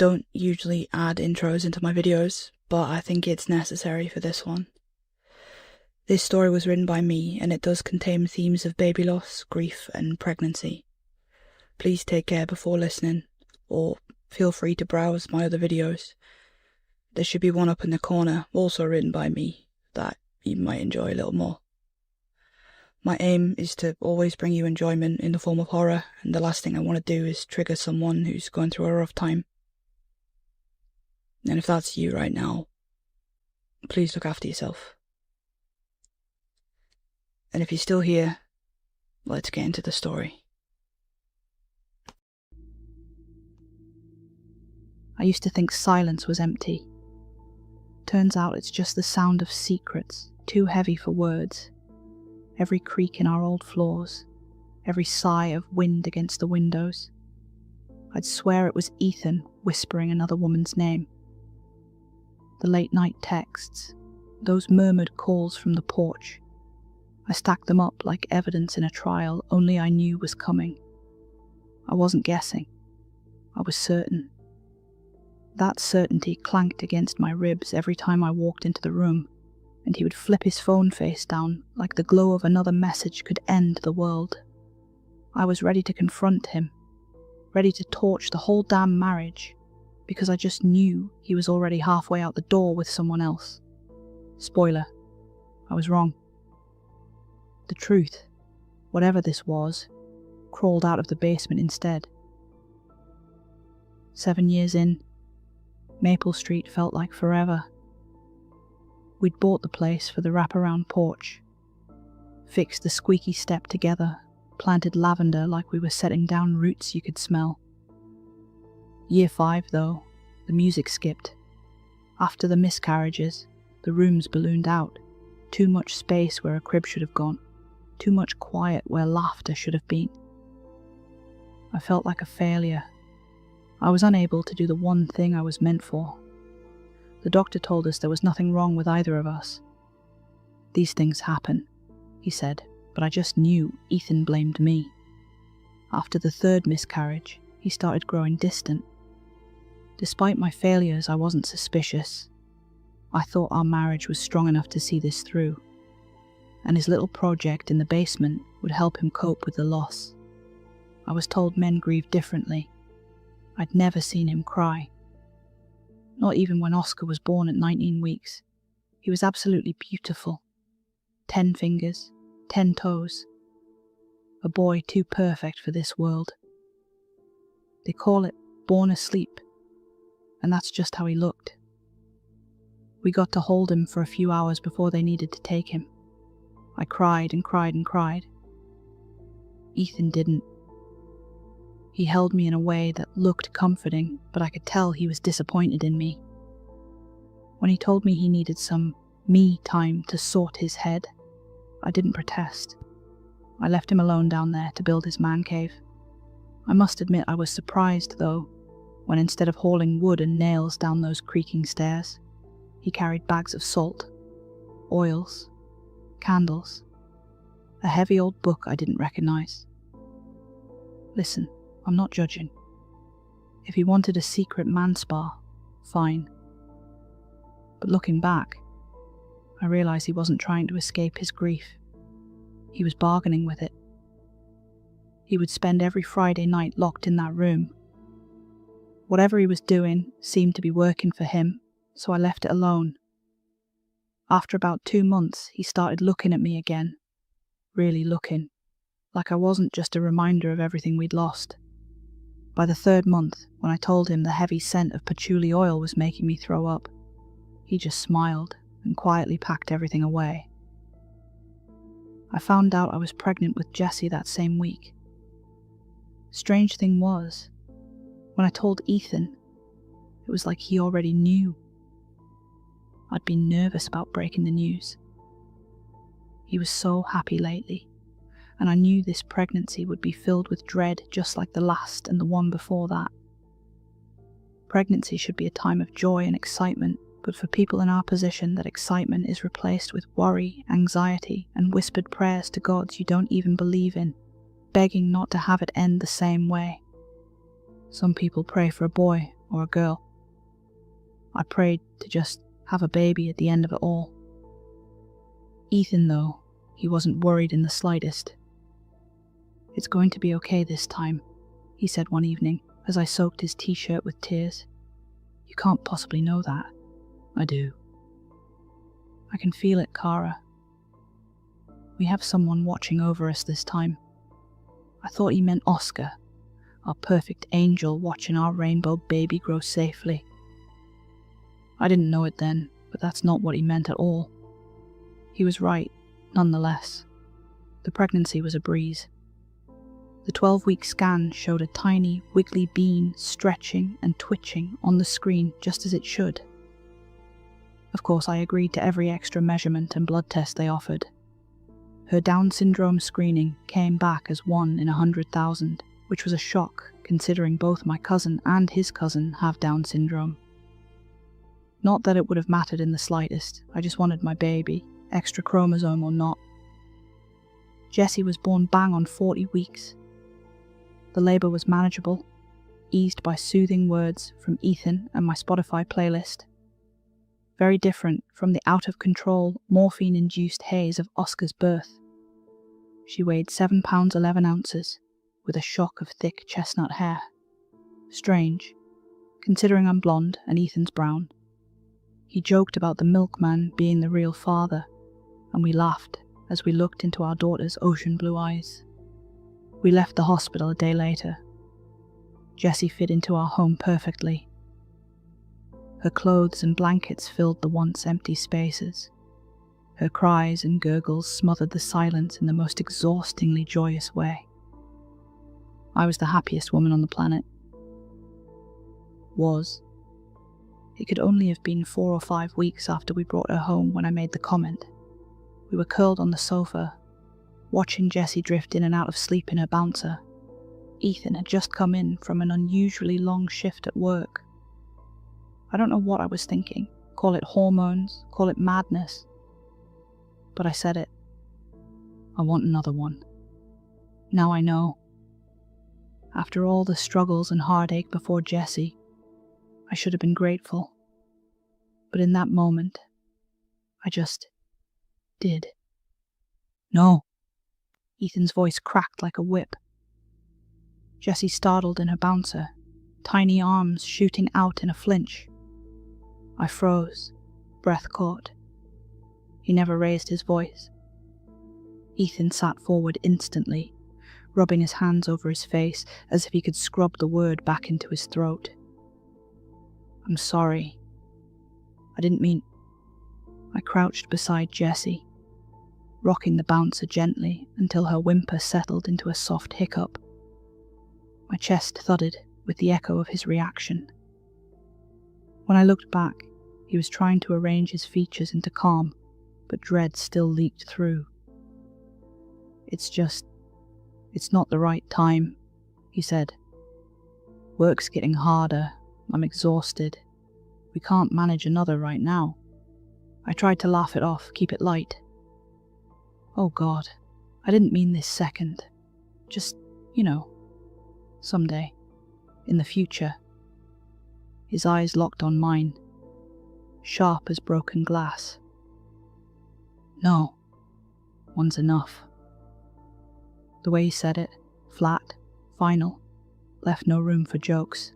don't usually add intros into my videos, but I think it's necessary for this one. This story was written by me, and it does contain themes of baby loss, grief, and pregnancy. Please take care before listening, or feel free to browse my other videos. There should be one up in the corner, also written by me, that you might enjoy a little more. My aim is to always bring you enjoyment in the form of horror, and the last thing I want to do is trigger someone who's going through a rough time. And if that's you right now, please look after yourself. And if you're still here, let's get into the story. I used to think silence was empty. Turns out it's just the sound of secrets, too heavy for words. Every creak in our old floors, every sigh of wind against the windows. I'd swear it was Ethan whispering another woman's name. The late night texts, those murmured calls from the porch. I stacked them up like evidence in a trial only I knew was coming. I wasn't guessing. I was certain. That certainty clanked against my ribs every time I walked into the room, and he would flip his phone face down like the glow of another message could end the world. I was ready to confront him, ready to torch the whole damn marriage, because I just knew he was already halfway out the door with someone else. Spoiler, I was wrong. The truth, whatever this was, crawled out of the basement instead. 7 years in, Maple Street felt like forever. We'd bought the place for the wraparound porch, fixed the squeaky step together, planted lavender like we were setting down roots you could smell. Year 5, though, the music skipped. After the miscarriages, the rooms ballooned out. Too much space where a crib should have gone. Too much quiet where laughter should have been. I felt like a failure. I was unable to do the one thing I was meant for. The doctor told us there was nothing wrong with either of us. These things happen, he said, but I just knew Ethan blamed me. After the 3rd miscarriage, he started growing distant. Despite my failures, I wasn't suspicious. I thought our marriage was strong enough to see this through, and his little project in the basement would help him cope with the loss. I was told men grieve differently. I'd never seen him cry. Not even when Oscar was born at 19 weeks. He was absolutely beautiful. 10 fingers, 10 toes. A boy too perfect for this world. They call it born asleep, and that's just how he looked. We got to hold him for a few hours before they needed to take him. I cried and cried and cried. Ethan didn't. He held me in a way that looked comforting, but I could tell he was disappointed in me. When he told me he needed some me time to sort his head, I didn't protest. I left him alone down there to build his man cave. I must admit I was surprised, though, when instead of hauling wood and nails down those creaking stairs, he carried bags of salt, oils, candles, a heavy old book I didn't recognize. Listen, I'm not judging. If he wanted a secret man spa, fine. But looking back, I realized he wasn't trying to escape his grief. He was bargaining with it. He would spend every Friday night locked in that room. Whatever he was doing seemed to be working for him, so I left it alone. After about 2 months, he started looking at me again. Really looking. Like I wasn't just a reminder of everything we'd lost. By the 3rd month, when I told him the heavy scent of patchouli oil was making me throw up, he just smiled and quietly packed everything away. I found out I was pregnant with Jessie that same week. Strange thing was, when I told Ethan, it was like he already knew. I'd been nervous about breaking the news. He was so happy lately, and I knew this pregnancy would be filled with dread just like the last and the one before that. Pregnancy should be a time of joy and excitement, but for people in our position, that excitement is replaced with worry, anxiety, and whispered prayers to gods you don't even believe in, begging not to have it end the same way. Some people pray for a boy, or a girl. I prayed to just have a baby at the end of it all. Ethan, though, he wasn't worried in the slightest. "It's going to be okay this time," he said one evening as I soaked his t-shirt with tears. "You can't possibly know that." "I do." "I can feel it, Kara. We have someone watching over us this time." I thought he meant Oscar, our perfect angel watching our rainbow baby grow safely. I didn't know it then, but that's not what he meant at all. He was right, nonetheless. The pregnancy was a breeze. The 12-week scan showed a tiny, wiggly bean stretching and twitching on the screen just as it should. Of course, I agreed to every extra measurement and blood test they offered. Her Down syndrome screening came back as 1 in 100,000, which was a shock considering both my cousin and his cousin have Down syndrome. Not that it would have mattered in the slightest, I just wanted my baby, extra chromosome or not. Jessie was born bang on 40 weeks. The labour was manageable, eased by soothing words from Ethan and my Spotify playlist. Very different from the out-of-control, morphine-induced haze of Oscar's birth. She weighed 7 pounds 11 ounces, with a shock of thick chestnut hair. Strange, considering I'm blonde and Ethan's brown. He joked about the milkman being the real father, and we laughed as we looked into our daughter's ocean blue eyes. We left the hospital a day later. Jessie fit into our home perfectly. Her clothes and blankets filled the once empty spaces. Her cries and gurgles smothered the silence in the most exhaustingly joyous way. I was the happiest woman on the planet. Was. It could only have been 4 or 5 weeks after we brought her home when I made the comment. We were curled on the sofa, watching Jessie drift in and out of sleep in her bouncer. Ethan had just come in from an unusually long shift at work. I don't know what I was thinking. Call it hormones, call it madness. But I said it. I want another one. Now I know. After all the struggles and heartache before Jessie, I should have been grateful. But in that moment, I just did. "No." Ethan's voice cracked like a whip. Jessie startled in her bouncer, tiny arms shooting out in a flinch. I froze, breath caught. He never raised his voice. Ethan sat forward instantly, rubbing his hands over his face as if he could scrub the word back into his throat. "I'm sorry. I didn't mean..." I crouched beside Jessie, rocking the bouncer gently until her whimper settled into a soft hiccup. My chest thudded with the echo of his reaction. When I looked back, he was trying to arrange his features into calm, but dread still leaked through. It's not the right time," he said. "Work's getting harder. I'm exhausted. We can't manage another right now." I tried to laugh it off, keep it light. "Oh God, I didn't mean this second. Just, someday. In the future." His eyes locked on mine, sharp as broken glass. "No, one's enough." The way he said it, flat, final, left no room for jokes.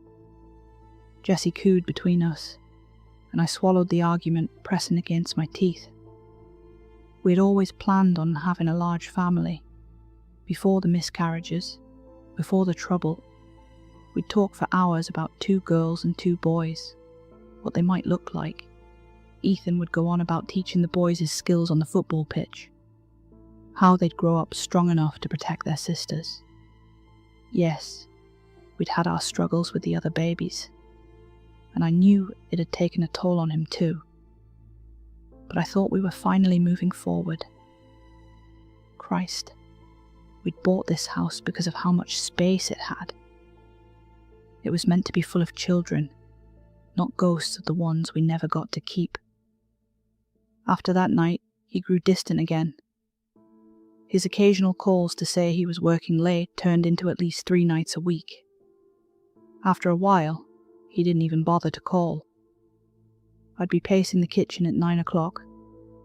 Jessie cooed between us, and I swallowed the argument pressing against my teeth. We had always planned on having a large family. Before the miscarriages, before the trouble, we'd talk for hours about 2 girls and 2 boys, what they might look like. Ethan would go on about teaching the boys his skills on the football pitch, how they'd grow up strong enough to protect their sisters. Yes, we'd had our struggles with the other babies, and I knew it had taken a toll on him too. But I thought we were finally moving forward. Christ, we'd bought this house because of how much space it had. It was meant to be full of children, not ghosts of the ones we never got to keep. After that night, he grew distant again. His occasional calls to say he was working late turned into at least 3 nights a week. After a while, he didn't even bother to call. I'd be pacing the kitchen at 9 o'clock,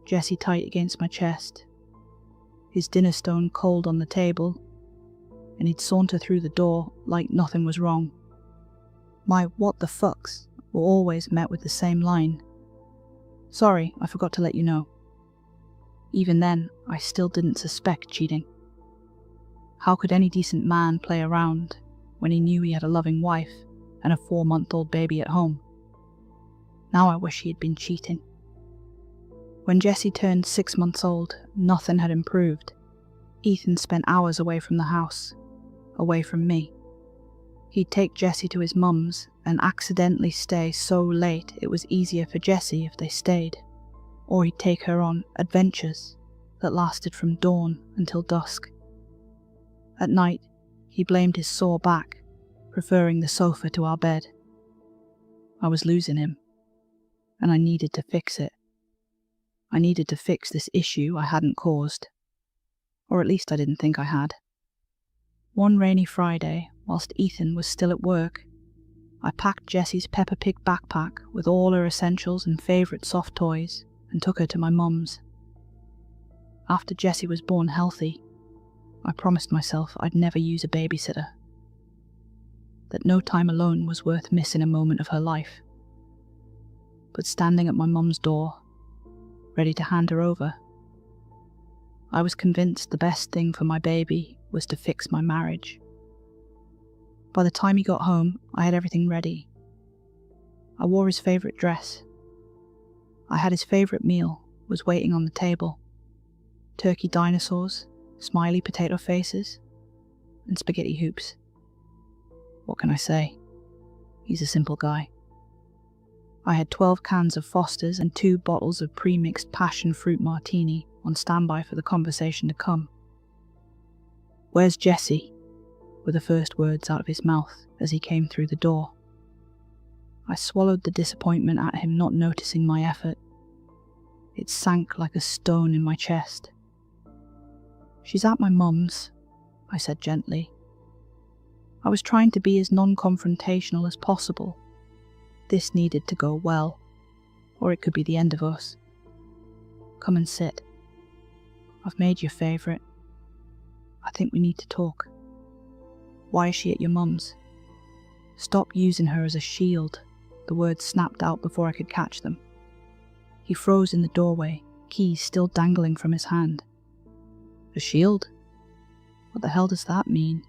Jesse tight against my chest, his dinner stone cold on the table, and he'd saunter through the door like nothing was wrong. My what the fucks were always met with the same line. Sorry, I forgot to let you know. Even then, I still didn't suspect cheating. How could any decent man play around when he knew he had a loving wife and a 4-month-old baby at home? Now I wish he had been cheating. When Jesse turned 6 months old, nothing had improved. Ethan spent hours away from the house, away from me. He'd take Jesse to his mum's and accidentally stay so late it was easier for Jesse if they stayed. Or he'd take her on adventures that lasted from dawn until dusk. At night, he blamed his sore back, preferring the sofa to our bed. I was losing him, and I needed to fix it. I needed to fix this issue I hadn't caused, or at least I didn't think I had. One rainy Friday, whilst Ethan was still at work, I packed Jessie's Peppa Pig backpack with all her essentials and favourite soft toys and took her to my mum's. After Jessie was born healthy, I promised myself I'd never use a babysitter, that no time alone was worth missing a moment of her life. But standing at my mum's door, ready to hand her over, I was convinced the best thing for my baby was to fix my marriage. By the time he got home, I had everything ready. I wore his favourite dress. I had his favourite meal, was waiting on the table. Turkey dinosaurs, smiley potato faces, and spaghetti hoops. What can I say? He's a simple guy. I had 12 cans of Foster's and 2 bottles of pre-mixed passion fruit martini on standby for the conversation to come. "Where's Jesse?" were the first words out of his mouth as he came through the door. I swallowed the disappointment at him not noticing my effort. It sank like a stone in my chest. "She's at my mum's," I said gently. I was trying to be as non-confrontational as possible. This needed to go well, or it could be the end of us. "Come and sit. I've made your favourite. I think we need to talk. Why is she at your mum's?" "Stop using her as a shield," the words snapped out before I could catch them. He froze in the doorway, keys still dangling from his hand. "A shield? What the hell does that mean?"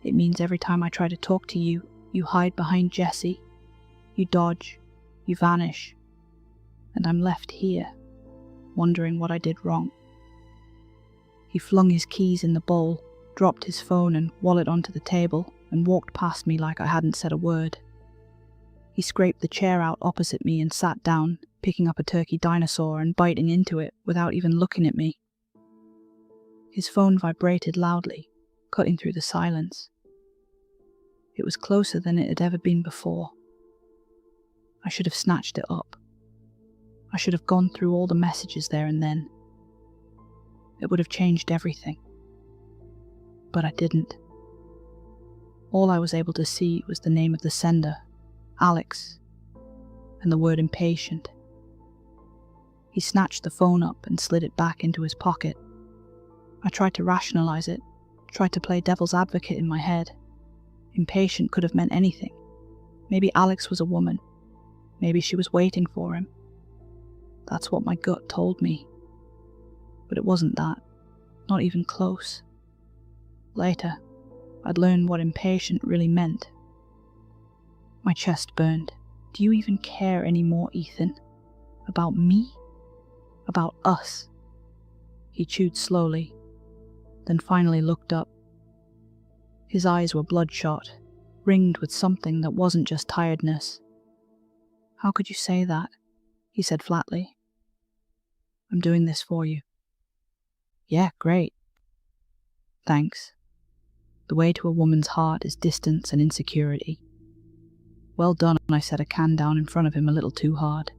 "It means every time I try to talk to you, you hide behind Jesse. You dodge, you vanish, and I'm left here, wondering what I did wrong." He flung his keys in the bowl, dropped his phone and wallet onto the table, and walked past me like I hadn't said a word. He scraped the chair out opposite me and sat down, picking up a turkey dinosaur and biting into it without even looking at me. His phone vibrated loudly, cutting through the silence. It was closer than it had ever been before. I should have snatched it up. I should have gone through all the messages there and then. It would have changed everything. But I didn't. All I was able to see was the name of the sender, Alex, and the word impatient. He snatched the phone up and slid it back into his pocket. I tried to rationalize it, tried to play devil's advocate in my head. Impatient could have meant anything. Maybe Alex was a woman. Maybe she was waiting for him. That's what my gut told me. But it wasn't that. Not even close. Later, I'd learned what impatient really meant. My chest burned. "Do you even care anymore, Ethan? About me? About us?" He chewed slowly, then finally looked up. His eyes were bloodshot, ringed with something that wasn't just tiredness. "How could you say that?" he said flatly. "I'm doing this for you." "Yeah, great. Thanks. The way to a woman's heart is distance and insecurity." "Well done," I set a can down in front of him a little too hard.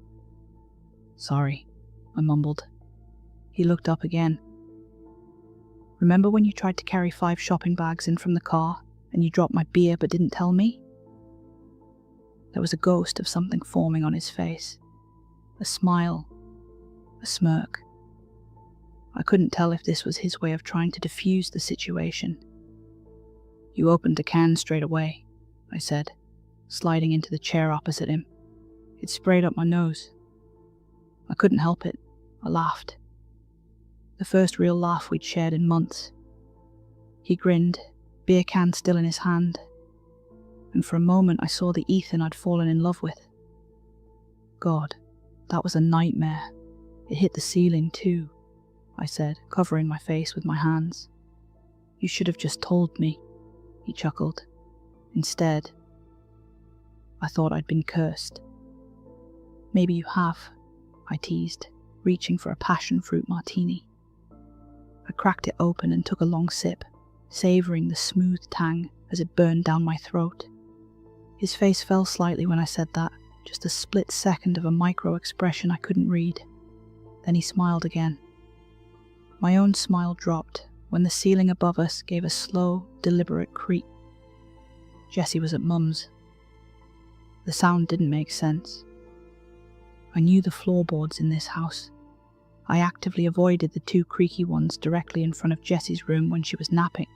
"Sorry," I mumbled. He looked up again. "Remember when you tried to carry 5 shopping bags in from the car, and you dropped my beer but didn't tell me?" There was a ghost of something forming on his face. A smile. A smirk. I couldn't tell if this was his way of trying to diffuse the situation. "You opened the can straight away," I said, sliding into the chair opposite him. It sprayed up my nose. I couldn't help it. I laughed. The first real laugh we'd shared in months. He grinned, beer can still in his hand, and for a moment I saw the Ethan I'd fallen in love with. God, that was a nightmare. It hit the ceiling too, I said, covering my face with my hands. "You should have just told me," he chuckled. "Instead, I thought I'd been cursed." "Maybe you have," I teased, reaching for a passion fruit martini. I cracked it open and took a long sip, savouring the smooth tang as it burned down my throat. His face fell slightly when I said that, just a split second of a micro-expression I couldn't read. Then he smiled again. My own smile dropped when the ceiling above us gave a slow, deliberate creak. Jessie was at Mum's. The sound didn't make sense. I knew the floorboards in this house. I actively avoided the two creaky ones directly in front of Jessie's room when she was napping.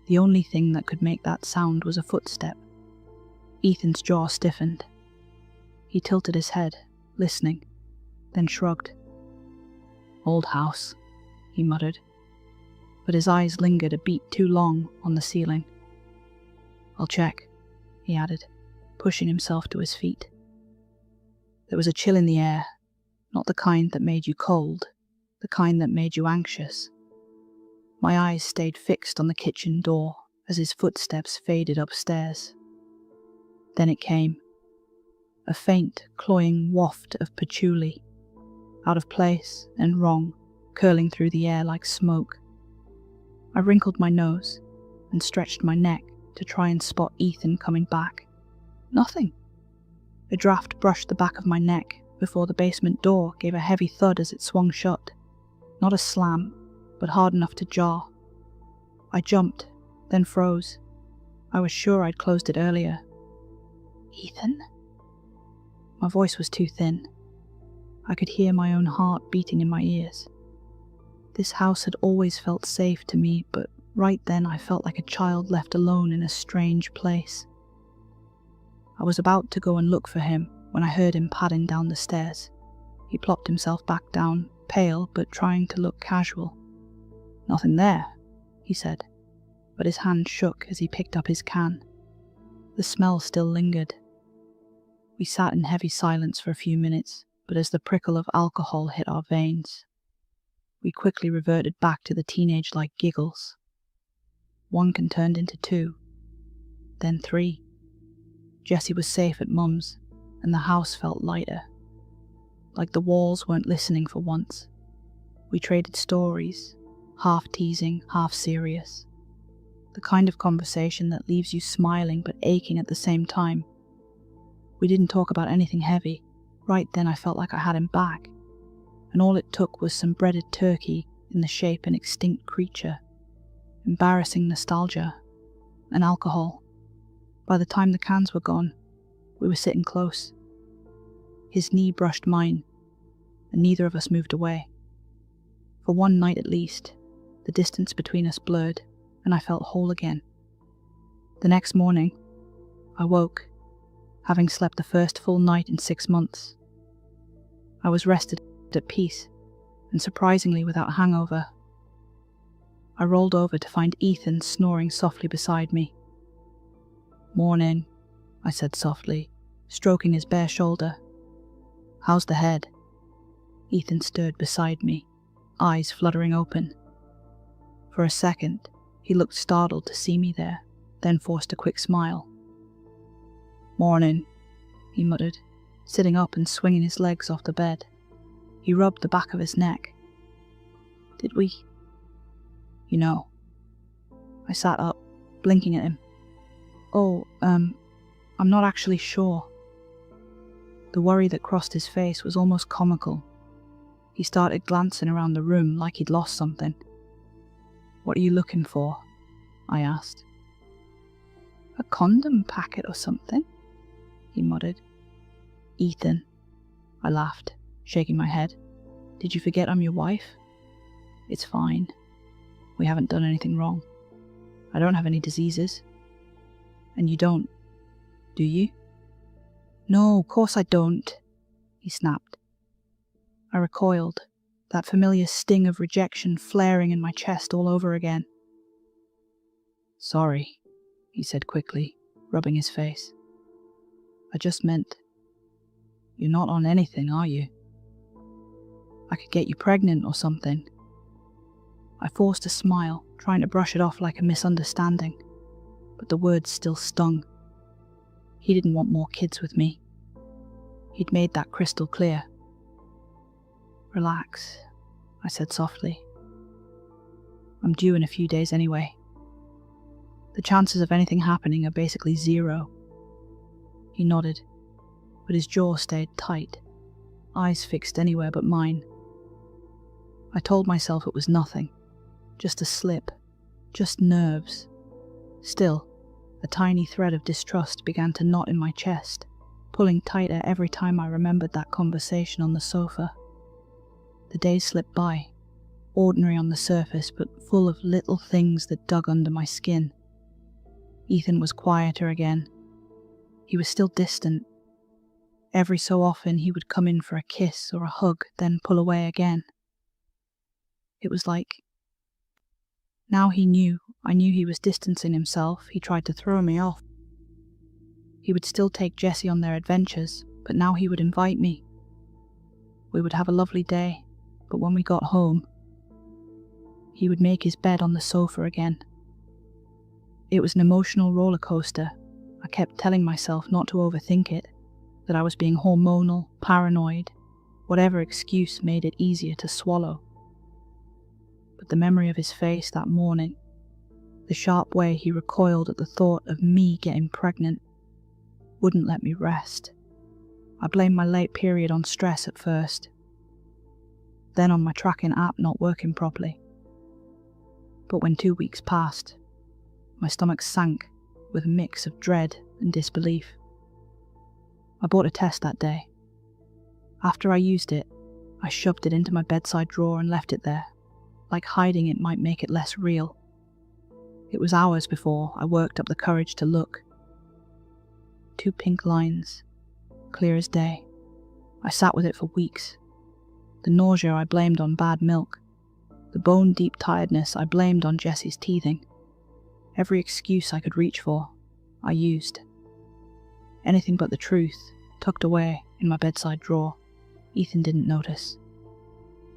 The only thing that could make that sound was a footstep. Ethan's jaw stiffened. He tilted his head, listening, then shrugged. "Old house," he muttered, but his eyes lingered a beat too long on the ceiling. "I'll check," he added, pushing himself to his feet. There was a chill in the air, not the kind that made you cold, the kind that made you anxious. My eyes stayed fixed on the kitchen door as his footsteps faded upstairs. Then it came. A faint, cloying waft of patchouli, out of place and wrong, curling through the air like smoke. I wrinkled my nose and stretched my neck to try and spot Ethan coming back. Nothing. A draft brushed the back of my neck before the basement door gave a heavy thud as it swung shut. Not a slam, but hard enough to jar. I jumped, then froze. I was sure I'd closed it earlier. "Ethan?" My voice was too thin. I could hear my own heart beating in my ears. This house had always felt safe to me, but right then I felt like a child left alone in a strange place. I was about to go and look for him when I heard him padding down the stairs. He plopped himself back down, pale but trying to look casual. "Nothing there," he said, but his hand shook as he picked up his can. The smell still lingered. We sat in heavy silence for a few minutes, but as the prickle of alcohol hit our veins, we quickly reverted back to the teenage-like giggles. One can turned into two, then three. Jessie was safe at Mum's, and the house felt lighter, like the walls weren't listening for once. We traded stories, half teasing, half serious. The kind of conversation that leaves you smiling but aching at the same time. We didn't talk about anything heavy. Right then I felt like I had him back, and all it took was some breaded turkey in the shape of an extinct creature, embarrassing nostalgia, and alcohol. By the time the cans were gone, we were sitting close. His knee brushed mine, and neither of us moved away. For one night at least, the distance between us blurred, and I felt whole again. The next morning, I woke, having slept the first full night in 6 months. I was rested, at peace, and surprisingly without hangover. I rolled over to find Ethan snoring softly beside me. "Morning," I said softly, stroking his bare shoulder. "How's the head?" Ethan stirred beside me, eyes fluttering open. For a second, he looked startled to see me there, then forced a quick smile. "Morning," he muttered, sitting up and swinging his legs off the bed. He rubbed the back of his neck. "Did we? You know." I sat up, blinking at him. "Oh, I'm not actually sure." The worry that crossed his face was almost comical. He started glancing around the room like he'd lost something. "What are you looking for?" I asked. "A condom packet or something?" he muttered. Ethan, I laughed, shaking my head. Did you forget I'm your wife? It's fine. We haven't done anything wrong. I don't have any diseases. And you don't, do you? No, of course I don't, he snapped. I recoiled, that familiar sting of rejection flaring in my chest all over again. Sorry, he said quickly, rubbing his face. I just meant, you're not on anything, are you? I could get you pregnant or something. I forced a smile, trying to brush it off like a misunderstanding, but the words still stung. He didn't want more kids with me. He'd made that crystal clear. Relax, I said softly. I'm due in a few days anyway. The chances of anything happening are basically zero. He nodded, but his jaw stayed tight, eyes fixed anywhere but mine. I told myself it was nothing, just a slip, just nerves. Still, a tiny thread of distrust began to knot in my chest, pulling tighter every time I remembered that conversation on the sofa. The days slipped by, ordinary on the surface but full of little things that dug under my skin. Ethan was quieter again. He was still distant. Every so often he would come in for a kiss or a hug, then pull away again. It was like, now I knew he was distancing himself. He tried to throw me off. He would still take Jessie on their adventures, but now he would invite me. We would have a lovely day, but when we got home, he would make his bed on the sofa again. It was an emotional roller coaster. I kept telling myself not to overthink it, that I was being hormonal, paranoid, whatever excuse made it easier to swallow. But the memory of his face that morning, the sharp way he recoiled at the thought of me getting pregnant, wouldn't let me rest. I blamed my late period on stress at first, then on my tracking app not working properly. But when 2 weeks passed, my stomach sank with a mix of dread and disbelief. I bought a test that day. After I used it, I shoved it into my bedside drawer and left it there, like hiding it might make it less real. It was hours before I worked up the courage to look. 2 pink lines, clear as day. I sat with it for weeks. The nausea I blamed on bad milk. The bone-deep tiredness I blamed on Jessie's teething. Every excuse I could reach for, I used. Anything but the truth, tucked away in my bedside drawer. Ethan didn't notice.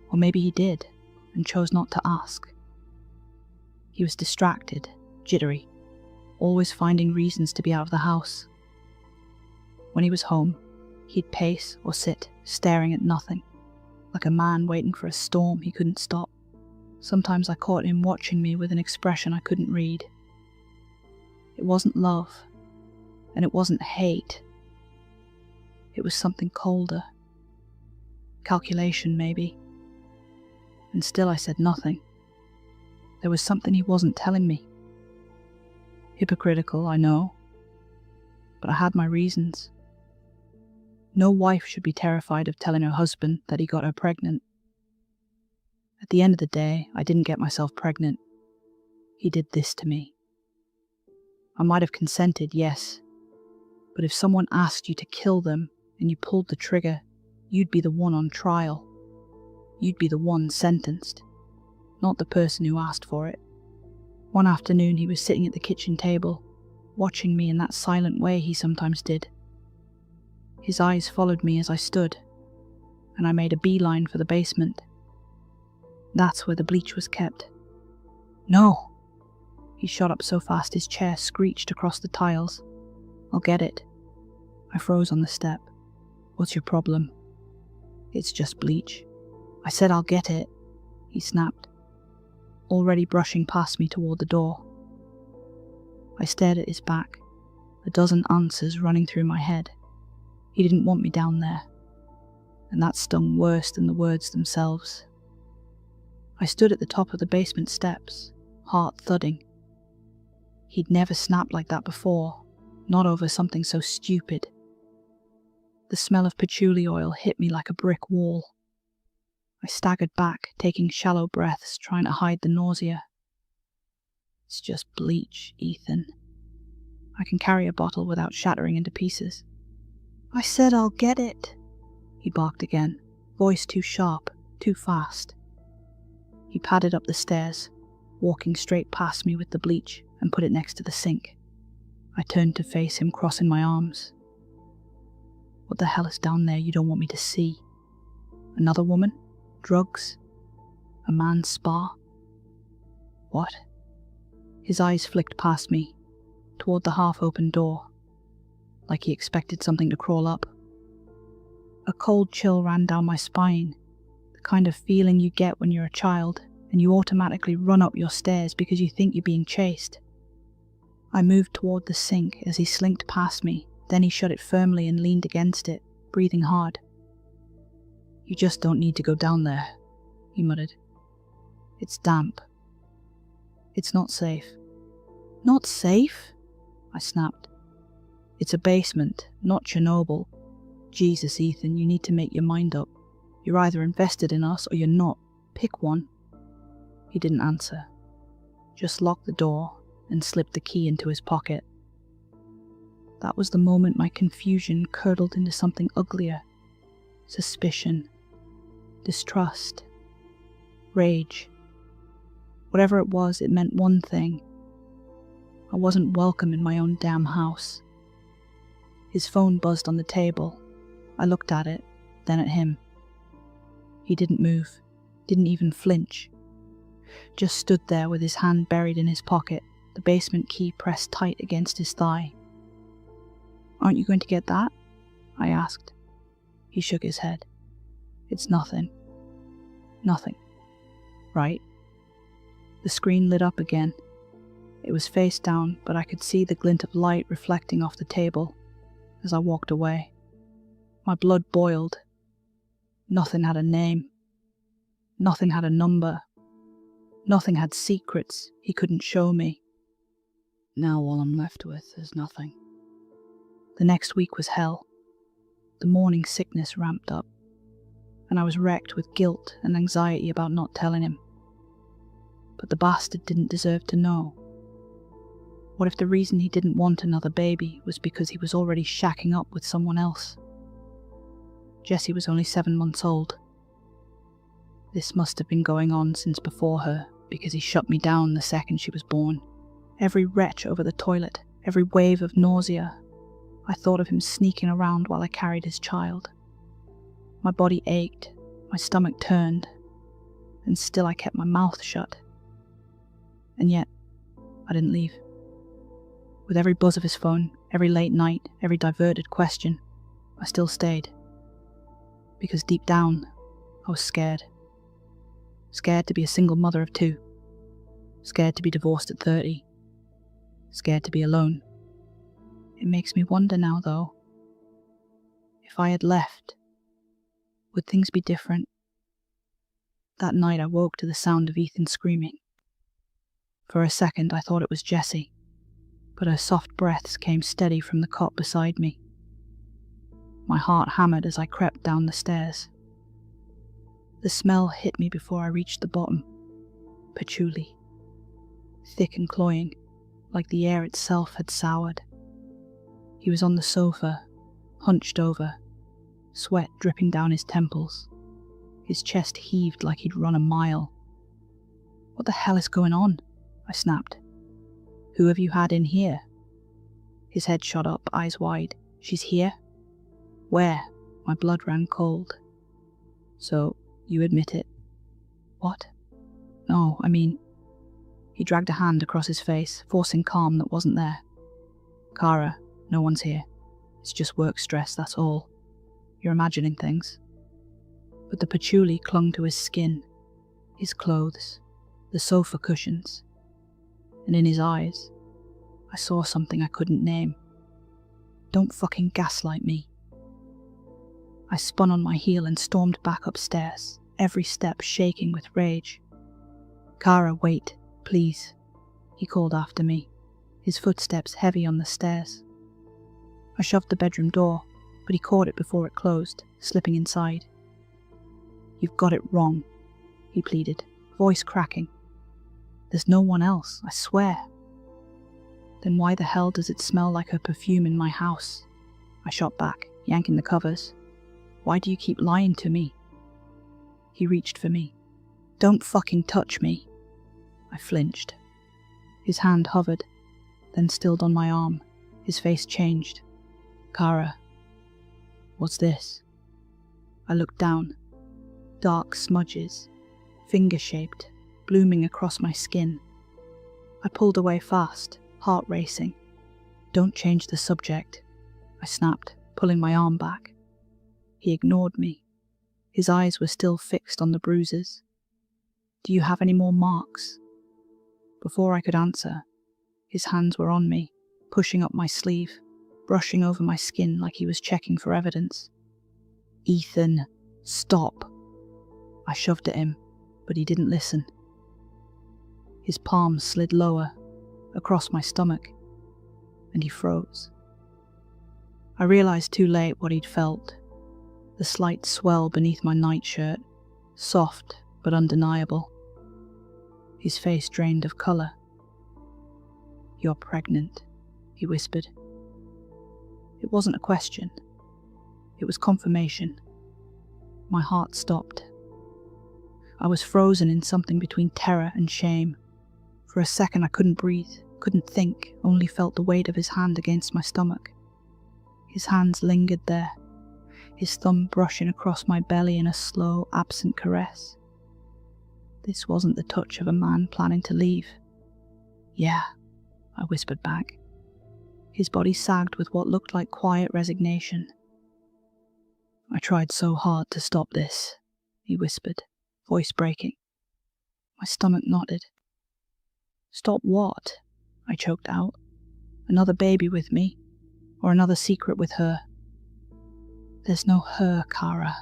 Or maybe he did, and chose not to ask. He was distracted, jittery, always finding reasons to be out of the house. When he was home, he'd pace or sit, staring at nothing, like a man waiting for a storm he couldn't stop. Sometimes I caught him watching me with an expression I couldn't read. It wasn't love, and it wasn't hate. It was something colder. Calculation, maybe. And still I said nothing. There was something he wasn't telling me. Hypocritical, I know, but I had my reasons. No wife should be terrified of telling her husband that he got her pregnant. At the end of the day, I didn't get myself pregnant. He did this to me. I might have consented, yes, but if someone asked you to kill them and you pulled the trigger, you'd be the one on trial. You'd be the one sentenced, not the person who asked for it. One afternoon he was sitting at the kitchen table, watching me in that silent way he sometimes did. His eyes followed me as I stood, and I made a beeline for the basement. That's where the bleach was kept. No! He shot up so fast his chair screeched across the tiles. I'll get it. I froze on the step. What's your problem? It's just bleach. I said I'll get it, he snapped, already brushing past me toward the door. I stared at his back, a dozen answers running through my head. He didn't want me down there, and that stung worse than the words themselves. I stood at the top of the basement steps, heart thudding. He'd never snapped like that before, not over something so stupid. The smell of patchouli oil hit me like a brick wall. I staggered back, taking shallow breaths, trying to hide the nausea. It's just bleach, Ethan. I can carry a bottle without shattering into pieces. I said I'll get it, he barked again, voice too sharp, too fast. He padded up the stairs, walking straight past me with the bleach, and put it next to the sink. I turned to face him, crossing my arms. What the hell is down there you don't want me to see? Another woman? Drugs? A man's spa? What? His eyes flicked past me, toward the half-open door, like he expected something to crawl up. A cold chill ran down my spine, the kind of feeling you get when you're a child and you automatically run up your stairs because you think you're being chased. I moved toward the sink as he slinked past me, then he shut it firmly and leaned against it, breathing hard. You just don't need to go down there, he muttered. It's damp. It's not safe. Not safe? I snapped. It's a basement, not Chernobyl. Jesus, Ethan, you need to make your mind up. You're either invested in us or you're not. Pick one. He didn't answer, just locked the door and slipped the key into his pocket. That was the moment my confusion curdled into something uglier. Suspicion. Distrust. Rage. Whatever it was, it meant one thing. I wasn't welcome in my own damn house. His phone buzzed on the table. I looked at it, then at him. He didn't move, didn't even flinch. Just stood there with his hand buried in his pocket, the basement key pressed tight against his thigh. Aren't you going to get that? I asked. He shook his head. It's nothing. Nothing. Right? The screen lit up again. It was face down, but I could see the glint of light reflecting off the table as I walked away. My blood boiled. Nothing had a name. Nothing had a number. Nothing had secrets he couldn't show me. Now all I'm left with is nothing. The next week was hell. The morning sickness ramped up, and I was wrecked with guilt and anxiety about not telling him. But the bastard didn't deserve to know. What if the reason he didn't want another baby was because he was already shacking up with someone else? Jessie was only 7 months old. This must have been going on since before her, because he shut me down the second she was born. Every retch over the toilet, every wave of nausea, I thought of him sneaking around while I carried his child. My body ached, my stomach turned, and still I kept my mouth shut. And yet, I didn't leave. With every buzz of his phone, every late night, every diverted question, I still stayed. Because deep down, I was scared. Scared to be a single mother of 2. Scared to be divorced at 30. Scared to be alone. It makes me wonder now, though. If I had left, would things be different? That night I woke to the sound of Ethan screaming. For a second I thought it was Jessie, but her soft breaths came steady from the cot beside me. My heart hammered as I crept down the stairs. The smell hit me before I reached the bottom. Patchouli. Thick and cloying, like the air itself had soured. He was on the sofa, hunched over, sweat dripping down his temples. His chest heaved like he'd run a mile. What the hell is going on? I snapped. Who have you had in here? His head shot up, eyes wide. She's here? Where? My blood ran cold. So, you admit it? What? No, I mean... He dragged a hand across his face, forcing calm that wasn't there. Kara, no one's here. It's just work stress, that's all. You're imagining things. But the patchouli clung to his skin, his clothes, the sofa cushions. And in his eyes, I saw something I couldn't name. Don't fucking gaslight me. I spun on my heel and stormed back upstairs, every step shaking with rage. Kara, wait, please, he called after me, his footsteps heavy on the stairs. I shoved the bedroom door, but he caught it before it closed, slipping inside. "You've got it wrong," he pleaded, voice cracking. "There's no one else, I swear." "Then why the hell does it smell like her perfume in my house?" I shot back, yanking the covers. "Why do you keep lying to me?" He reached for me. "Don't fucking touch me." I flinched. His hand hovered, then stilled on my arm. His face changed. "Kara, what's this?" I looked down. Dark smudges, finger-shaped, blooming across my skin. I pulled away fast, heart racing. "Don't change the subject," I snapped, pulling my arm back. He ignored me. His eyes were still fixed on the bruises. "Do you have any more marks?" Before I could answer, his hands were on me, pushing up my sleeve, brushing over my skin like he was checking for evidence. "Ethan, stop!" I shoved at him, but he didn't listen. His palm slid lower, across my stomach, and he froze. I realized too late what he'd felt. The slight swell beneath my nightshirt, soft but undeniable. His face drained of colour. "You're pregnant," he whispered. It wasn't a question. It was confirmation. My heart stopped. I was frozen in something between terror and shame. For a second I couldn't breathe, couldn't think, only felt the weight of his hand against my stomach. His hands lingered there, his thumb brushing across my belly in a slow, absent caress. This wasn't the touch of a man planning to leave. "Yeah," I whispered back. His body sagged with what looked like quiet resignation. "I tried so hard to stop this," he whispered, voice breaking. My stomach knotted. "Stop what?" I choked out. "Another baby with me? Or another secret with her?" "There's no her, Kara.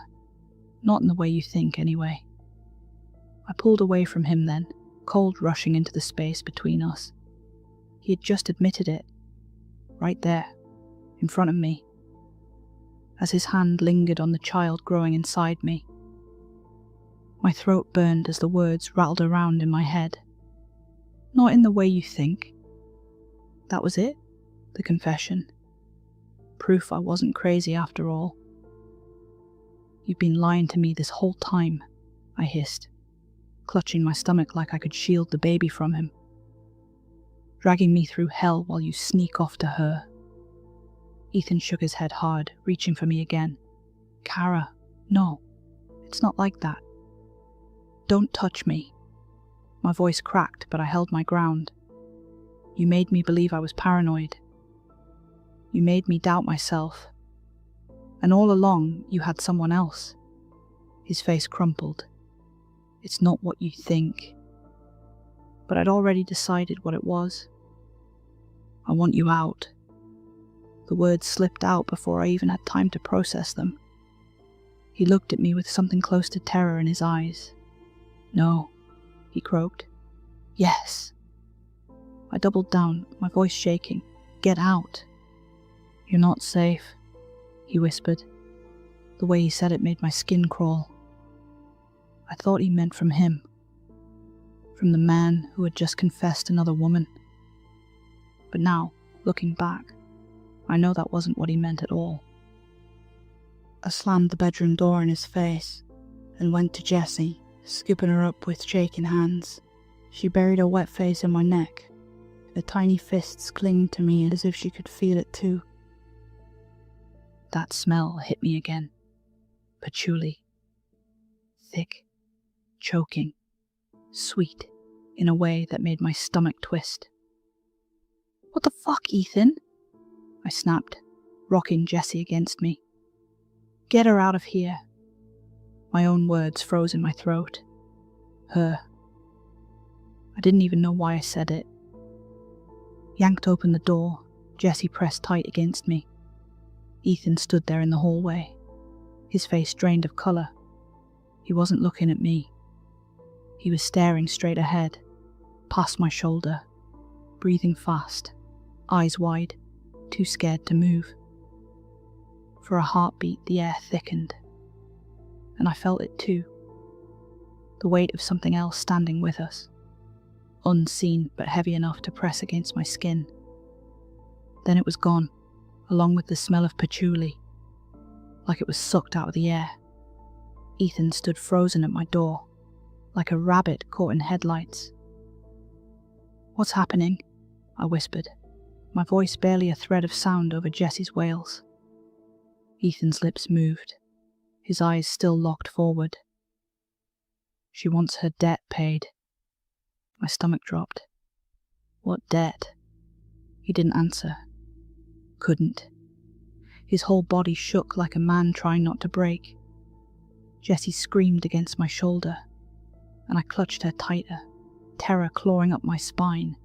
Not in the way you think, anyway." I pulled away from him then, cold rushing into the space between us. He had just admitted it. Right there, in front of me. As his hand lingered on the child growing inside me. My throat burned as the words rattled around in my head. "Not in the way you think." That was it? The confession? Proof I wasn't crazy after all. "You've been lying to me this whole time," I hissed, clutching my stomach like I could shield the baby from him. "Dragging me through hell while you sneak off to her." Ethan shook his head hard, reaching for me again. "Kara, no, it's not like that. Don't touch me." My voice cracked, but I held my ground. "You made me believe I was paranoid. You made me doubt myself. And all along, you had someone else." His face crumpled. "It's not what you think." But I'd already decided what it was. "I want you out." The words slipped out before I even had time to process them. He looked at me with something close to terror in his eyes. "No," he croaked. "Yes." I doubled down, my voice shaking. "Get out." "You're not safe," he whispered. The way he said it made my skin crawl. I thought he meant from him. From the man who had just confessed another woman. But now, looking back, I know that wasn't what he meant at all. I slammed the bedroom door in his face and went to Jessie, scooping her up with shaking hands. She buried her wet face in my neck, her tiny fists clinging to me as if she could feel it too. That smell hit me again. Patchouli. Thick, choking, sweet, in a way that made my stomach twist. "What the fuck, Ethan?" I snapped, rocking Jessie against me. "Get her out of here." My own words froze in my throat. Her. I didn't even know why I said it. Yanked open the door, Jessie pressed tight against me. Ethan stood there in the hallway, his face drained of colour. He wasn't looking at me. He was staring straight ahead, past my shoulder, breathing fast, eyes wide, too scared to move. For a heartbeat, the air thickened, and I felt it too. The weight of something else standing with us, unseen but heavy enough to press against my skin. Then it was gone, along with the smell of patchouli, like it was sucked out of the air. Ethan stood frozen at my door, like a rabbit caught in headlights. "What's happening?" I whispered, my voice barely a thread of sound over Jessie's wails. Ethan's lips moved, his eyes still locked forward. "She wants her debt paid." My stomach dropped. "What debt?" He didn't answer. Couldn't. His whole body shook like a man trying not to break. Jessie screamed against my shoulder, and I clutched her tighter, terror clawing up my spine.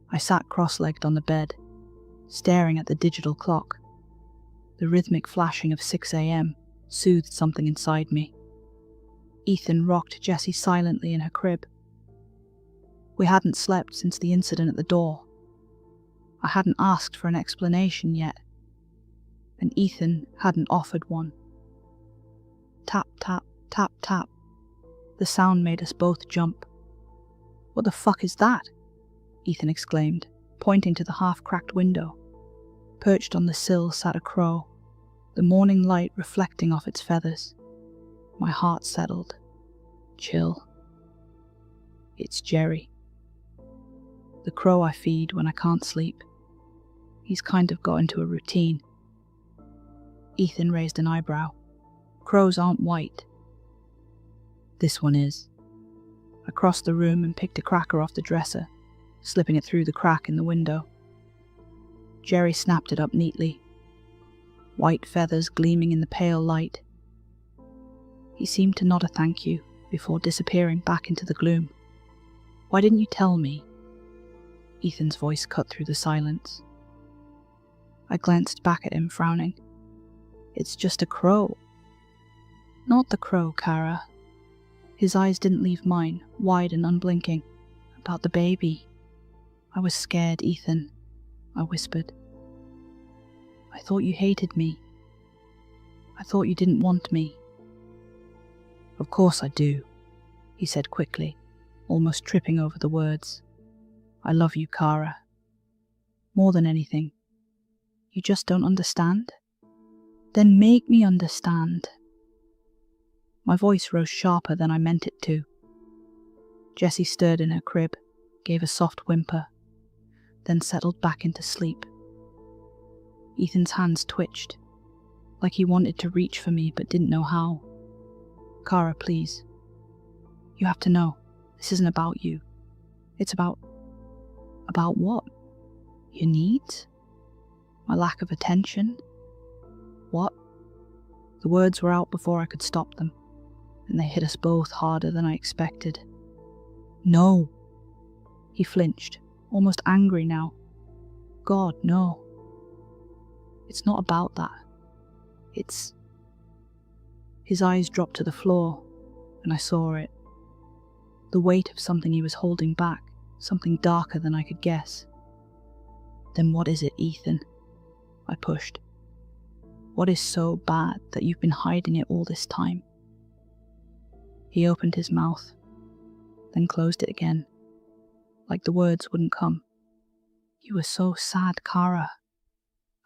I sat cross-legged on the bed, staring at the digital clock. The rhythmic flashing of 6 a.m. soothed something inside me. Ethan rocked Jessie silently in her crib. We hadn't slept since the incident at the door. I hadn't asked for an explanation yet, and Ethan hadn't offered one. Tap, tap, tap, tap. The sound made us both jump. "What the fuck is that?" Ethan exclaimed, pointing to the half-cracked window. Perched on the sill sat a crow, the morning light reflecting off its feathers. My heart settled. Chill. It's Jerry. The crow I feed when I can't sleep. He's kind of got into a routine. Ethan raised an eyebrow. "Crows aren't white." "This one is." I crossed the room and picked a cracker off the dresser, slipping it through the crack in the window. Jerry snapped it up neatly, white feathers gleaming in the pale light. He seemed to nod a thank you before disappearing back into the gloom. "Why didn't you tell me?" Ethan's voice cut through the silence. I glanced back at him, frowning. "It's just a crow." "Not the crow, Kara." His eyes didn't leave mine, wide and unblinking. "About the baby." "I was scared, Ethan," I whispered. "I thought you hated me. I thought you didn't want me." "Of course I do," he said quickly, almost tripping over the words. "I love you, Kara. More than anything. You just don't understand? Then make me understand." My voice rose sharper than I meant it to. Jessie stirred in her crib, gave a soft whimper, then settled back into sleep. Ethan's hands twitched, like he wanted to reach for me but didn't know how. "Kara, please. You have to know, this isn't about you. It's about..." "About what? Your needs? My lack of attention? What?" The words were out before I could stop them, and they hit us both harder than I expected. "No." He flinched, almost angry now. "God, no. It's not about that. It's..." His eyes dropped to the floor, and I saw it. The weight of something he was holding back, something darker than I could guess. "Then what is it, Ethan?" I pushed. "What is so bad that you've been hiding it all this time?" He opened his mouth, then closed it again, like the words wouldn't come. "You were so sad, Kara,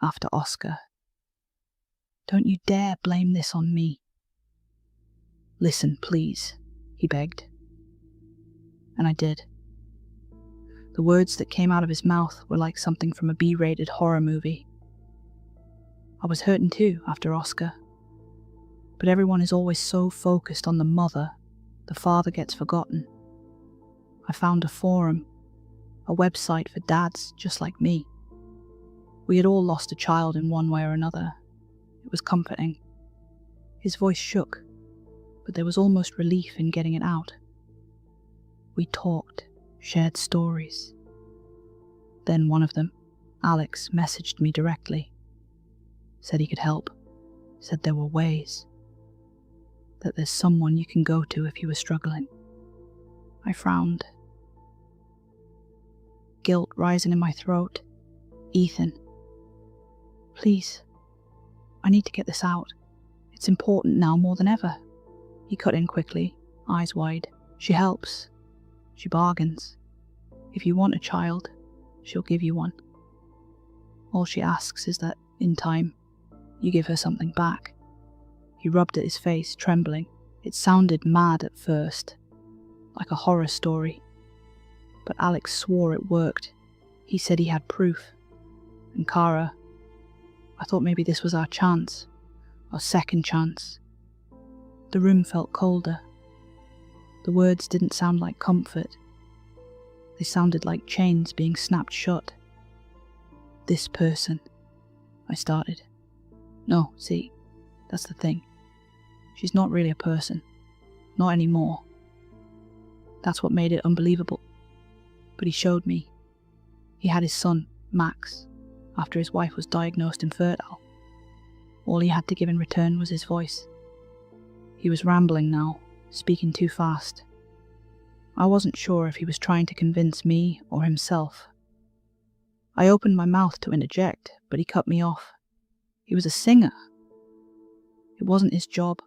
after Oscar. Don't you dare blame this on me." "Listen, please," he begged. And I did. The words that came out of his mouth were like something from a B-rated horror movie. I was hurting too after Oscar. But everyone is always so focused on the mother, the father gets forgotten. I found a forum, a website for dads just like me. We had all lost a child in one way or another. It was comforting. His voice shook, but there was almost relief in getting it out. We talked, shared stories. Then one of them, Alex, messaged me directly. Said he could help. Said there were ways. That there's someone you can go to if you were struggling. I frowned. guilt rising in my throat. Ethan. Please. I need to get this out. It's important now more than ever. He cut in quickly, eyes wide. She helps. She bargains. If you want a child, she'll give you one. All she asks is that, in time, you give her something back. He rubbed at his face, trembling. It sounded mad at first, like a horror story. But Alex swore it worked. He said he had proof. And Kara, I thought maybe this was our chance, our second chance. The room felt colder. The words didn't sound like comfort. They sounded like chains being snapped shut. This person, I started. No, see, that's the thing. She's not really a person. Not anymore. That's what made it unbelievable. But he showed me. He had his son, Max, after his wife was diagnosed infertile. All he had to give in return was his voice. He was rambling now, speaking too fast. I wasn't sure if he was trying to convince me or himself. I opened my mouth to interject, but he cut me off. He was a singer. It wasn't his job.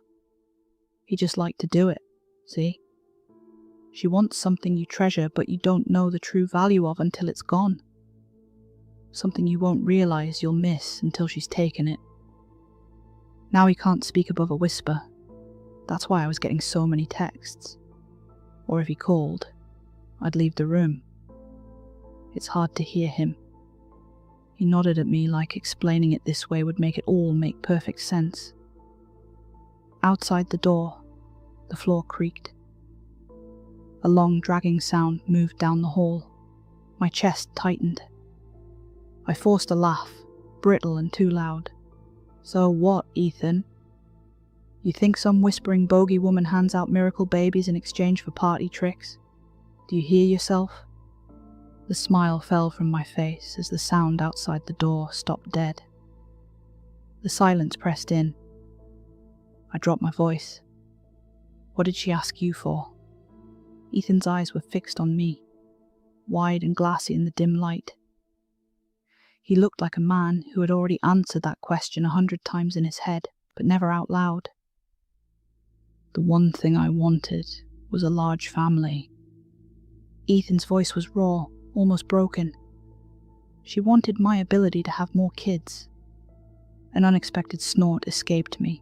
He just liked to do it, see? She wants something you treasure, but you don't know the true value of until it's gone. Something you won't realize you'll miss until she's taken it. Now he can't speak above a whisper. That's why I was getting so many texts. Or if he called, I'd leave the room. It's hard to hear him. He nodded at me like explaining it this way would make it all make perfect sense. Outside the door, the floor creaked. A long dragging sound moved down the hall. My chest tightened. I forced a laugh, brittle and too loud. So what, Ethan? You think some whispering bogey woman hands out miracle babies in exchange for party tricks? Do you hear yourself? The smile fell from my face as the sound outside the door stopped dead. The silence pressed in. I dropped my voice. What did she ask you for? Ethan's eyes were fixed on me, wide and glassy in the dim light. He looked like a man who had already answered that question 100 times in his head, but never out loud. The one thing I wanted was a large family. Ethan's voice was raw, almost broken. She wanted my ability to have more kids. An unexpected snort escaped me.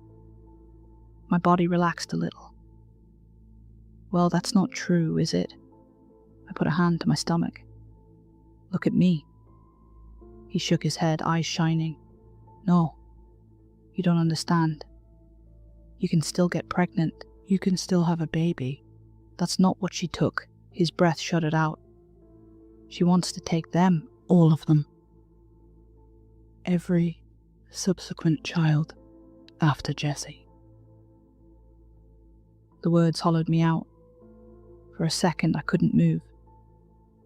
My body relaxed a little. Well, that's not true, is it? I put a hand to my stomach. Look at me. He shook his head, eyes shining. No, you don't understand. You can still get pregnant. You can still have a baby. That's not what she took. His breath shuddered out. She wants to take them, all of them. Every subsequent child after Jessie. The words hollowed me out. For a second I couldn't move,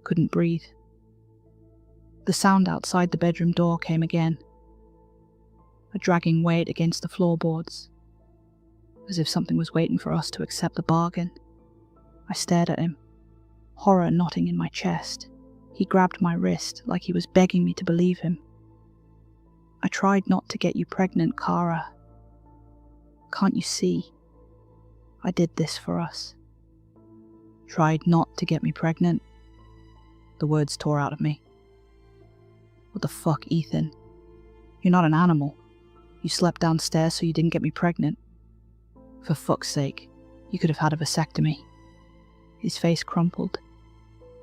couldn't breathe. The sound outside the bedroom door came again. A dragging weight against the floorboards, as if something was waiting for us to accept the bargain. I stared at him, horror knotting in my chest. He grabbed my wrist like he was begging me to believe him. I tried not to get you pregnant, Kara. Can't you see? I did this for us. Tried not to get me pregnant. The words tore out of me. What the fuck, Ethan? You're not an animal. You slept downstairs so you didn't get me pregnant. For fuck's sake, you could have had a vasectomy. His face crumpled.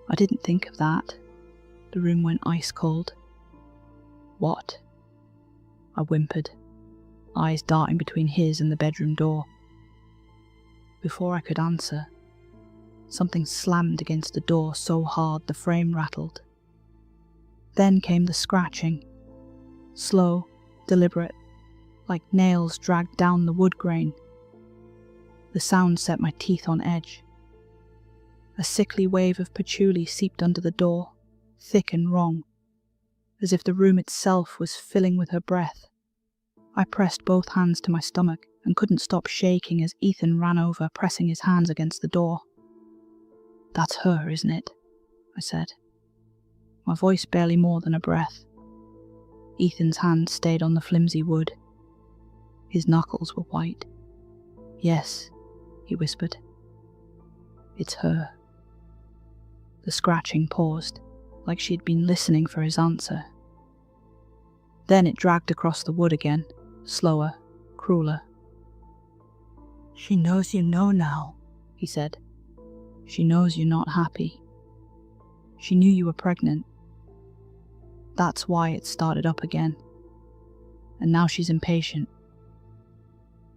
I didn't think of that. The room went ice cold. What? I whimpered, eyes darting between his and the bedroom door. Before I could answer, something slammed against the door so hard the frame rattled. Then came the scratching, slow, deliberate, like nails dragged down the wood grain. The sound set my teeth on edge. A sickly wave of patchouli seeped under the door, thick and wrong, as if the room itself was filling with her breath. I pressed both hands to my stomach and couldn't stop shaking as Ethan ran over, pressing his hands against the door. That's her, isn't it? I said. my voice barely more than a breath. Ethan's hand stayed on the flimsy wood. His knuckles were white. "Yes," he whispered. "It's her." The scratching paused, like she had been listening for his answer. Then it dragged across the wood again, slower, crueler. "She knows you know now," he said. "She knows you're not happy. She knew you were pregnant. That's why it started up again. And now she's impatient."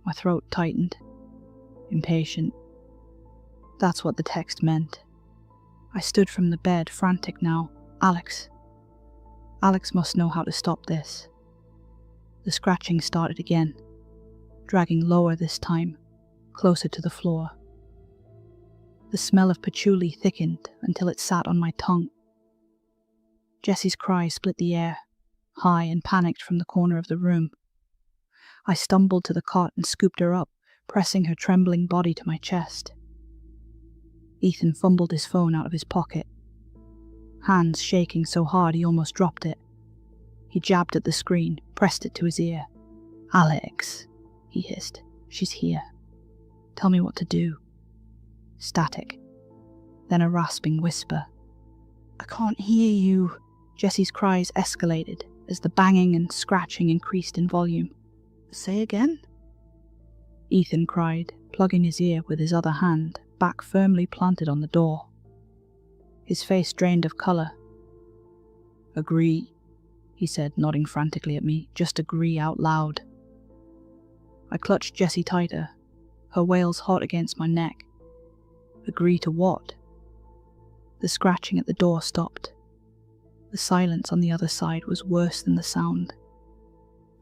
My throat tightened. Impatient. That's what the text meant. I stood from the bed, frantic now. Alex. Alex must know how to stop this. The scratching started again, dragging lower this time, closer to the floor. The smell of patchouli thickened until it sat on my tongue. Jessie's cry split the air, high and panicked from the corner of the room. I stumbled to the cot and scooped her up, pressing her trembling body to my chest. Ethan fumbled his phone out of his pocket, hands shaking so hard he almost dropped it. He jabbed at the screen, pressed it to his ear. "Alex," he hissed. "She's here. Tell me what to do." Static. Then a rasping whisper. "I can't hear you." Jessie's cries escalated as the banging and scratching increased in volume. "Say again?" Ethan cried, plugging his ear with his other hand, back firmly planted on the door. His face drained of colour. "Agree," he said, nodding frantically at me. "Just agree out loud." I clutched Jessie tighter, her wails hot against my neck. Agree to what? The scratching at the door stopped. The silence on the other side was worse than the sound.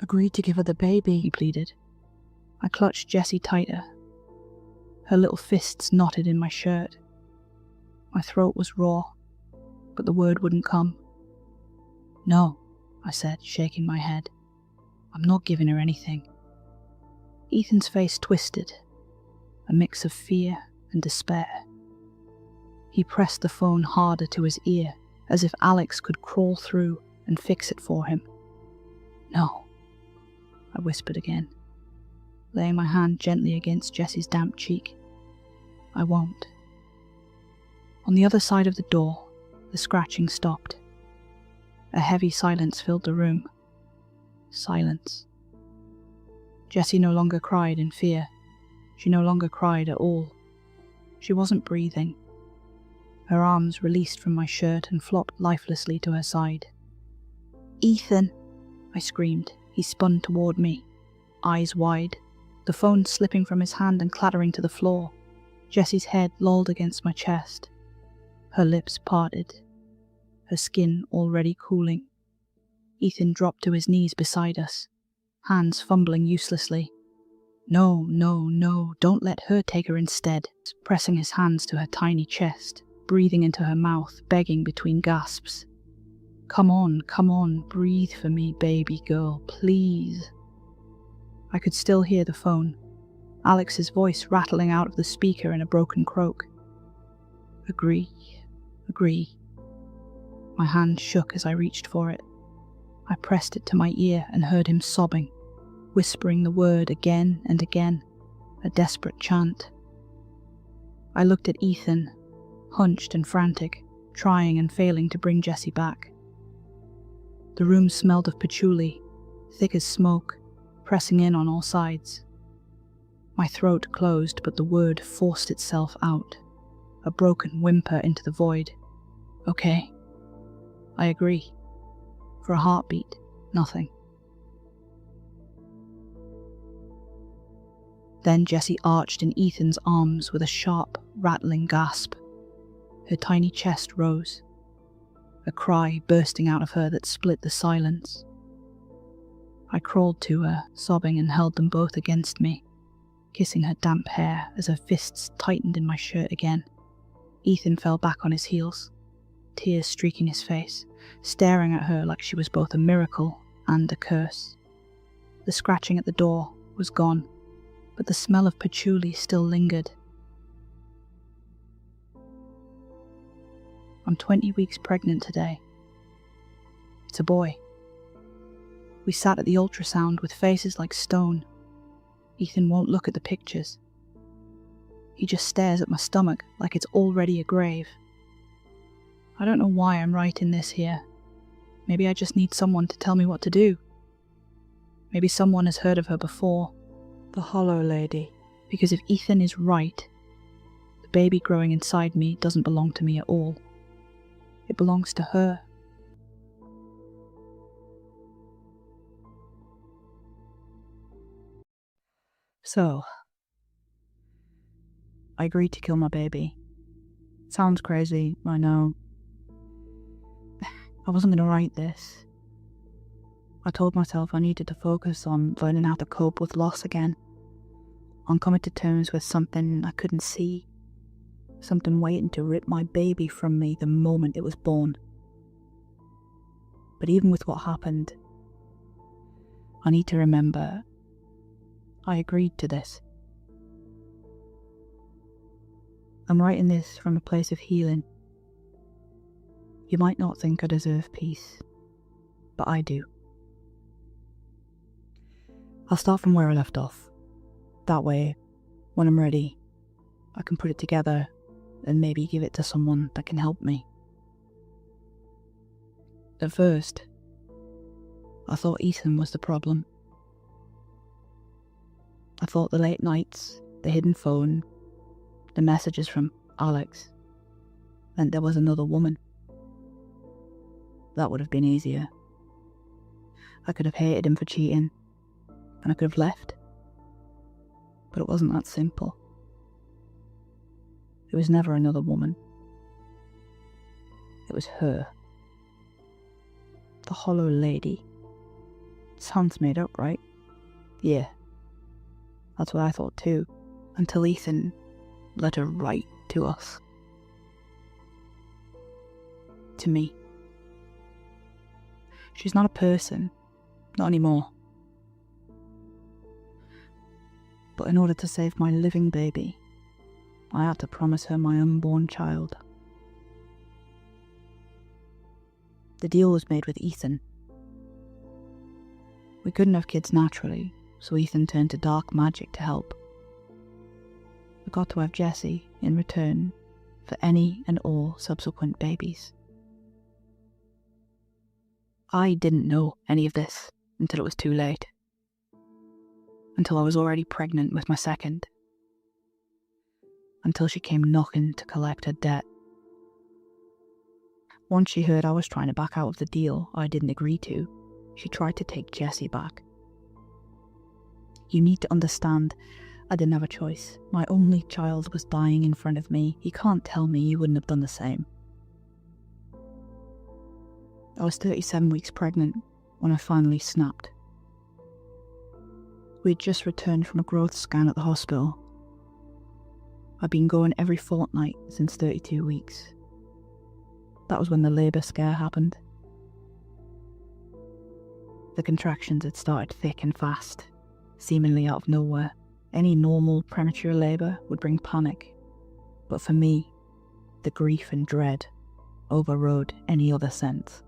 "Agree to give her the baby," he pleaded. I clutched Jessie tighter. Her little fists knotted in my shirt. My throat was raw, but the word wouldn't come. "No," I said, shaking my head. "I'm not giving her anything." Ethan's face twisted, a mix of fear and despair. He pressed the phone harder to his ear, as if Alex could crawl through and fix it for him. "No," I whispered again, laying my hand gently against Jessie's damp cheek. "I won't." On the other side of the door, the scratching stopped. A heavy silence filled the room. Silence. Jessie no longer cried in fear. She no longer cried at all. She wasn't breathing. Her arms released from my shirt and flopped lifelessly to her side. "Ethan!" I screamed. He spun toward me, eyes wide, the phone slipping from his hand and clattering to the floor. Jessie's head lolled against my chest. Her lips parted, her skin already cooling. Ethan dropped to his knees beside us, hands fumbling uselessly. "No, no, no, don't let her take her instead," pressing his hands to her tiny chest, breathing into her mouth, begging between gasps. Come on, breathe for me, baby girl, please." I could still hear the phone, Alex's voice rattling out of the speaker in a broken croak. Agree. My hand shook as I reached for it. I pressed it to my ear and heard him sobbing, whispering the word again and again, a desperate chant. I looked at Ethan, hunched and frantic, trying and failing to bring Jessie back. The room smelled of patchouli, thick as smoke, pressing in on all sides. My throat closed, but the word forced itself out, a broken whimper into the void. "Okay. I agree." For a heartbeat, nothing. Then Jessie arched in Ethan's arms with a sharp, rattling gasp. Her tiny chest rose, a cry bursting out of her that split the silence. I crawled to her, sobbing, and held them both against me, kissing her damp hair as her fists tightened in my shirt again. Ethan fell back on his heels, tears streaking his face, staring at her like she was both a miracle and a curse. The scratching at the door was gone, but the smell of patchouli still lingered. I'm 20 weeks pregnant today, It's a boy. We sat at the ultrasound with faces like stone. Ethan won't look at the pictures. He just stares at my stomach like it's already a grave. I don't know why I'm writing this here. Maybe I just need someone to tell me what to do. Maybe someone has heard of her before. The Hollow Lady. Because if Ethan is right, the baby growing inside me doesn't belong to me at all. It belongs to her. So, I agreed to kill my baby. Sounds crazy, I know. I wasn't going to write this. I told myself I needed to focus on learning how to cope with loss again. On coming to terms with something I couldn't see. Something waiting to rip my baby from me the moment it was born. But even with what happened, I need to remember I agreed to this. I'm writing this from a place of healing. You might not think I deserve peace, but I do. I'll start from where I left off. That way, when I'm ready, I can put it together and maybe give it to someone that can help me. At first, I thought Ethan was the problem. I thought the late nights, the hidden phone, the messages from Alex meant there was another woman. That would have been easier. I could have hated him for cheating, and I could have left. But it wasn't that simple. It was never another woman. It was her. The Hollow Lady. Sounds made up, right? Yeah. That's what I thought too, until Ethan let her write to us. To me. She's not a person. Not anymore. But in order to save my living baby, I had to promise her my unborn child. The deal was made with Ethan. We couldn't have kids naturally, so Ethan turned to dark magic to help. I got to have Jessie in return for any and all subsequent babies. I didn't know any of this until it was too late. Until I was already pregnant with my second. Until she came knocking to collect her debt. Once she heard I was trying to back out of the deal I didn't agree to, she tried to take Jessie back. You need to understand, I didn't have a choice. My only child was dying in front of me. You can't tell me you wouldn't have done the same. I was 37 weeks pregnant when I finally snapped. We'd just returned from a growth scan at the hospital. I'd been going every fortnight since 32 weeks. That was when the labour scare happened. The contractions had started thick and fast, seemingly out of nowhere. Any normal premature labour would bring panic, but for me, the grief and dread overrode any other sense.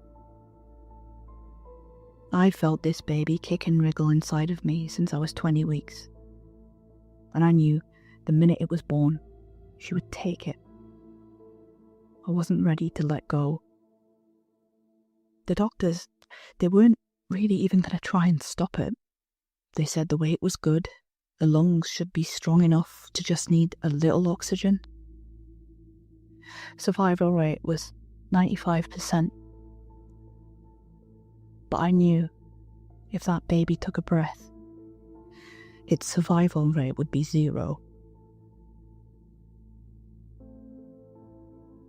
I'd felt this baby kick and wriggle inside of me since I was 20 weeks. And I knew the minute it was born, she would take it. I wasn't ready to let go. The doctors, they weren't really even going to try and stop it. They said the weight was good, the lungs should be strong enough to just need a little oxygen. Survival rate was 95%. But I knew if that baby took a breath, its survival rate would be 0.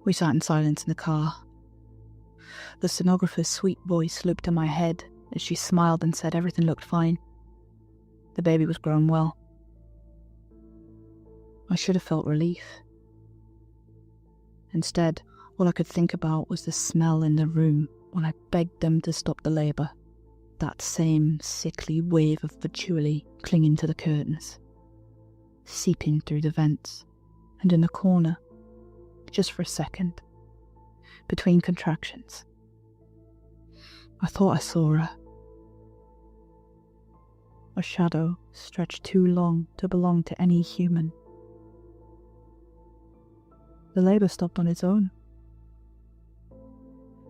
We sat in silence in the car. The sonographer's sweet voice looped in my head as she smiled and said everything looked fine. The baby was growing well. I should have felt relief. Instead, all I could think about was the smell in the room when I begged them to stop the labour. That same sickly wave of patchouli clinging to the curtains, seeping through the vents, and in the corner, just for a second, between contractions. I thought I saw her. A shadow stretched too long to belong to any human. The labour stopped on its own.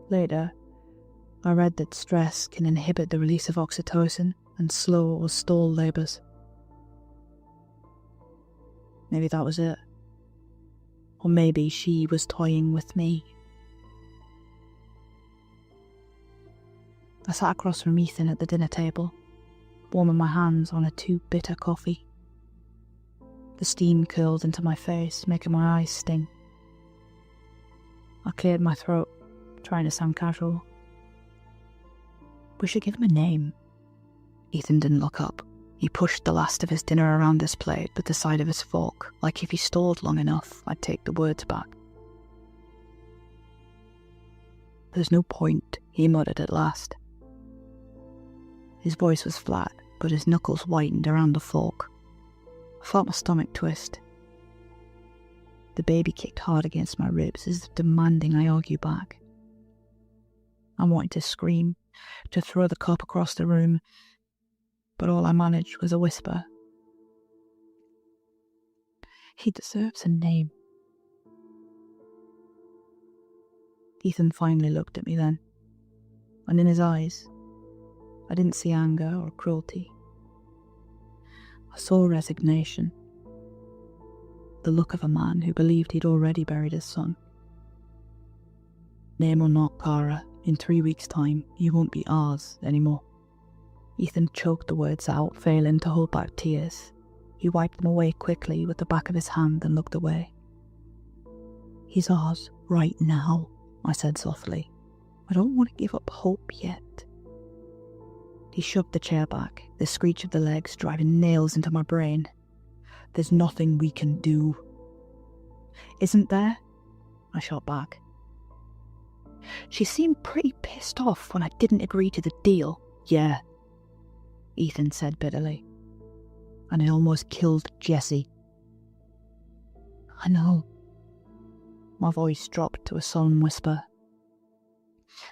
Later, I read that stress can inhibit the release of oxytocin and slow or stall labours. Maybe that was it. Or maybe she was toying with me. I sat across from Ethan at the dinner table, warming my hands on a too-bitter coffee. The steam curled into my face, making my eyes sting. I cleared my throat, trying to sound casual. We should give him a name. Ethan didn't look up. He pushed the last of his dinner around his plate with the side of his fork, like if he stalled long enough, I'd take the words back. There's no point, he muttered at last. His voice was flat, but his knuckles whitened around the fork. I felt my stomach twist. The baby kicked hard against my ribs, as if demanding I argue back. I wanted to scream, to throw the cup across the room, but all I managed was a whisper. He deserves a name. Ethan finally looked at me then, and in his eyes, I didn't see anger or cruelty. I saw resignation, the look of a man who believed he'd already buried his son. Name or not, Cara, in 3 weeks' time, you won't be ours anymore. Ethan choked the words out, failing to hold back tears. He wiped them away quickly with the back of his hand and looked away. He's ours right now, I said softly. I don't want to give up hope yet. He shoved the chair back, the screech of the legs driving nails into my brain. There's nothing we can do. Isn't there? I shot back. She seemed pretty pissed off when I didn't agree to the deal. Yeah, Ethan said bitterly. And it almost killed Jessie. I know. My voice dropped to a solemn whisper.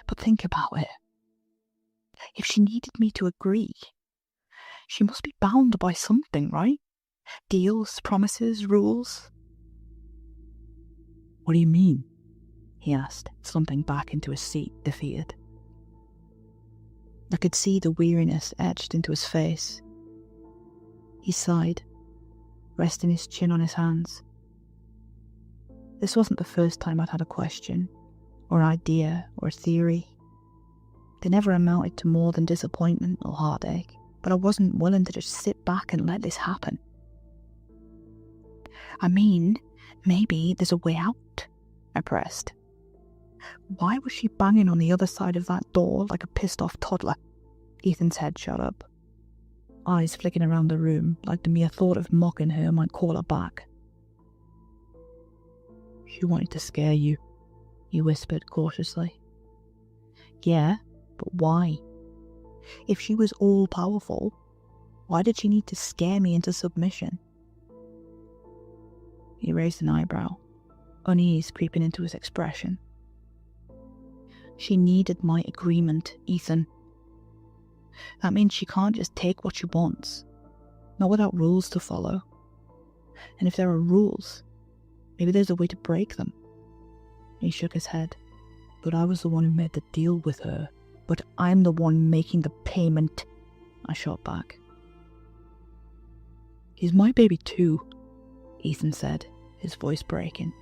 But think about it. If she needed me to agree, she must be bound by something, right? Deals, promises, rules. What do you mean? He asked, slumping back into his seat, defeated. I could see the weariness etched into his face. He sighed, resting his chin on his hands. This wasn't the first time I'd had a question, or idea, or theory. They never amounted to more than disappointment or heartache, but I wasn't willing to just sit back and let this happen. I mean, maybe there's a way out, I pressed. Why was she banging on the other side of that door like a pissed-off toddler? Ethan's head shot up, eyes flicking around the room like the mere thought of mocking her might call her back. She wanted to scare you, he whispered cautiously. Yeah, but why? If she was all-powerful, why did she need to scare me into submission? He raised an eyebrow, unease creeping into his expression. She needed my agreement, Ethan. That means she can't just take what she wants, not without rules to follow. And if there are rules, maybe there's a way to break them. He shook his head. But I was the one who made the deal with her. But I'm the one making the payment, I shot back. He's my baby too, Ethan said, his voice breaking.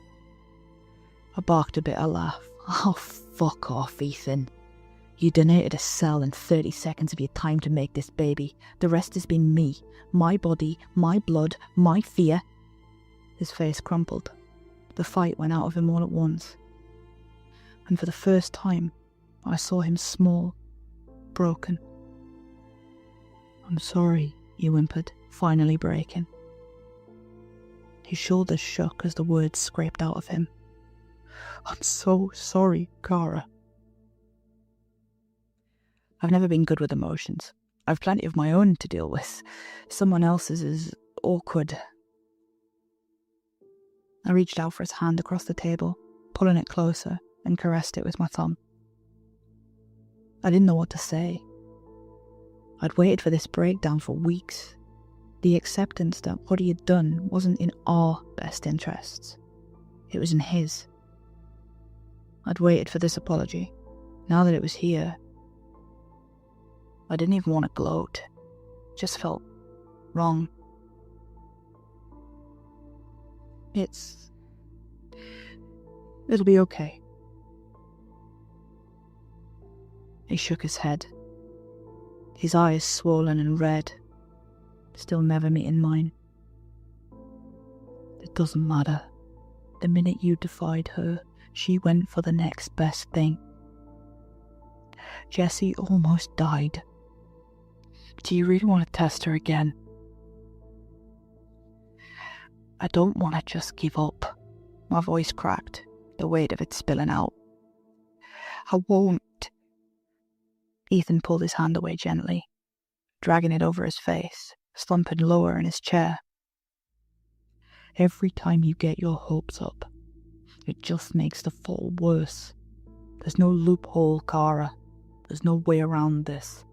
I barked a bitter laugh. Oh, fuck off, Ethan. You donated a cell and 30 seconds of your time to make this baby. The rest has been me. My body, my blood, my fear. His face crumpled. The fight went out of him all at once. And for the first time, I saw him small, broken. I'm sorry, he whimpered, finally breaking. His shoulders shook as the words scraped out of him. I'm so sorry, Cara. I've never been good with emotions. I've plenty of my own to deal with. Someone else's is awkward. I reached out for his hand across the table, pulling it closer, and caressed it with my thumb. I didn't know what to say. I'd waited for this breakdown for weeks. The acceptance that what he had done wasn't in our best interests. It was in his. I'd waited for this apology. Now that it was here, I didn't even want to gloat. It just felt wrong. It'll be okay. He shook his head, his eyes swollen and red, still never meeting mine. It doesn't matter. The minute you defied her, she went for the next best thing. Jessie almost died. Do you really want to test her again? I don't want to just give up. My voice cracked, the weight of it spilling out. I won't. Ethan pulled his hand away gently, dragging it over his face, slumping lower in his chair. Every time you get your hopes up, it just makes the fall worse. There's no loophole, Cara. There's no way around this.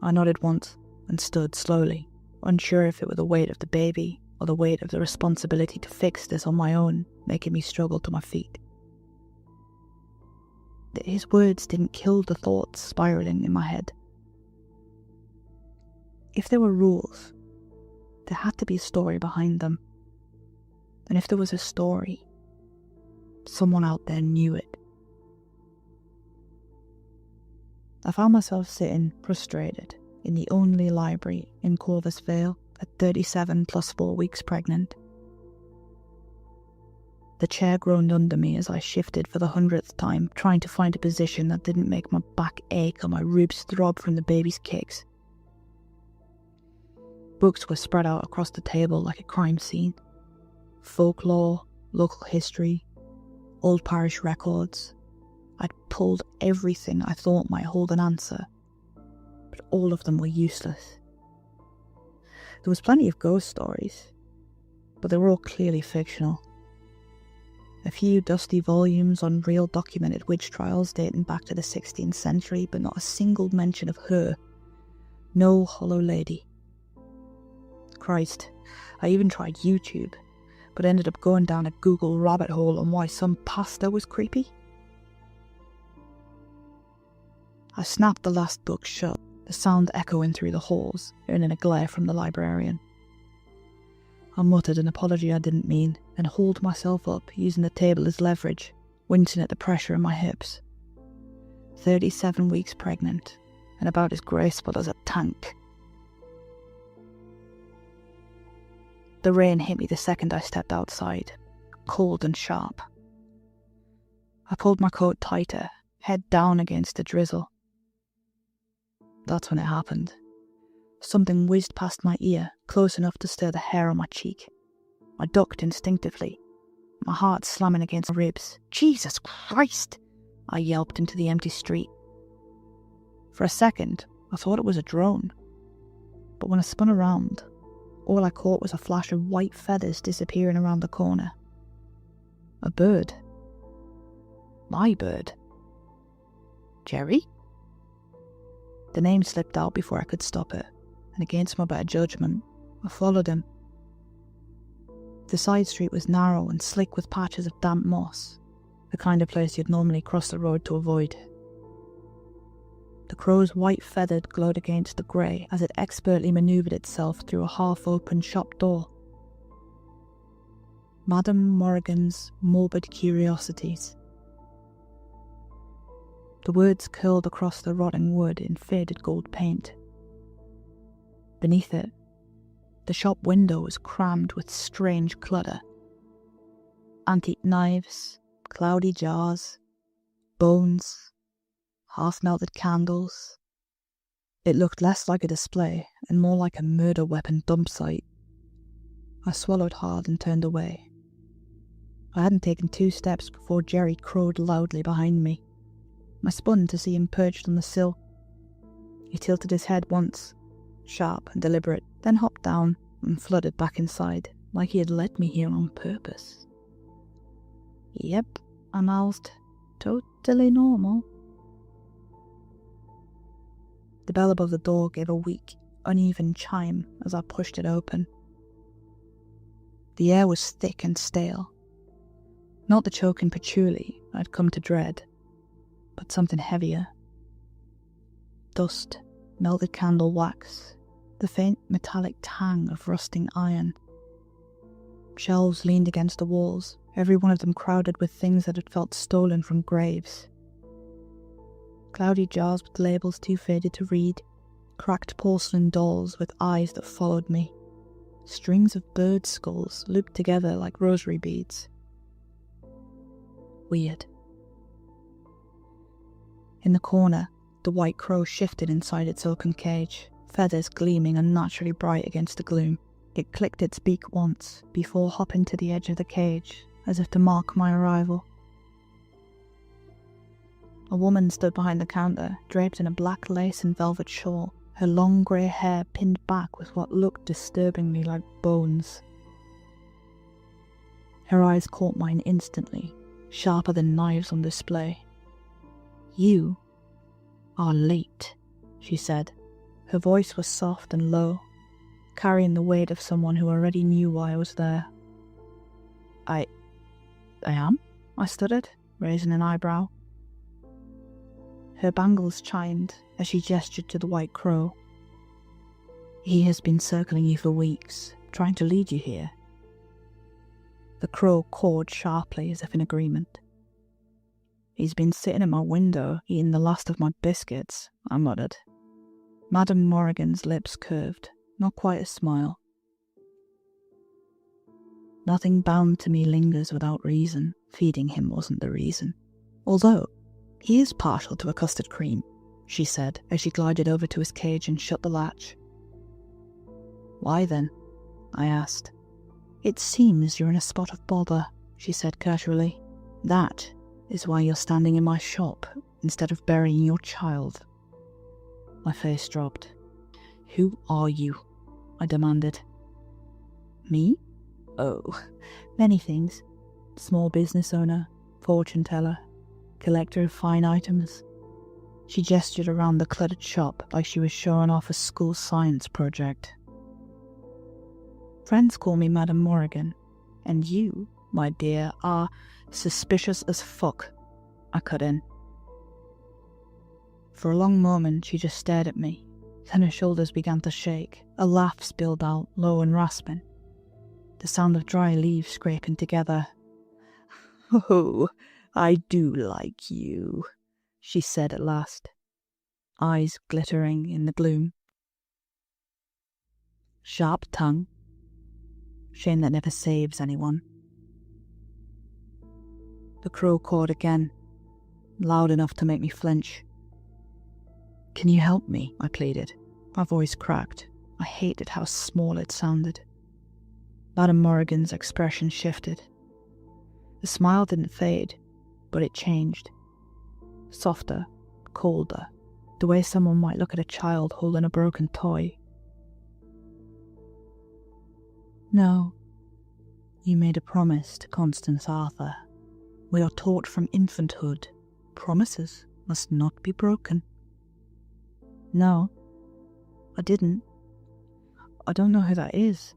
I nodded once and stood slowly, unsure if it were the weight of the baby or the weight of the responsibility to fix this on my own making me struggle to my feet. His words didn't kill the thoughts spiraling in my head. If there were rules, there had to be a story behind them. And if there was a story, someone out there knew it. I found myself sitting prostrated in the only library in Corvus Vale at 37 plus 4 weeks pregnant. The chair groaned under me as I shifted for the 100th time, trying to find a position that didn't make my back ache or my ribs throb from the baby's kicks. Books were spread out across the table like a crime scene. Folklore, local history, old parish records. I'd pulled everything I thought might hold an answer, but all of them were useless. There was plenty of ghost stories, but they were all clearly fictional. A few dusty volumes on real documented witch trials dating back to the 16th century, but not a single mention of her. No hollow lady. Christ, I even tried YouTube, but ended up going down a Google rabbit hole on why some pasta was creepy. I snapped the last book shut, the sound echoing through the halls, earning a glare from the librarian. I muttered an apology I didn't mean, and hauled myself up, using the table as leverage, wincing at the pressure in my hips. 37 weeks pregnant, and about as graceful as a tank. The rain hit me the second I stepped outside, cold and sharp. I pulled my coat tighter, head down against the drizzle. That's when it happened. Something whizzed past my ear, close enough to stir the hair on my cheek. I ducked instinctively, my heart slamming against my ribs. Jesus Christ! I yelped into the empty street. For a second, I thought it was a drone. But when I spun around, all I caught was a flash of white feathers disappearing around the corner. A bird. My bird. Jerry? The name slipped out before I could stop it, and against my better judgment, I followed him. The side street was narrow and slick with patches of damp moss, the kind of place you'd normally cross the road to avoid. The crow's white feather glowed against the grey as it expertly manoeuvred itself through a half-open shop door. Madame Morrigan's Morbid Curiosities. The words curled across the rotting wood in faded gold paint. Beneath it, the shop window was crammed with strange clutter. Antique knives, cloudy jars, bones, half-melted candles. It looked less like a display and more like a murder weapon dump site. I swallowed hard and turned away. I hadn't taken 2 steps before Jerry crowed loudly behind me. I spun to see him perched on the sill. He tilted his head once, sharp and deliberate, then hopped down and flooded back inside, like he had led me here on purpose. Yep, I mouthed, Totally normal. The bell above the door gave a weak, uneven chime as I pushed it open. The air was thick and stale. Not the choking patchouli I'd come to dread, but something heavier. Dust, melted candle wax, the faint metallic tang of rusting iron. Shelves leaned against the walls, every one of them crowded with things that had felt stolen from graves. Cloudy jars with labels too faded to read, cracked porcelain dolls with eyes that followed me, strings of bird skulls looped together like rosary beads. Weird. In the corner, the white crow shifted inside its oaken cage, feathers gleaming unnaturally bright against the gloom. It clicked its beak once, before hopping to the edge of the cage, as if to mark my arrival. A woman stood behind the counter, draped in a black lace and velvet shawl, her long grey hair pinned back with what looked disturbingly like bones. Her eyes caught mine instantly, sharper than knives on display. "You are late," she said. Her voice was soft and low, carrying the weight of someone who already knew why I was there. I am?" I stuttered, raising an eyebrow. Her bangles chimed as she gestured to the white crow. "He has been circling you for weeks, trying to lead you here." The crow cawed sharply as if in agreement. "He's been sitting at my window, eating the last of my biscuits," I muttered. Madame Morrigan's lips curved, not quite a smile. "Nothing bound to me lingers without reason. Feeding him wasn't the reason. Although, he is partial to a custard cream," she said as she glided over to his cage and shut the latch. "Why then?" I asked. "It seems you're in a spot of bother," she said casually. "That is why you're standing in my shop instead of burying your child." My face dropped. "Who are you?" I demanded. "Me? Oh, many things. Small business owner, fortune teller, collector of fine items." She gestured around the cluttered shop like she was showing off a school science project. "Friends call me Madame Morrigan, and you, my dear, are suspicious as fuck," I cut in. For a long moment she just stared at me, then her shoulders began to shake. A laugh spilled out, low and rasping. The sound of dry leaves scraping together. "Oh, I do like you," she said at last, eyes glittering in the gloom. "Sharp tongue. Shame that never saves anyone." The crow cawed again, loud enough to make me flinch. "Can you help me?" I pleaded. My voice cracked. I hated how small it sounded. Madame Morrigan's expression shifted. The smile didn't fade, but it changed. Softer, colder, the way someone might look at a child holding a broken toy. "No. You made a promise to Constance Arthur. We are taught from infanthood, promises must not be broken." "No, I didn't. I don't know who that is,"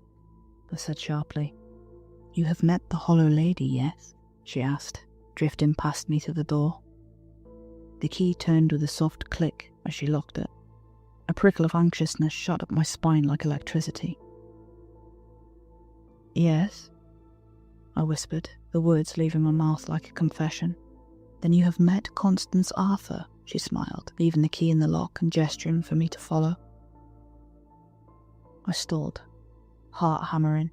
I said sharply. "You have met the Hollow Lady, yes?" she asked, drifting past me to the door. The key turned with a soft click as she locked it. A prickle of anxiousness shot up my spine like electricity. "Yes," I whispered, the words leaving my mouth like a confession. "Then you have met Constance Arthur," she smiled, leaving the key in the lock and gesturing for me to follow. I stalled, heart hammering.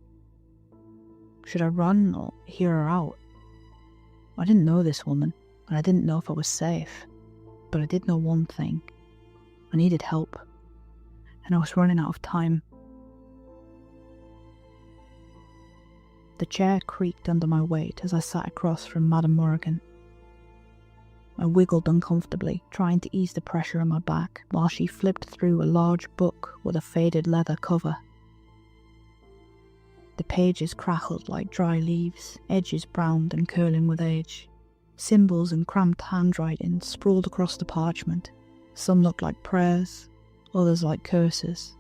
Should I run or hear her out? I didn't know this woman, and I didn't know if I was safe. But I did know one thing. I needed help, and I was running out of time. The chair creaked under my weight as I sat across from Madame Morrigan. I wiggled uncomfortably, trying to ease the pressure on my back, while she flipped through a large book with a faded leather cover. The pages crackled like dry leaves, edges browned and curling with age. Symbols and cramped handwriting sprawled across the parchment. Some looked like prayers, others like curses.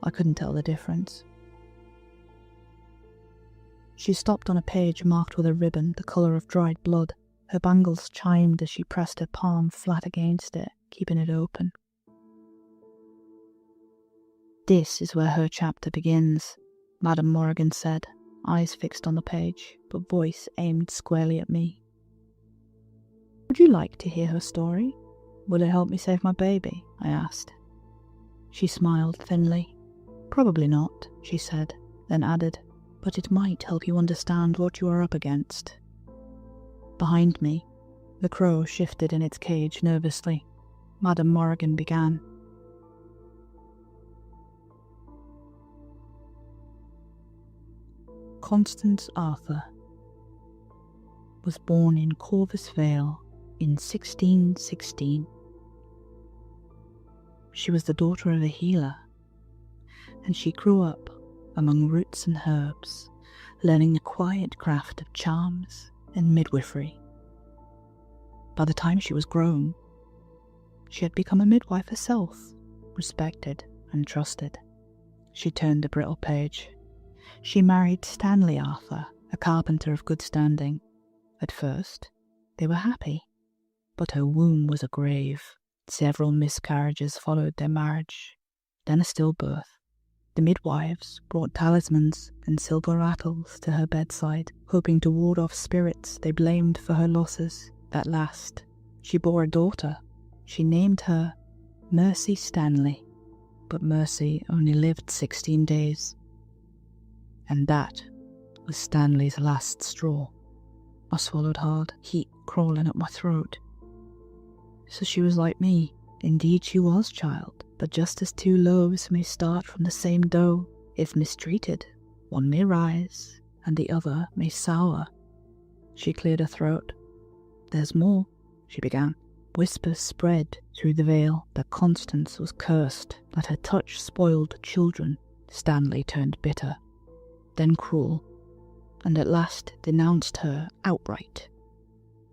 I couldn't tell the difference. She stopped on a page marked with a ribbon the colour of dried blood. Her bangles chimed as she pressed her palm flat against it, keeping it open. "This is where her chapter begins," Madame Morrigan said, eyes fixed on the page, but voice aimed squarely at me. "Would you like to hear her story? Will it help me save my baby?" I asked. She smiled thinly. "Probably not," she said, then added, "but it might help you understand what you are up against." Behind me, the crow shifted in its cage nervously. Madame Morrigan began. Constance Arthur was born in Corvus Vale in 1616. She was the daughter of a healer, and she grew up among roots and herbs, learning the quiet craft of charms and midwifery. By the time she was grown, she had become a midwife herself, respected and trusted. She turned the brittle page. She married Stanley Arthur, a carpenter of good standing. At first, they were happy, but her womb was a grave. Several miscarriages followed their marriage, then a stillbirth. The midwives brought talismans and silver rattles to her bedside, hoping to ward off spirits they blamed for her losses. At last, she bore a daughter. She named her Mercy Stanley, but Mercy only lived 16 days. And that was Stanley's last straw. I swallowed hard, heat crawling up my throat. So she was like me. Indeed she was, child, but just as two loaves may start from the same dough, if mistreated, one may rise, and the other may sour. She cleared her throat. "There's more," she began. Whispers spread through the vale that Constance was cursed, that her touch spoiled children. Stanley turned bitter, then cruel, and at last denounced her outright.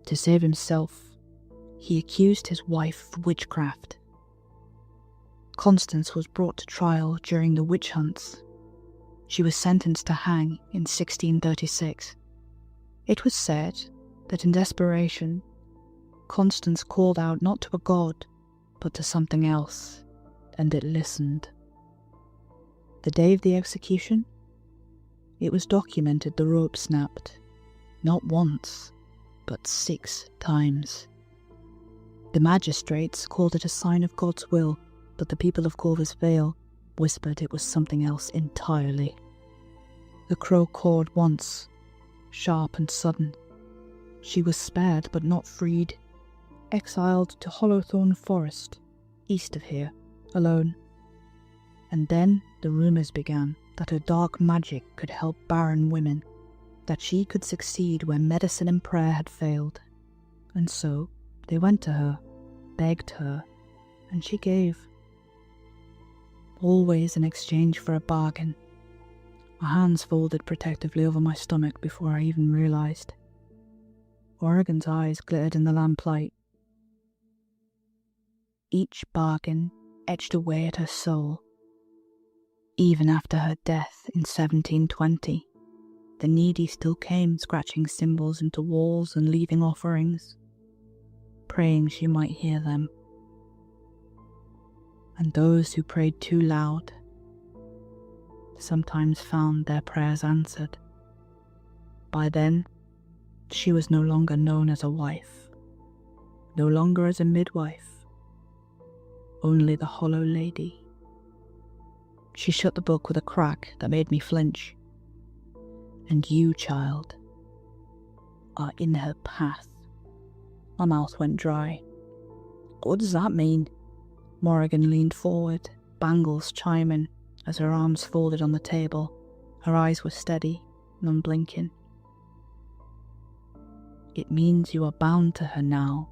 To save himself, he accused his wife of witchcraft. Constance was brought to trial during the witch hunts. She was sentenced to hang in 1636. It was said that in desperation, Constance called out not to a god, but to something else, and it listened. The day of the execution, it was documented the rope snapped, not once, but 6 times. The magistrates called it a sign of God's will, but the people of Corvus Vale whispered it was something else entirely. The crow cawed once, sharp and sudden. She was spared but not freed, exiled to Hollowthorn Forest, east of here, alone. And then the rumours began that her dark magic could help barren women, that she could succeed where medicine and prayer had failed. And so they went to her, begged her, and she gave. Always in exchange for a bargain. My hands folded protectively over my stomach before I even realised. Oregon's eyes glittered in the lamplight. Each bargain etched away at her soul. Even after her death in 1720, the needy still came scratching symbols into walls and leaving offerings, praying she might hear them. And those who prayed too loud sometimes found their prayers answered. By then, she was no longer known as a wife, no longer as a midwife, only the Hollow Lady. She shut the book with a crack that made me flinch. "And you, child, are in her path." My mouth went dry. "What does that mean?" Morrigan leaned forward, bangles chiming as her arms folded on the table. Her eyes were steady and unblinking. "It means you are bound to her now.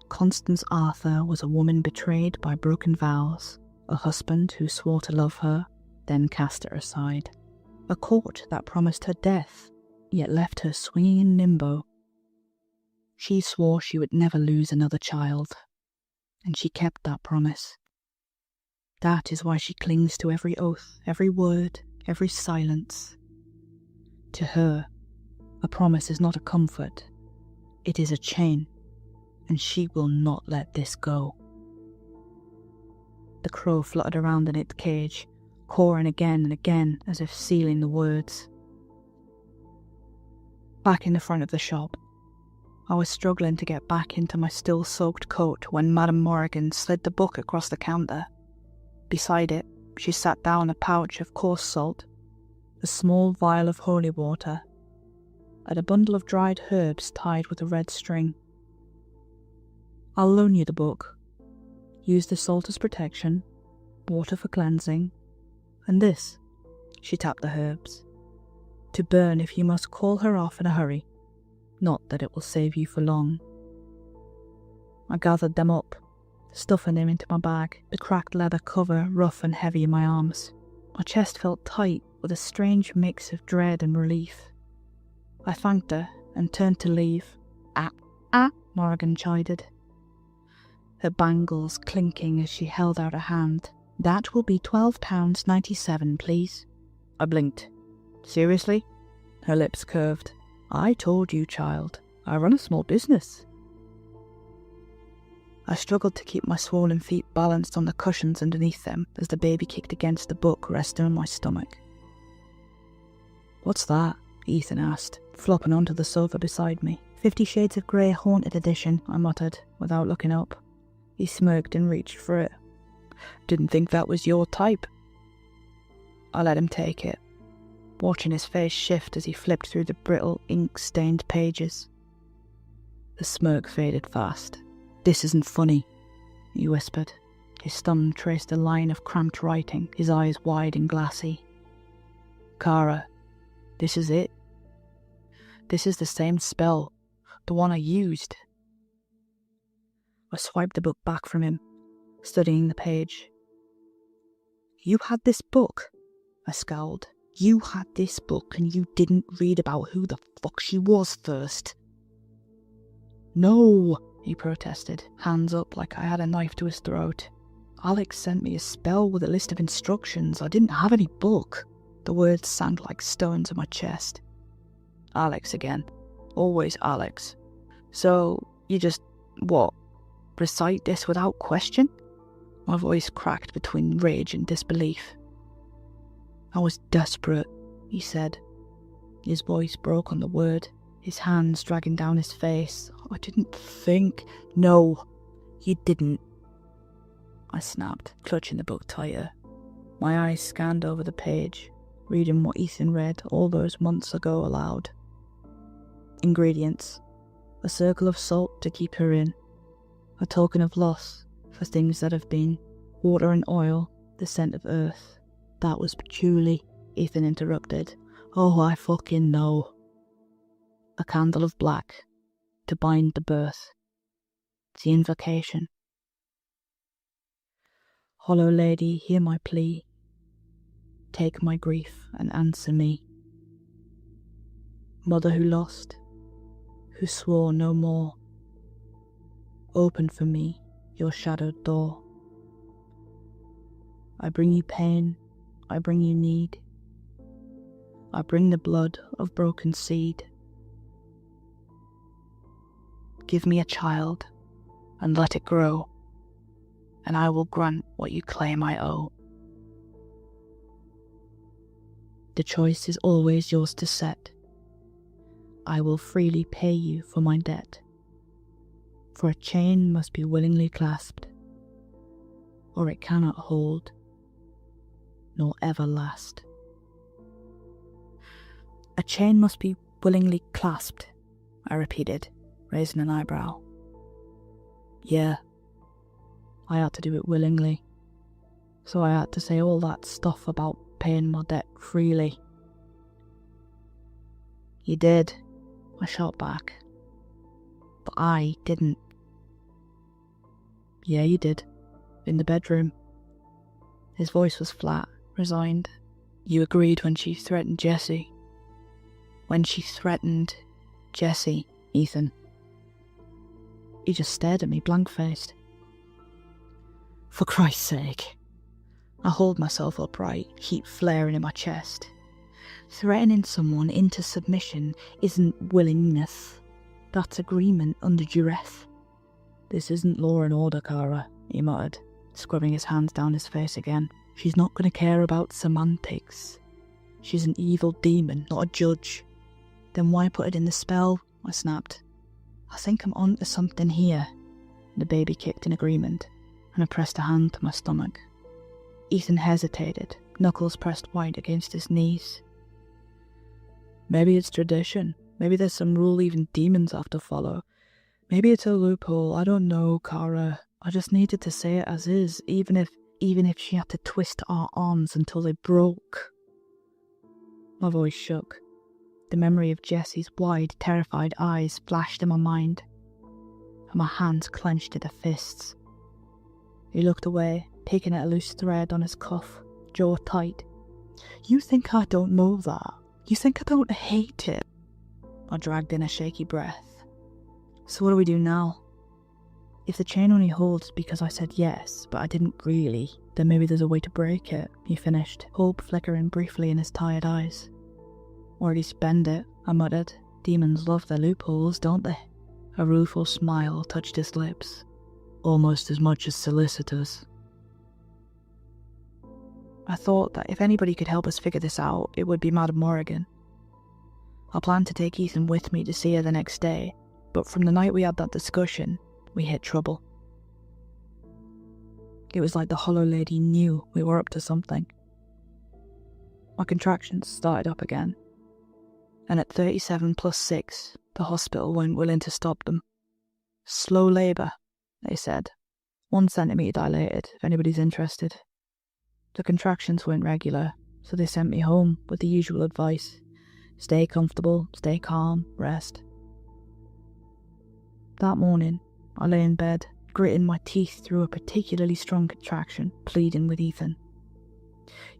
Constance Arthur was a woman betrayed by broken vows, a husband who swore to love her, then cast her aside, a court that promised her death, yet left her swinging in limbo, She swore she would never lose another child, and she kept that promise. That is why she clings to every oath, every word, every silence. To her, a promise is not a comfort, it is a chain, and she will not let this go. The crow fluttered around in its cage, cawing again and again as if sealing the words. Back in the front of the shop, I was struggling to get back into my still-soaked coat when Madame Morrigan slid the book across the counter. Beside it, she sat down a pouch of coarse salt, a small vial of holy water, and a bundle of dried herbs tied with a red string. "I'll loan you the book. Use the salt as protection, water for cleansing, and this," she tapped the herbs, "to burn if you must call her off in a hurry. Not that it will save you for long." I gathered them up, stuffing them into my bag, the cracked leather cover rough and heavy in my arms. My chest felt tight with a strange mix of dread and relief. I thanked her and turned to leave. Morrigan chided, her bangles clinking as she held out a hand. "That will be £12.97, please." I blinked. "Seriously?" Her lips curved. "I told you, child. I run a small business." I struggled to keep my swollen feet balanced on the cushions underneath them as the baby kicked against the book resting on my stomach. "What's that?" Ethan asked, flopping onto the sofa beside me. 50 Shades of Grey Haunted Edition, I muttered, without looking up. He smirked and reached for it. "Didn't think that was your type." I let him take it, watching his face shift as he flipped through the brittle, ink-stained pages. The smirk faded fast. "This isn't funny," he whispered. His thumb traced a line of cramped writing, his eyes wide and glassy. "Kara, this is it. This is the same spell, the one I used." I swiped the book back from him, studying the page. "You had this book?" I scowled. "You had this book and you didn't read about who the fuck she was first?" "No," he protested, hands up like I had a knife to his throat. "Alex sent me a spell with a list of instructions. I didn't have any book." The words sank like stones in my chest. Alex again. Always Alex. "So, you just, what, recite this without question?" My voice cracked between rage and disbelief. "I was desperate," he said. His voice broke on the word, his hands dragging down his face. "I didn't think." "No, you didn't," I snapped, clutching the book tighter. My eyes scanned over the page, reading what Ethan read all those months ago aloud. Ingredients: a circle of salt to keep her in, a token of loss for things that have been, water and oil, the scent of earth. "That was patchouli," Ethan interrupted. "Oh, I fucking know." "A candle of black to bind the birth. The invocation." "Hollow lady, hear my plea. Take my grief and answer me. Mother who lost, who swore no more, open for me your shadowed door. I bring you pain, I bring you need. I bring the blood of broken seed. Give me a child and let it grow, and I will grant what you claim I owe. The choice is always yours to set. I will freely pay you for my debt, for a chain must be willingly clasped, or it cannot hold, nor ever last." "A chain must be willingly clasped," I repeated, raising an eyebrow. "Yeah, I had to do it willingly, so I had to say all that stuff about paying my debt freely." "You did," I shot back. "But I didn't." "Yeah, you did. In the bedroom." His voice was flat, resigned. "You agreed when she threatened Jessie." "When she threatened Jessie, Ethan." He just stared at me blank-faced. For Christ's sake. I hauled myself upright, heat flaring in my chest. Threatening someone into submission isn't willingness. That's agreement under duress. This isn't law and order, Kara, he muttered, scrubbing his hands down his face again. She's not going to care about semantics. She's an evil demon, not a judge. Then why put it in the spell? I snapped. I think I'm onto something here. The baby kicked in agreement, and I pressed a hand to my stomach. Ethan hesitated, knuckles pressed white against his knees. Maybe it's tradition. Maybe there's some rule even demons have to follow. Maybe it's a loophole. I don't know, Kara. I just needed to say it as is, even if she had to twist our arms until they broke. My voice shook. The memory of Jessie's wide, terrified eyes flashed in my mind, and my hands clenched into fists. He looked away, picking at a loose thread on his cuff, jaw tight. You think I don't know that? You think I don't hate it? I dragged in a shaky breath. So what do we do now? If the chain only holds because I said yes, but I didn't really, then maybe there's a way to break it, he finished, hope flickering briefly in his tired eyes. Or at least bend it, I muttered. Demons love their loopholes, don't they? A rueful smile touched his lips, almost as much as solicitous. I thought that if anybody could help us figure this out, it would be Madame Morrigan. I planned to take Ethan with me to see her the next day, but from the night we had that discussion, we hit trouble. It was like the Hollow Lady knew we were up to something. My contractions started up again, and at 37 plus 6, the hospital weren't willing to stop them. Slow labour, they said. 1 centimetre dilated, if anybody's interested. The contractions weren't regular, so they sent me home with the usual advice. Stay comfortable, stay calm, rest. That morning, I lay in bed, gritting my teeth through a particularly strong contraction, pleading with Ethan.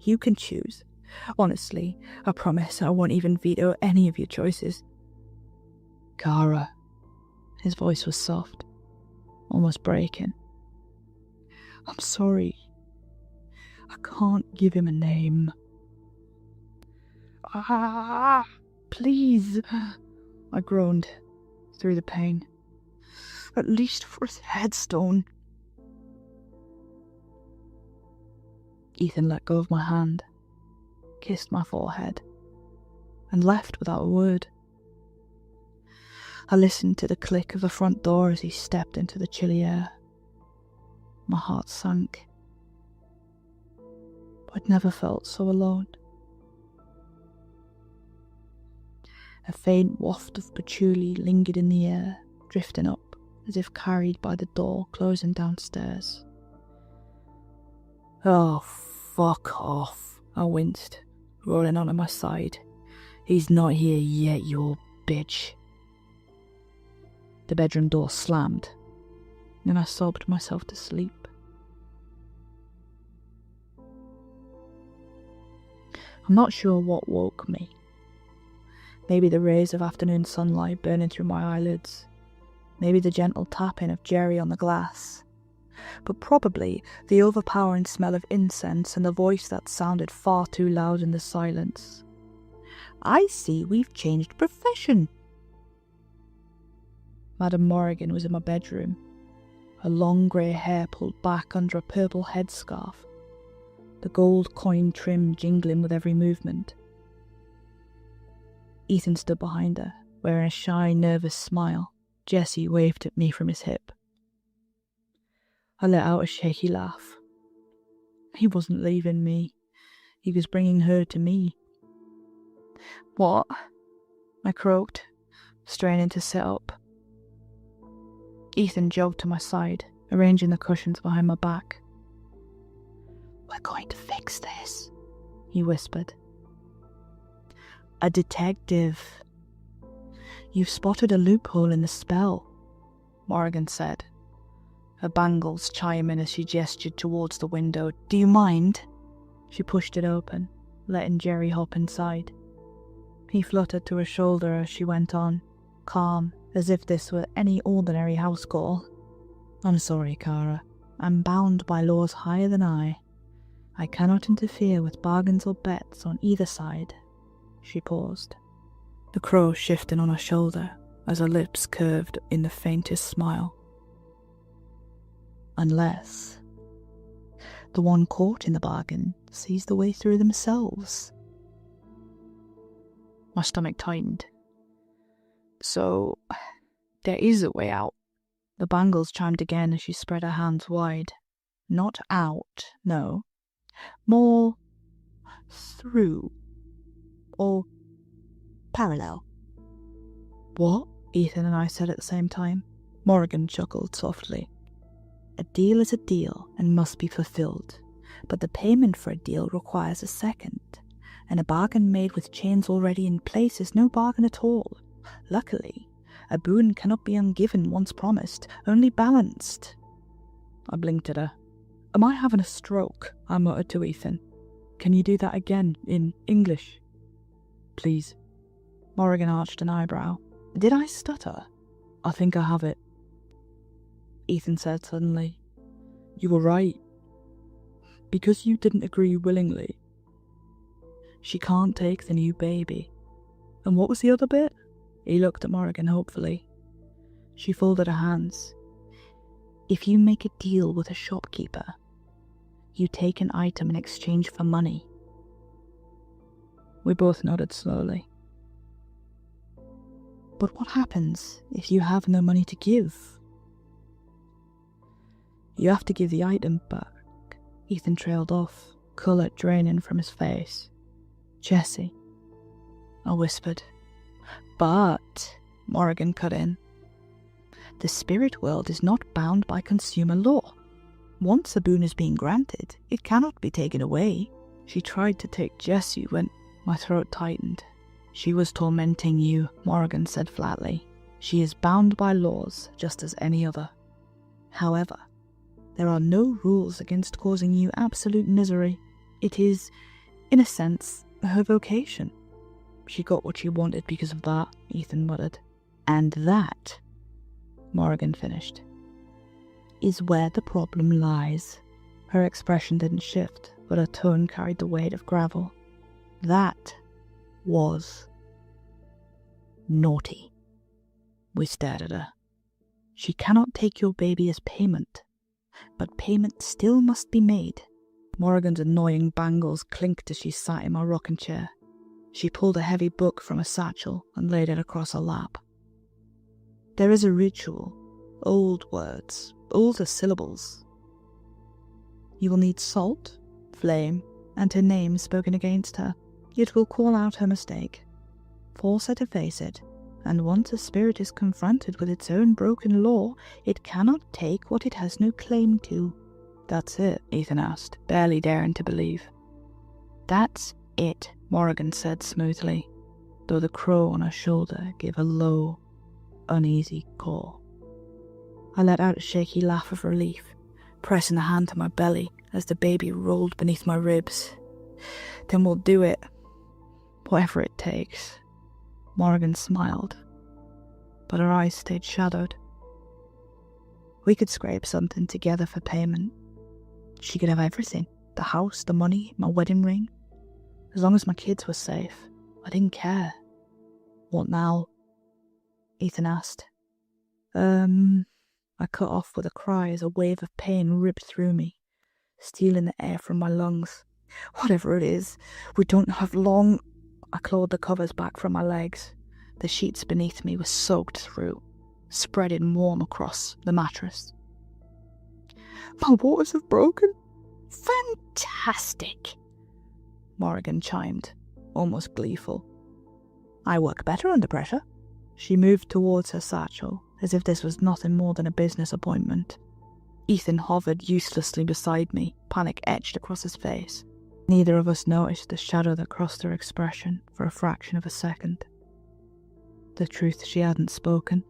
You can choose. Honestly, I promise I won't even veto any of your choices. Kara. His voice was soft, almost breaking. I'm sorry. I can't give him a name. Ah, please, I groaned through the pain. At least for his headstone. Ethan let go of my hand, kissed my forehead, and left without a word. I listened to the click of the front door as he stepped into the chilly air. My heart sank. I'd never felt so alone. A faint waft of patchouli lingered in the air, drifting up, as if carried by the door closing downstairs. Oh, fuck off, I winced, rolling onto my side. He's not here yet, you bitch. The bedroom door slammed, and I sobbed myself to sleep. I'm not sure what woke me. Maybe the rays of afternoon sunlight burning through my eyelids. Maybe the gentle tapping of Jerry on the glass. But probably the overpowering smell of incense and the voice that sounded far too loud in the silence. I see we've changed profession. Madame Morrigan was in my bedroom, her long grey hair pulled back under a purple headscarf, the gold coin trim jingling with every movement. Ethan stood behind her, wearing a shy, nervous smile. Jessie waved at me from his hip. I let out a shaky laugh. He wasn't leaving me. He was bringing her to me. What? I croaked, straining to sit up. Ethan jogged to my side, arranging the cushions behind my back. We're going to fix this, he whispered. A detective. You've spotted a loophole in the spell, Morrigan said, her bangles chiming as she gestured towards the window. Do you mind? She pushed it open, letting Jerry hop inside. He fluttered to her shoulder as she went on, calm as if this were any ordinary house call. "I'm sorry, Kara. I'm bound by laws higher than I. I cannot interfere with bargains or bets on either side." She paused, the crow shifting on her shoulder as her lips curved in the faintest smile. "Unless the one caught in the bargain sees the way through themselves." My stomach tightened. "So, there is a way out." The bangles chimed again as she spread her hands wide. "Not out, no. More through. Or parallel." "What?" Ethan and I said at the same time. Morrigan chuckled softly. "A deal is a deal and must be fulfilled, but the payment for a deal requires a second, and a bargain made with chains already in place is no bargain at all. Luckily, a boon cannot be ungiven once promised, only balanced." I blinked at her. "Am I having a stroke?" I muttered to Ethan. "Can you do that again, in English? Please." Morrigan arched an eyebrow. Did I stutter? "I think I have it," Ethan said suddenly. "You were right. Because you didn't agree willingly, she can't take the new baby." "And what was the other bit?" He looked at Morrigan hopefully. She folded her hands. "If you make a deal with a shopkeeper, you take an item in exchange for money." We both nodded slowly. "But what happens if you have no money to give?" "You have to give the item back." Ethan trailed off, colour draining from his face. "Jessie," I whispered. "But," Morrigan cut in, "the spirit world is not bound by consumer law. Once a boon is being granted, it cannot be taken away." She tried to take Jessie when my throat tightened. "She was tormenting you," Morrigan said flatly. "She is bound by laws just as any other. However, there are no rules against causing you absolute misery. It is, in a sense, her vocation." "She got what she wanted because of that," Ethan muttered. "And that," Morrigan finished, "is where the problem lies." Her expression didn't shift, but her tone carried the weight of gravel. "That was naughty." We stared at her. "She cannot take your baby as payment, but payment still must be made." Morrigan's annoying bangles clinked as she sat in my rocking chair. She pulled a heavy book from a satchel and laid it across her lap. "There is a ritual, old words, older syllables. You will need salt, flame, and her name spoken against her. It will call out her mistake, force her to face it, and once a spirit is confronted with its own broken law, it cannot take what it has no claim to." "That's it?" Ethan asked, barely daring to believe. "That's it," Morrigan said smoothly, though the crow on her shoulder gave a low, uneasy caw. I let out a shaky laugh of relief, pressing a hand to my belly as the baby rolled beneath my ribs. "Then we'll do it. Whatever it takes." Morrigan smiled, but her eyes stayed shadowed. "We could scrape something together for payment. She could have everything. The house, the money, my wedding ring. As long as my kids were safe, I didn't care." "What now?" Ethan asked. I cut off with a cry as a wave of pain ripped through me, stealing the air from my lungs. "Whatever it is, we don't have long." I clawed the covers back from my legs. The sheets beneath me were soaked through, spreading warm across the mattress. "My waters have broken." "Fantastic," Morrigan chimed, almost gleeful. "I work better under pressure." She moved towards her satchel, as if this was nothing more than a business appointment. Ethan hovered uselessly beside me, panic etched across his face. Neither of us noticed the shadow that crossed her expression for a fraction of a second. The truth she hadn't spoken,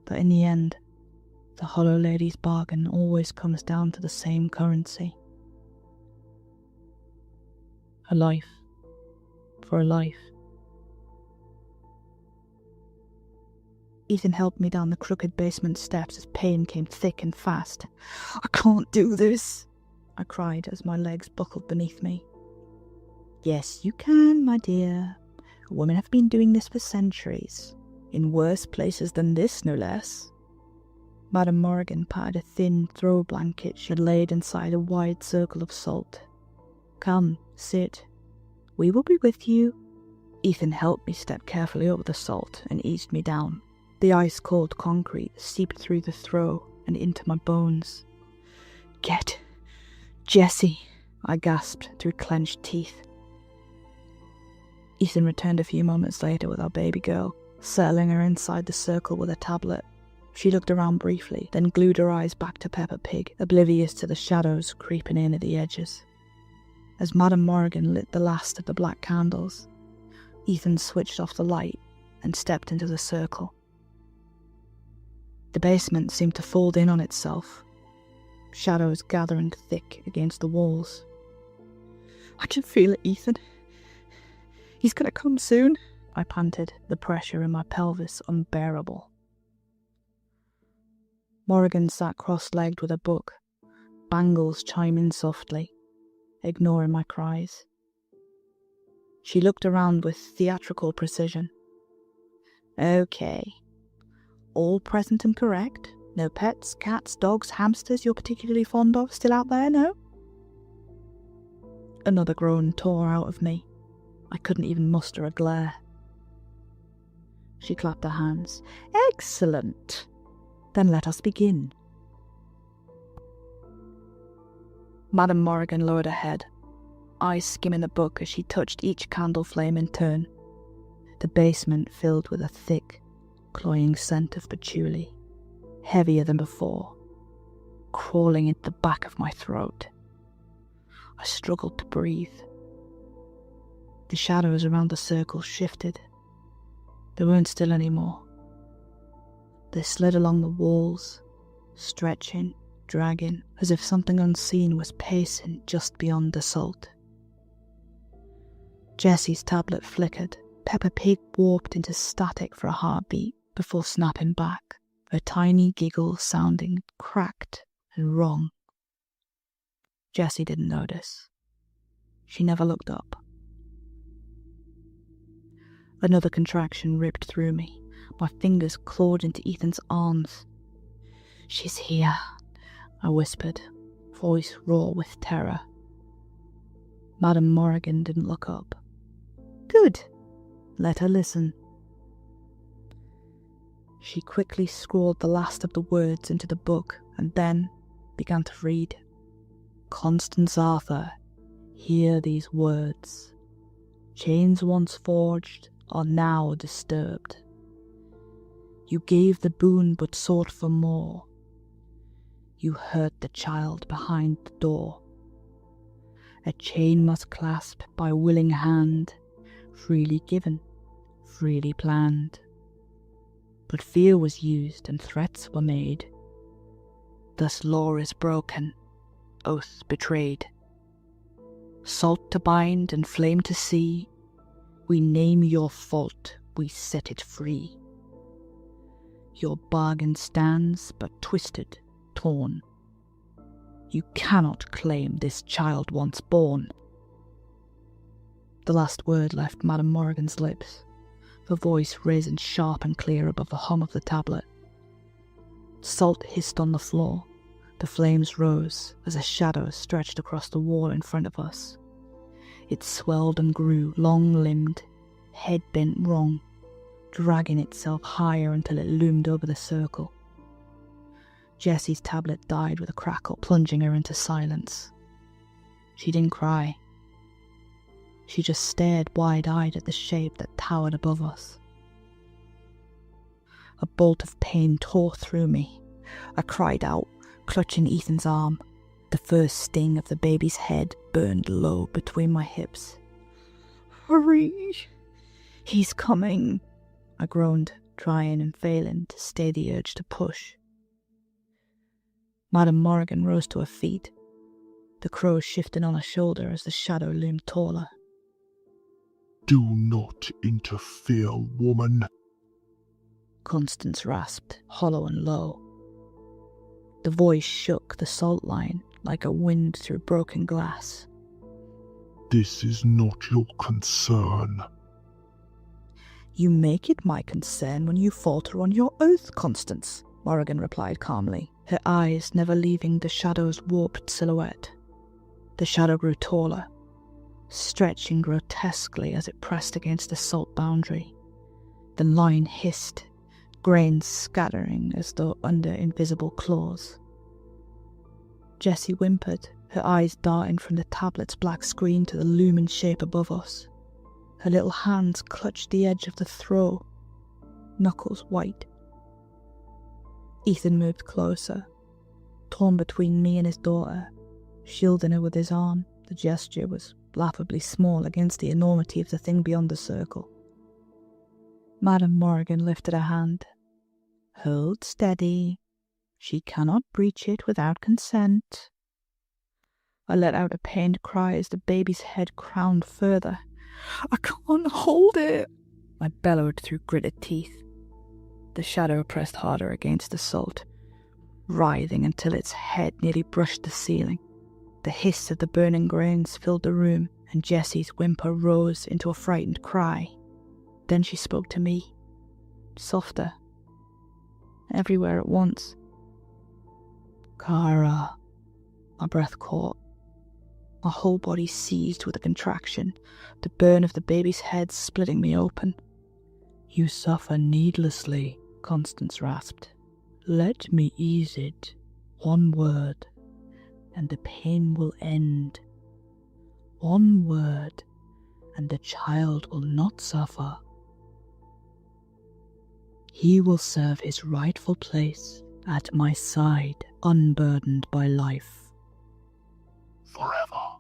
that in the end, the Hollow Lady's bargain always comes down to the same currency. A life for a life. Ethan helped me down the crooked basement steps as pain came thick and fast. "I can't do this," I cried as my legs buckled beneath me. "Yes, you can, my dear. Women have been doing this for centuries. In worse places than this, no less." Madame Morgan patted a thin throw blanket she had laid inside a wide circle of salt. "Come, sit. We will be with you." Ethan helped me step carefully over the salt and eased me down. The ice-cold concrete seeped through the throw and into my bones. "Get Jessie," I gasped through clenched teeth. Ethan returned a few moments later with our baby girl, settling her inside the circle with a tablet. She looked around briefly, then glued her eyes back to Peppa Pig, oblivious to the shadows creeping in at the edges. As Madame Morgan lit the last of the black candles, Ethan switched off the light and stepped into the circle. The basement seemed to fold in on itself, shadows gathering thick against the walls. "I can feel it, Ethan. He's gonna come soon," I panted, the pressure in my pelvis unbearable. Morgan sat cross-legged with a book, bangles chiming softly, ignoring my cries. She looked around with theatrical precision. "Okay. All present and correct? No pets, cats, dogs, hamsters you're particularly fond of still out there, no?" Another groan tore out of me. I couldn't even muster a glare. She clapped her hands. "Excellent. Then let us begin." Madame Morgan lowered her head, eyes skimming the book as she touched each candle flame in turn. The basement filled with a thick, cloying scent of patchouli, heavier than before, crawling into the back of my throat. I struggled to breathe. The shadows around the circle shifted. They weren't still anymore. They slid along the walls, stretching, dragging, as if something unseen was pacing just beyond the salt. Jessie's tablet flickered. Peppa Pig warped into static for a heartbeat before snapping back, her tiny giggle sounding cracked and wrong. Jessie didn't notice. She never looked up. Another contraction ripped through me. My fingers clawed into Ethan's arms. "She's here," I whispered, voice raw with terror. Madame Morgan didn't look up. "Good. Let her listen." She quickly scrawled the last of the words into the book and then began to read. "Constance Arthur, hear these words. Chains once forged are now disturbed. You gave the boon but sought for more. You hurt the child behind the door. A chain must clasp by willing hand, freely given, freely planned. But fear was used and threats were made. Thus law is broken, oath betrayed. Salt to bind and flame to see, we name your fault, we set it free. Your bargain stands but twisted, torn. You cannot claim this child once born." The last word left Madame Morgan's lips, her voice risen sharp and clear above the hum of the tablet. Salt hissed on the floor. The flames rose as a shadow stretched across the wall in front of us. It swelled and grew, long-limbed, head bent wrong, dragging itself higher until it loomed over the circle. Jessie's tablet died with a crackle, plunging her into silence. She didn't cry. She just stared wide-eyed at the shape that towered above us. A bolt of pain tore through me. I cried out, clutching Ethan's arm. The first sting of the baby's head burned low between my hips. "Hurry! He's coming!" I groaned, trying and failing to stay the urge to push. Madame Morgan rose to her feet. The crow shifted on her shoulder as the shadow loomed taller. "Do not interfere, woman." Constance rasped, hollow and low. The voice shook the salt line like a wind through broken glass. This is not your concern. You make it my concern when you falter on your oath, Constance, Morrigan replied calmly, her eyes never leaving the shadow's warped silhouette. The shadow grew taller, stretching grotesquely as it pressed against the salt boundary. The line hissed, grains scattering as though under invisible claws. Jessie whimpered, her eyes darting from the tablet's black screen to the looming shape above us. Her little hands clutched the edge of the throw, knuckles white. Ethan moved closer, torn between me and his daughter, shielding her with his arm. The gesture was laughably small against the enormity of the thing beyond the circle. Madame Morrigan lifted a hand. Hold steady. She cannot breach it without consent. I let out a pained cry as the baby's head crowned further. I can't hold it, I bellowed through gritted teeth. The shadow pressed harder against the salt, writhing until its head nearly brushed the ceiling. The hiss of the burning grains filled the room, and Jessie's whimper rose into a frightened cry. Then she spoke to me, softer, everywhere at once. Kara. My breath caught. My whole body seized with a contraction, the burn of the baby's head splitting me open. You suffer needlessly, Constance rasped. Let me ease it. One word, and the pain will end. One word, and the child will not suffer. He will serve his rightful place at my side, unburdened by life. Forever.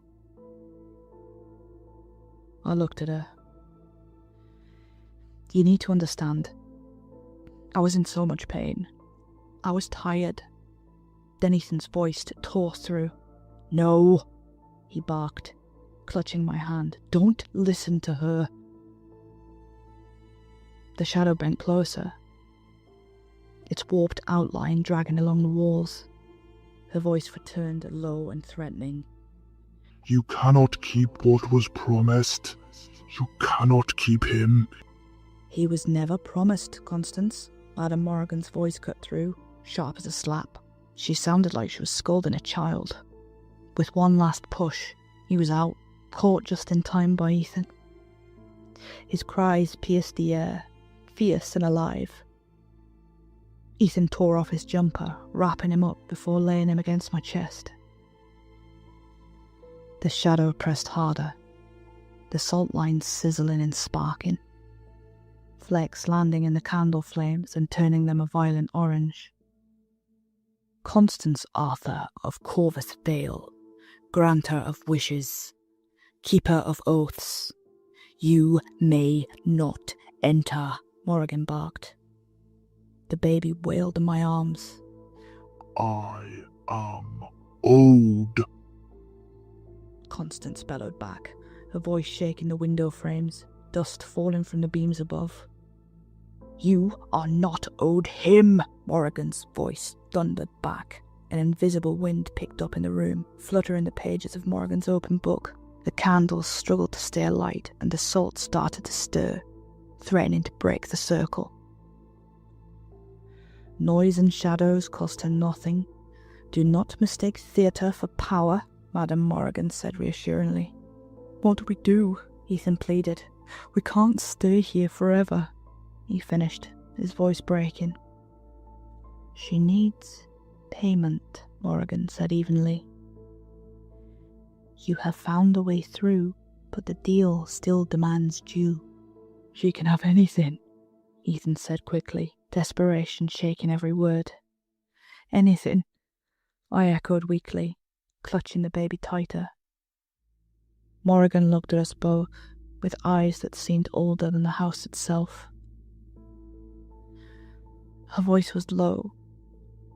I looked at her. You need to understand. I was in so much pain. I was tired. Then Ethan's voice tore through. No, he barked, clutching my hand. Don't listen to her. The shadow bent closer, its warped outline dragging along the walls. Her voice returned low and threatening. You cannot keep what was promised. You cannot keep him. He was never promised, Constance. Madame Morrigan's voice cut through, sharp as a slap. She sounded like she was scolding a child. With one last push, he was out, caught just in time by Ethan. His cries pierced the air, fierce and alive. Ethan tore off his jumper, wrapping him up before laying him against my chest. The shadow pressed harder, the salt lines sizzling and sparking, flecks landing in the candle flames and turning them a violent orange. Constance Arthur of Corvus Vale, granter of wishes, keeper of oaths, you may not enter, Morrigan barked. The baby wailed in my arms. I am old. Constance bellowed back, her voice shaking the window frames, dust falling from the beams above. You are not owed him, Morrigan's voice thundered back. An invisible wind picked up in the room, fluttering the pages of Morrigan's open book. The candles struggled to stay alight, and the salt started to stir, threatening to break the circle. Noise and shadows cost her nothing. Do not mistake theatre for power, Madame Morrigan said reassuringly. What do we do? Ethan pleaded. We can't stay here forever. He finished, his voice breaking. She needs payment, Morrigan said evenly. You have found a way through, but the deal still demands due. She can have anything, Ethan said quickly, desperation shaking every word. Anything, I echoed weakly, clutching the baby tighter. Morrigan looked at us both, with eyes that seemed older than the house itself. Her voice was low,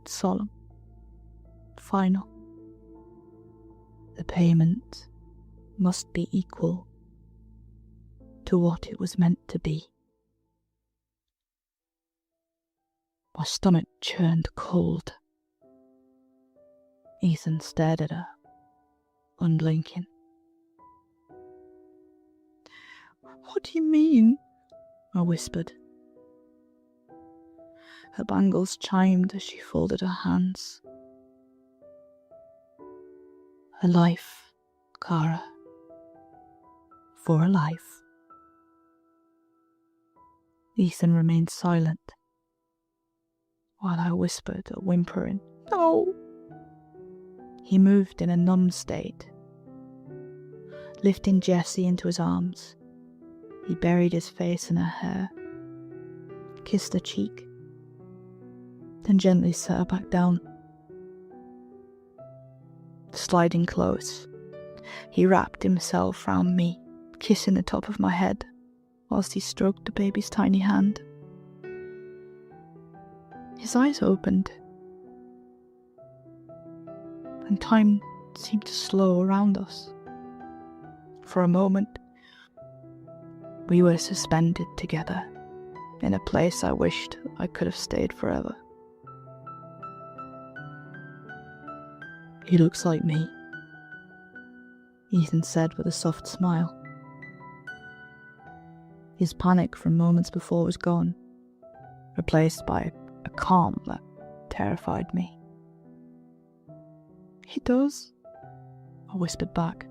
solemn, final. The payment must be equal to what it was meant to be. My stomach churned cold. Ethan stared at her, unblinking. "What do you mean?" I whispered. Her bangles chimed as she folded her hands. "A life, Cara. For a life." Ethan remained silent, while I whispered a whimpering, "No." He moved in a numb state. Lifting Jessie into his arms, he buried his face in her hair, kissed her cheek, then gently set her back down. Sliding close, he wrapped himself round me, kissing the top of my head, whilst he stroked the baby's tiny hand. His eyes opened, and time seemed to slow around us. For a moment, we were suspended together in a place I wished I could have stayed forever. "He looks like me," Ethan said with a soft smile. His panic from moments before was gone, replaced by a calm that terrified me. "He does," I whispered back.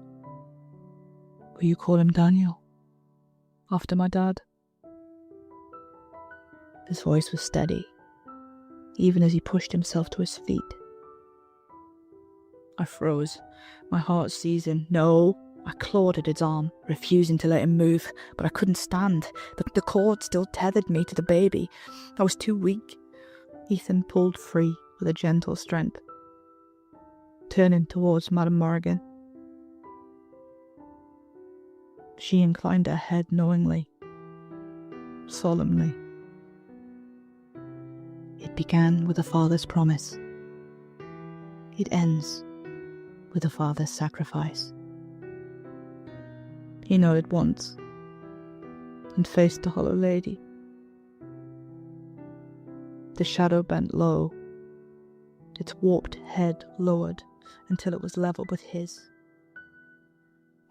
"Will you call him Daniel, after my dad?" His voice was steady, even as he pushed himself to his feet. I froze, my heart seizing. "No." I clawed at his arm, refusing to let him move, but I couldn't stand. The cord still tethered me to the baby. I was too weak. Ethan pulled free with a gentle strength, turning towards Madame Morgan. She inclined her head knowingly, solemnly. "It began with a father's promise. It ends with a father's sacrifice." He nodded once and faced the hollow lady. The shadow bent low, its warped head lowered until it was level with his.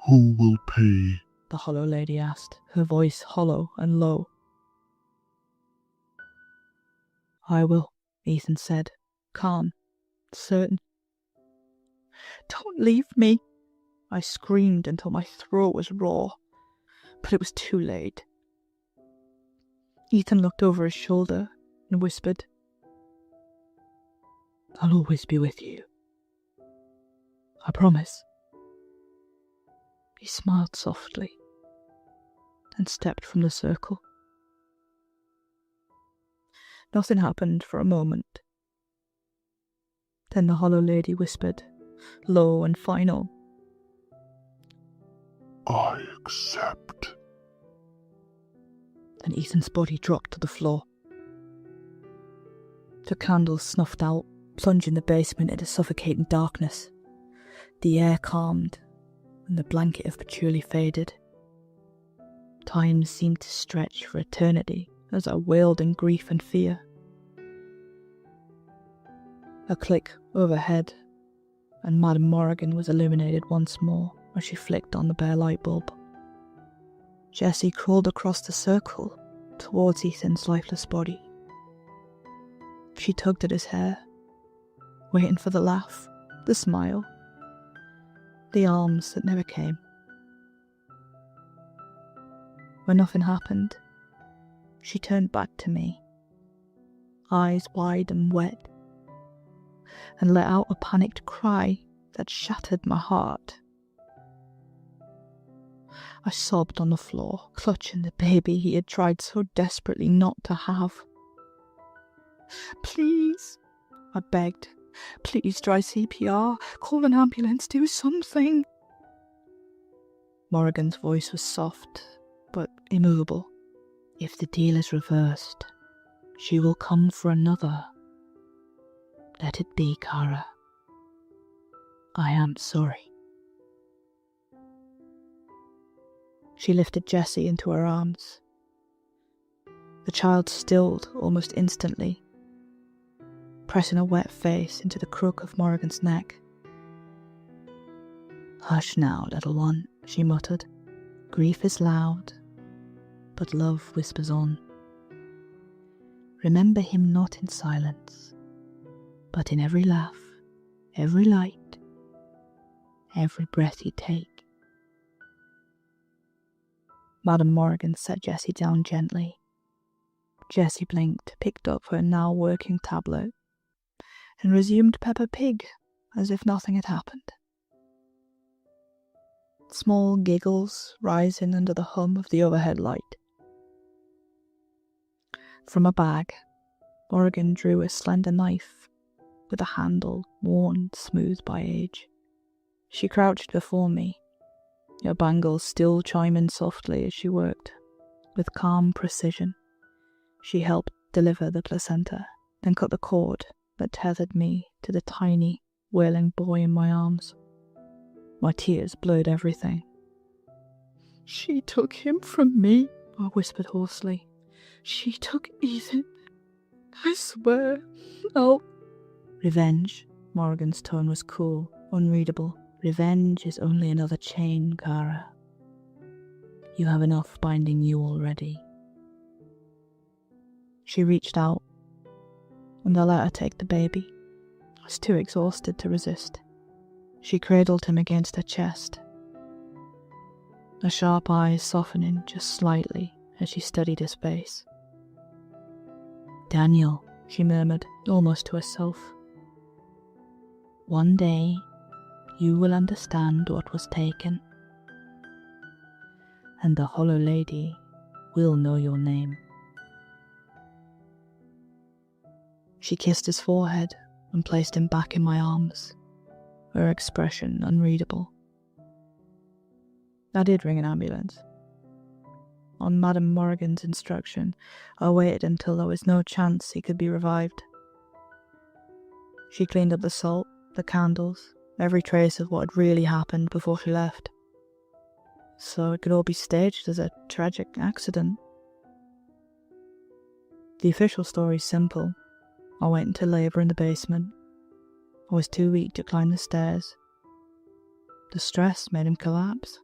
Who will pay? The hollow lady asked, her voice hollow and low. "I will," Ethan said, calm, certain. "Don't leave me," I screamed until my throat was raw, but it was too late. Ethan looked over his shoulder and whispered, "I'll always be with you. I promise." He smiled softly and stepped from the circle. Nothing happened for a moment. Then the hollow lady whispered, low and final, "I accept." and Ethan's body dropped to the floor. The candles snuffed out, plunging the basement into suffocating darkness. The air calmed, and the blanket of patchouli faded. Time seemed to stretch for eternity as I wailed in grief and fear. A click overhead, and Madame Morgan was illuminated once more as she flicked on the bare light bulb. Jessie crawled across the circle towards Ethan's lifeless body. She tugged at his hair, waiting for the laugh, the smile, the arms that never came. When nothing happened, she turned back to me, eyes wide and wet, and let out a panicked cry that shattered my heart. I sobbed on the floor, clutching the baby he had tried so desperately not to have. "Please," I begged. "Please try CPR, call an ambulance, do something." Morrigan's voice was soft, but immovable. "If the deal is reversed, she will come for another. Let it be, Cara. I am sorry." She lifted Jessie into her arms. The child stilled almost instantly, pressing a wet face into the crook of Morrigan's neck. "Hush now, little one," she muttered. "Grief is loud, but love whispers on. Remember him not in silence, but in every laugh, every light, every breath you take." Madame Morrigan set Jessie down gently. Jessie blinked, picked up her now working tablet, and resumed Peppa Pig as if nothing had happened. Small giggles rising under the hum of the overhead light. From a bag, Morrigan drew a slender knife with a handle worn smooth by age. She crouched before me, her bangles still chiming softly as she worked. With calm precision, she helped deliver the placenta, then cut the cord that tethered me to the tiny, wailing boy in my arms. My tears blurred everything. "She took him from me," I whispered hoarsely. "She took Ethan. I swear, I'll—" "Revenge," Morrigan's tone was cool, unreadable. "Revenge is only another chain, Kara. You have enough binding you already." She reached out, and I let her take the baby. I was too exhausted to resist. She cradled him against her chest, her sharp eyes softening just slightly as she studied his face. "Daniel," she murmured, almost to herself. "One day you will understand what was taken, and the Hollow Lady will know your name." She kissed his forehead and placed him back in my arms, her expression unreadable. I did ring an ambulance. On Madame Morrigan's instruction, I waited until there was no chance he could be revived. She cleaned up the salt, the candles, every trace of what had really happened before she left, so it could all be staged as a tragic accident. The official story's simple. I went into labour in the basement. I was too weak to climb the stairs. The stress made him collapse.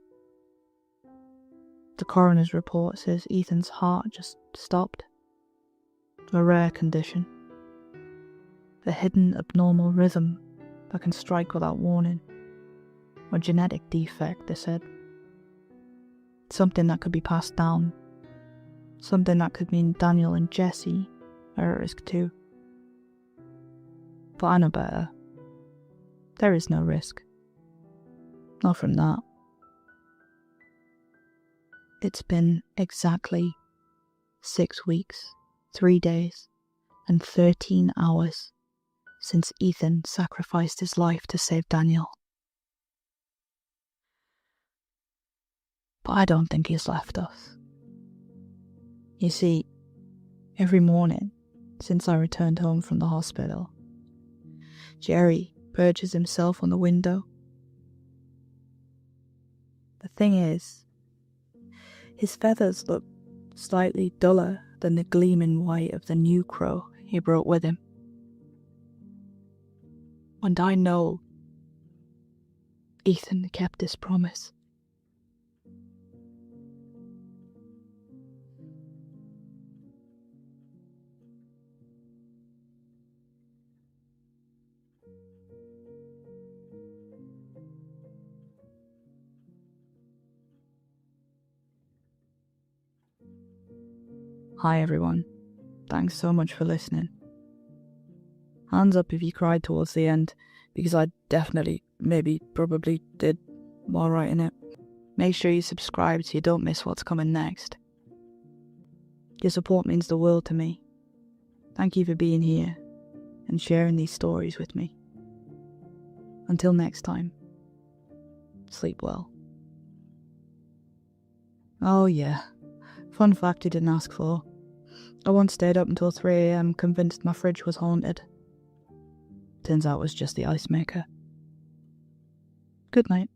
The coroner's report says Ethan's heart just stopped. A rare condition. A hidden abnormal rhythm that can strike without warning. A genetic defect, they said. Something that could be passed down. Something that could mean Daniel and Jessie are at risk too. But I know better. There is no risk. Not from that. It's been exactly 6 weeks, 3 days, and 13 hours since Ethan sacrificed his life to save Daniel. But I don't think he's left us. You see, every morning since I returned home from the hospital, Jerry perches himself on the window. The thing is, his feathers look slightly duller than the gleaming white of the new crow he brought with him. And I know Ethan kept his promise. Hi everyone, thanks so much for listening. Hands up if you cried towards the end, because I definitely, probably did while writing it. Make sure you subscribe so you don't miss what's coming next. Your support means the world to me. Thank you for being here and sharing these stories with me. Until next time, sleep well. Oh yeah, fun fact you didn't ask for. I once stayed up until 3 AM convinced my fridge was haunted. Turns out it was just the ice maker. Good night.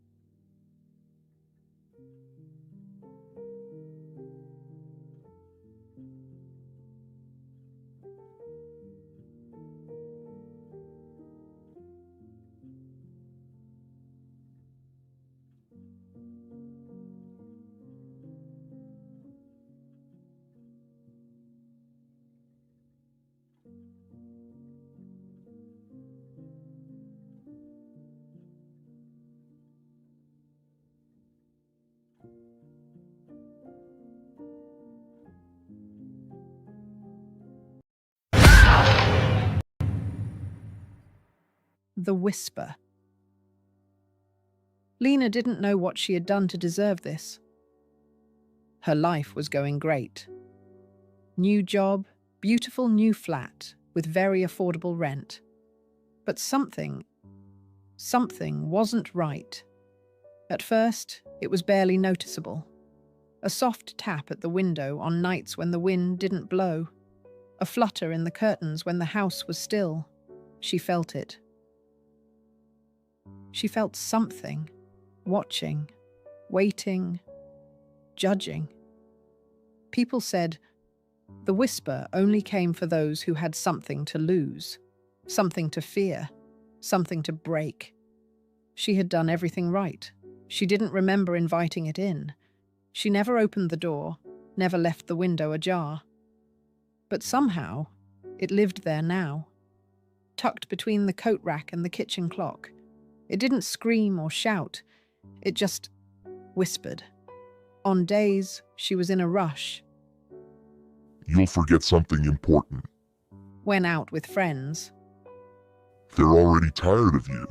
The whisper. Lena didn't know what she had done to deserve this. Her life was going great. New job, beautiful new flat with very affordable rent. But something wasn't right. At first, it was barely noticeable. A soft tap at the window on nights when the wind didn't blow. A flutter in the curtains when the house was still. She felt it. She felt something, watching, waiting, judging. People said the whisper only came for those who had something to lose, something to fear, something to break. She had done everything right. She didn't remember inviting it in. She never opened the door, never left the window ajar. But somehow, it lived there now, tucked between the coat rack and the kitchen clock. It didn't scream or shout. It just whispered. On days she was in a rush. You'll forget something important. Went out with friends. They're already tired of you.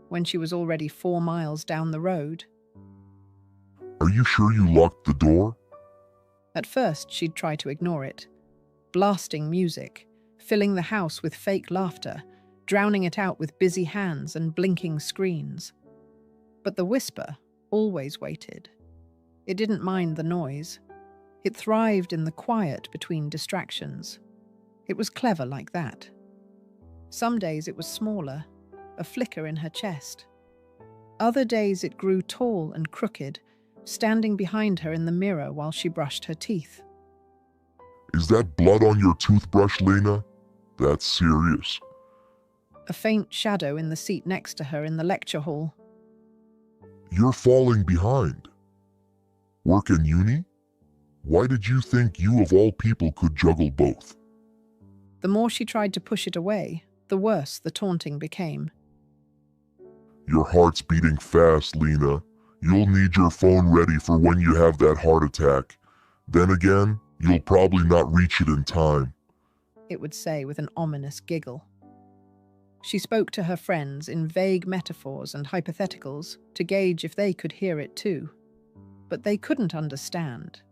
When she was already 4 miles down the road. Are you sure you locked the door? At first, she'd try to ignore it. Blasting music, filling the house with fake laughter, drowning it out with busy hands and blinking screens. But the whisper always waited. It didn't mind the noise. It thrived in the quiet between distractions. It was clever like that. Some days it was smaller, a flicker in her chest. Other days it grew tall and crooked, standing behind her in the mirror while she brushed her teeth. Is that blood on your toothbrush, Lena? That's serious. A faint shadow in the seat next to her in the lecture hall. You're falling behind. Work and uni? Why did you think you of all people could juggle both? The more she tried to push it away, the worse the taunting became. Your heart's beating fast, Lena. You'll need your phone ready for when you have that heart attack. Then again, you'll probably not reach it in time, it would say with an ominous giggle. She spoke to her friends in vague metaphors and hypotheticals to gauge if they could hear it too. But they couldn't understand.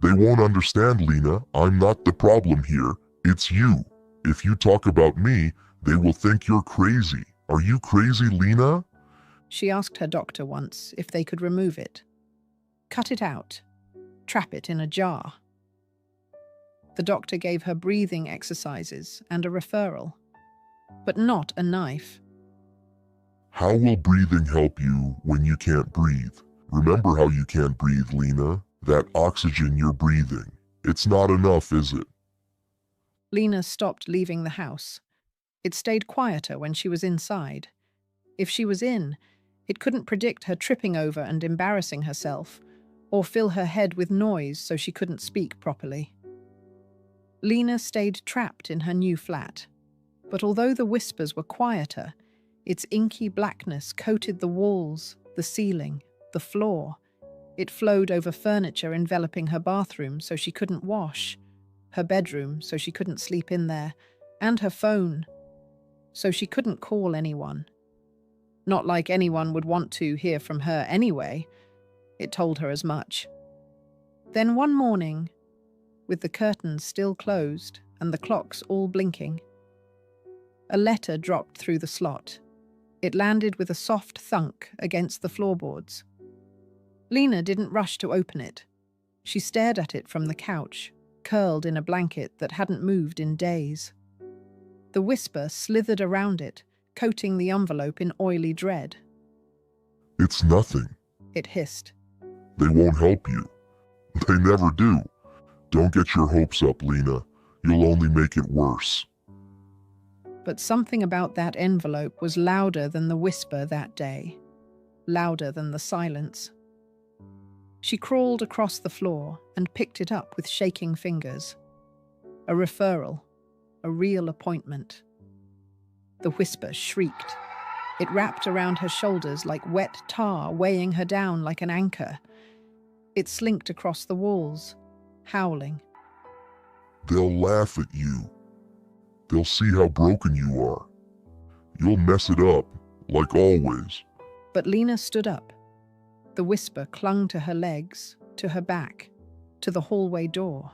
They won't understand, Lena. I'm not the problem here. It's you. If you talk about me, they will think you're crazy. Are you crazy, Lena? She asked her doctor once if they could remove it. Cut it out. Trap it in a jar. The doctor gave her breathing exercises and a referral. But not a knife. How will breathing help you when you can't breathe? Remember how you can't breathe, Lena. That oxygen you're breathing. It's not enough, is it? Lena stopped leaving the house. It stayed quieter when she was inside. If she was in, it couldn't predict her tripping over and embarrassing herself, or fill her head with noise so she couldn't speak properly. Lena stayed trapped in her new flat. But although the whispers were quieter, its inky blackness coated the walls, the ceiling, the floor. It flowed over furniture enveloping her bathroom so she couldn't wash, her bedroom so she couldn't sleep in there, and her phone so she couldn't call anyone. Not like anyone would want to hear from her anyway. It told her as much. Then one morning, with the curtains still closed and the clocks all blinking, a letter dropped through the slot. It landed with a soft thunk against the floorboards. Lena didn't rush to open it. She stared at it from the couch, curled in a blanket that hadn't moved in days. The whisper slithered around it, coating the envelope in oily dread. It's nothing, it hissed. They won't help you. They never do. Don't get your hopes up, Lena. You'll only make it worse. But something about that envelope was louder than the whisper that day, louder than the silence. She crawled across the floor and picked it up with shaking fingers. A referral, a real appointment. The whisper shrieked. It wrapped around her shoulders like wet tar, weighing her down like an anchor. It slinked across the walls, howling. They'll laugh at you. They'll see how broken you are. You'll mess it up, like always. But Lena stood up. The whisper clung to her legs, to her back, to the hallway door.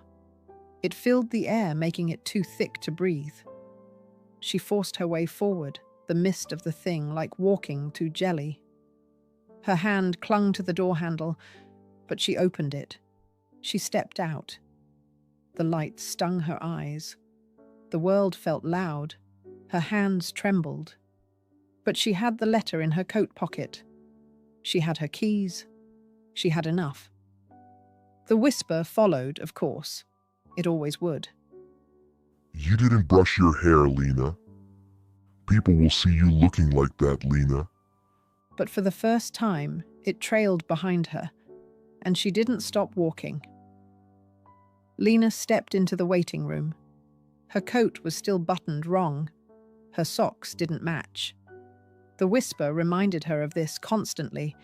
It filled the air, making it too thick to breathe. She forced her way forward, the mist of the thing like walking through jelly. Her hand clung to the door handle, but she opened it. She stepped out. The light stung her eyes. The world felt loud. Her hands trembled. But she had the letter in her coat pocket. She had her keys. She had enough. The whisper followed, of course. It always would. You didn't brush your hair, Lena. People will see you looking like that, Lena. But for the first time, it trailed behind her, and she didn't stop walking. Lena stepped into the waiting room. Her coat was still buttoned wrong. Her socks didn't match. The whisper reminded her of this constantly.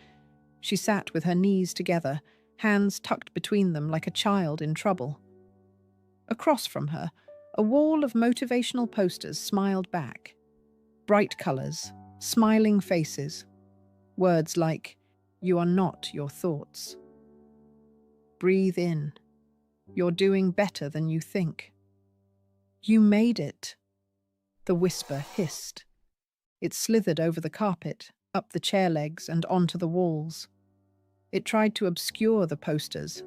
She sat with her knees together, hands tucked between them like a child in trouble. Across from her, a wall of motivational posters smiled back. Bright colors, smiling faces. Words like, "You are not your thoughts." Breathe in. You're doing better than you think. You made it. The whisper hissed. It slithered over the carpet, up the chair legs and onto the walls. It tried to obscure the posters,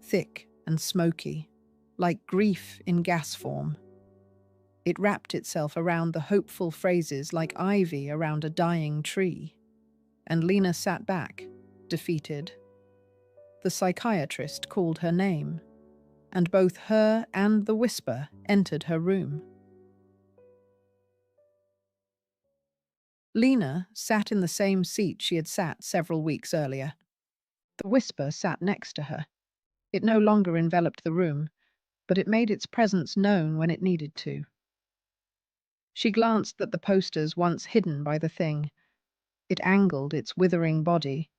thick and smoky, like grief in gas form. It wrapped itself around the hopeful phrases like ivy around a dying tree. And Lena sat back, defeated. The psychiatrist called her name, and both her and the whisper entered her room. Lena sat in the same seat she had sat several weeks earlier. The whisper sat next to her. It no longer enveloped the room, but it made its presence known when it needed to. She glanced at the posters once hidden by the thing. It angled its withering body,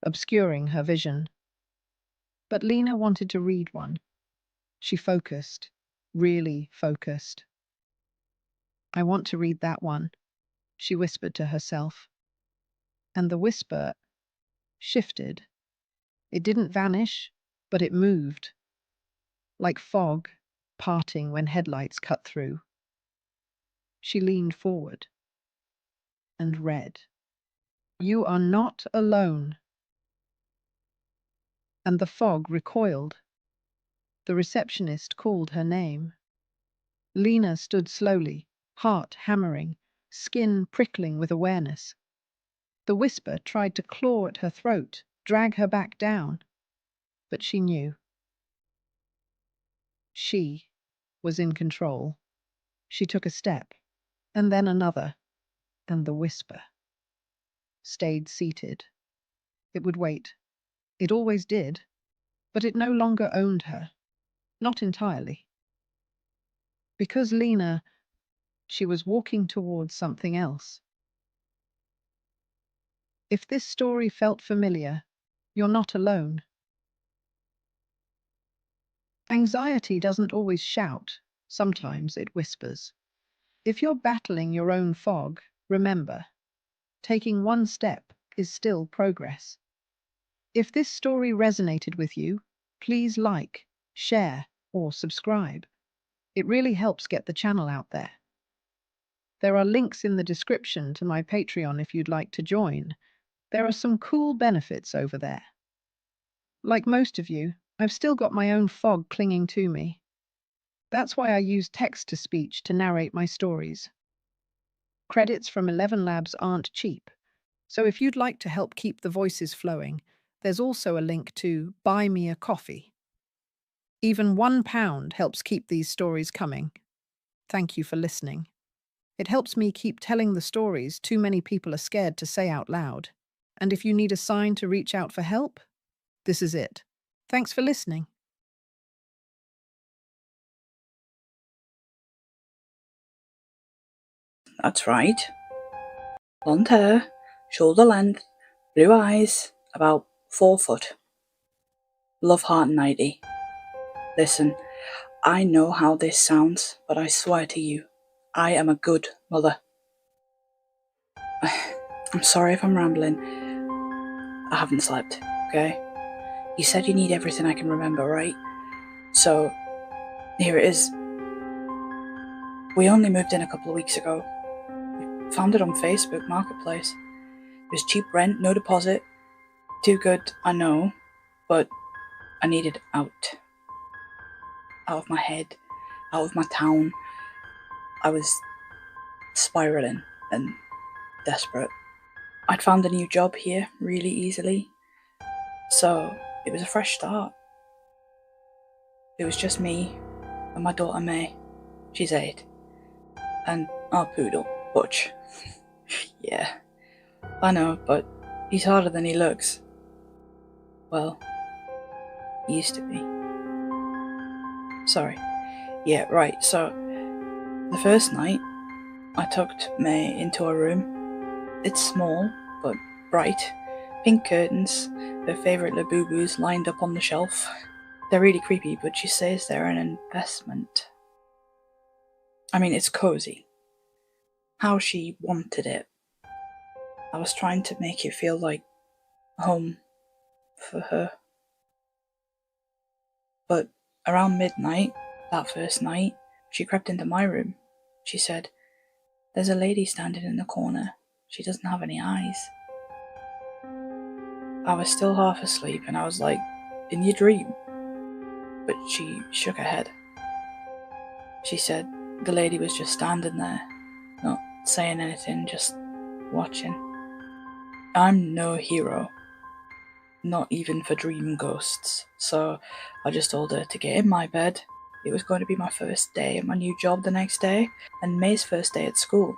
obscuring her vision. But Lena wanted to read one. She focused, really focused. "I want to read that one," she whispered to herself. And the whisper shifted. It didn't vanish, but it moved, like fog parting when headlights cut through. She leaned forward and read, "You are not alone." And the fog recoiled. The receptionist called her name. Lena stood slowly, heart hammering, skin prickling with awareness. The whisper tried to claw at her throat, drag her back down. But she knew. She was in control. She took a step, and then another, and the whisper stayed seated. It would wait. It always did. But it no longer owned her. Not entirely. Because Lena, she was walking towards something else. If this story felt familiar, you're not alone. Anxiety doesn't always shout. Sometimes it whispers. If you're battling your own fog, remember, taking one step is still progress. If this story resonated with you, please like, share, or subscribe. It really helps get the channel out there. There are links in the description to my Patreon if you'd like to join. There are some cool benefits over there. Like most of you, I've still got my own fog clinging to me. That's why I use text-to-speech to narrate my stories. Credits from 11 Labs aren't cheap, so if you'd like to help keep the voices flowing, there's also a link to Buy Me a Coffee. Even £1 helps keep these stories coming. Thank you for listening. It helps me keep telling the stories too many people are scared to say out loud. And if you need a sign to reach out for help, this is it. Thanks for listening. That's right. Blonde hair, shoulder length, blue eyes, about 4 foot. Love heart 90. Listen, I know how this sounds, but I swear to you, I am a good mother. I'm sorry if I'm rambling. I haven't slept, okay? You said you need everything I can remember, right? So, here it is. We only moved in a couple of weeks ago. We found it on Facebook Marketplace. It was cheap rent, no deposit. Too good, I know, but I needed out. Out of my head, out of my town. I was spiraling and desperate. I'd found a new job here really easily, so it was a fresh start. It was just me and my daughter May. She's 8. And our poodle, Butch. Yeah, I know, but he's harder than he looks. Well, he used to be. Sorry. Yeah, right, so the first night, I tucked May into her room. It's small, but bright. Pink curtains, her favourite Labubus lined up on the shelf. They're really creepy, but she says they're an investment. I mean, it's cozy. How she wanted it. I was trying to make it feel like home for her. But around midnight, that first night, she crept into my room. She said, "There's a lady standing in the corner. She doesn't have any eyes." I was still half asleep and I was like, "In your dream?" But she shook her head. She said the lady was just standing there, not saying anything, just watching. I'm no hero, not even for dream ghosts, so I just told her to get in my bed. It was going to be my first day at my new job the next day, and May's first day at school,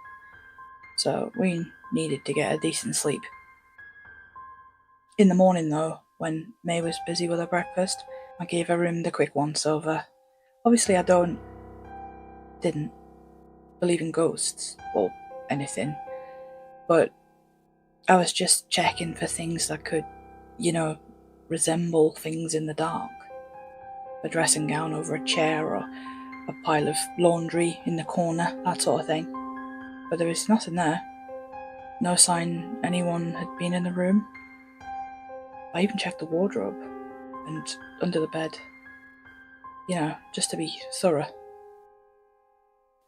so we needed to get a decent sleep. In the morning though, when May was busy with her breakfast, I gave her room the quick once-over. Obviously I didn't believe in ghosts, or anything, but I was just checking for things that could, resemble things in the dark. A dressing gown over a chair, or a pile of laundry in the corner, that sort of thing. But there was nothing there. No sign anyone had been in the room. I even checked the wardrobe and under the bed, just to be thorough.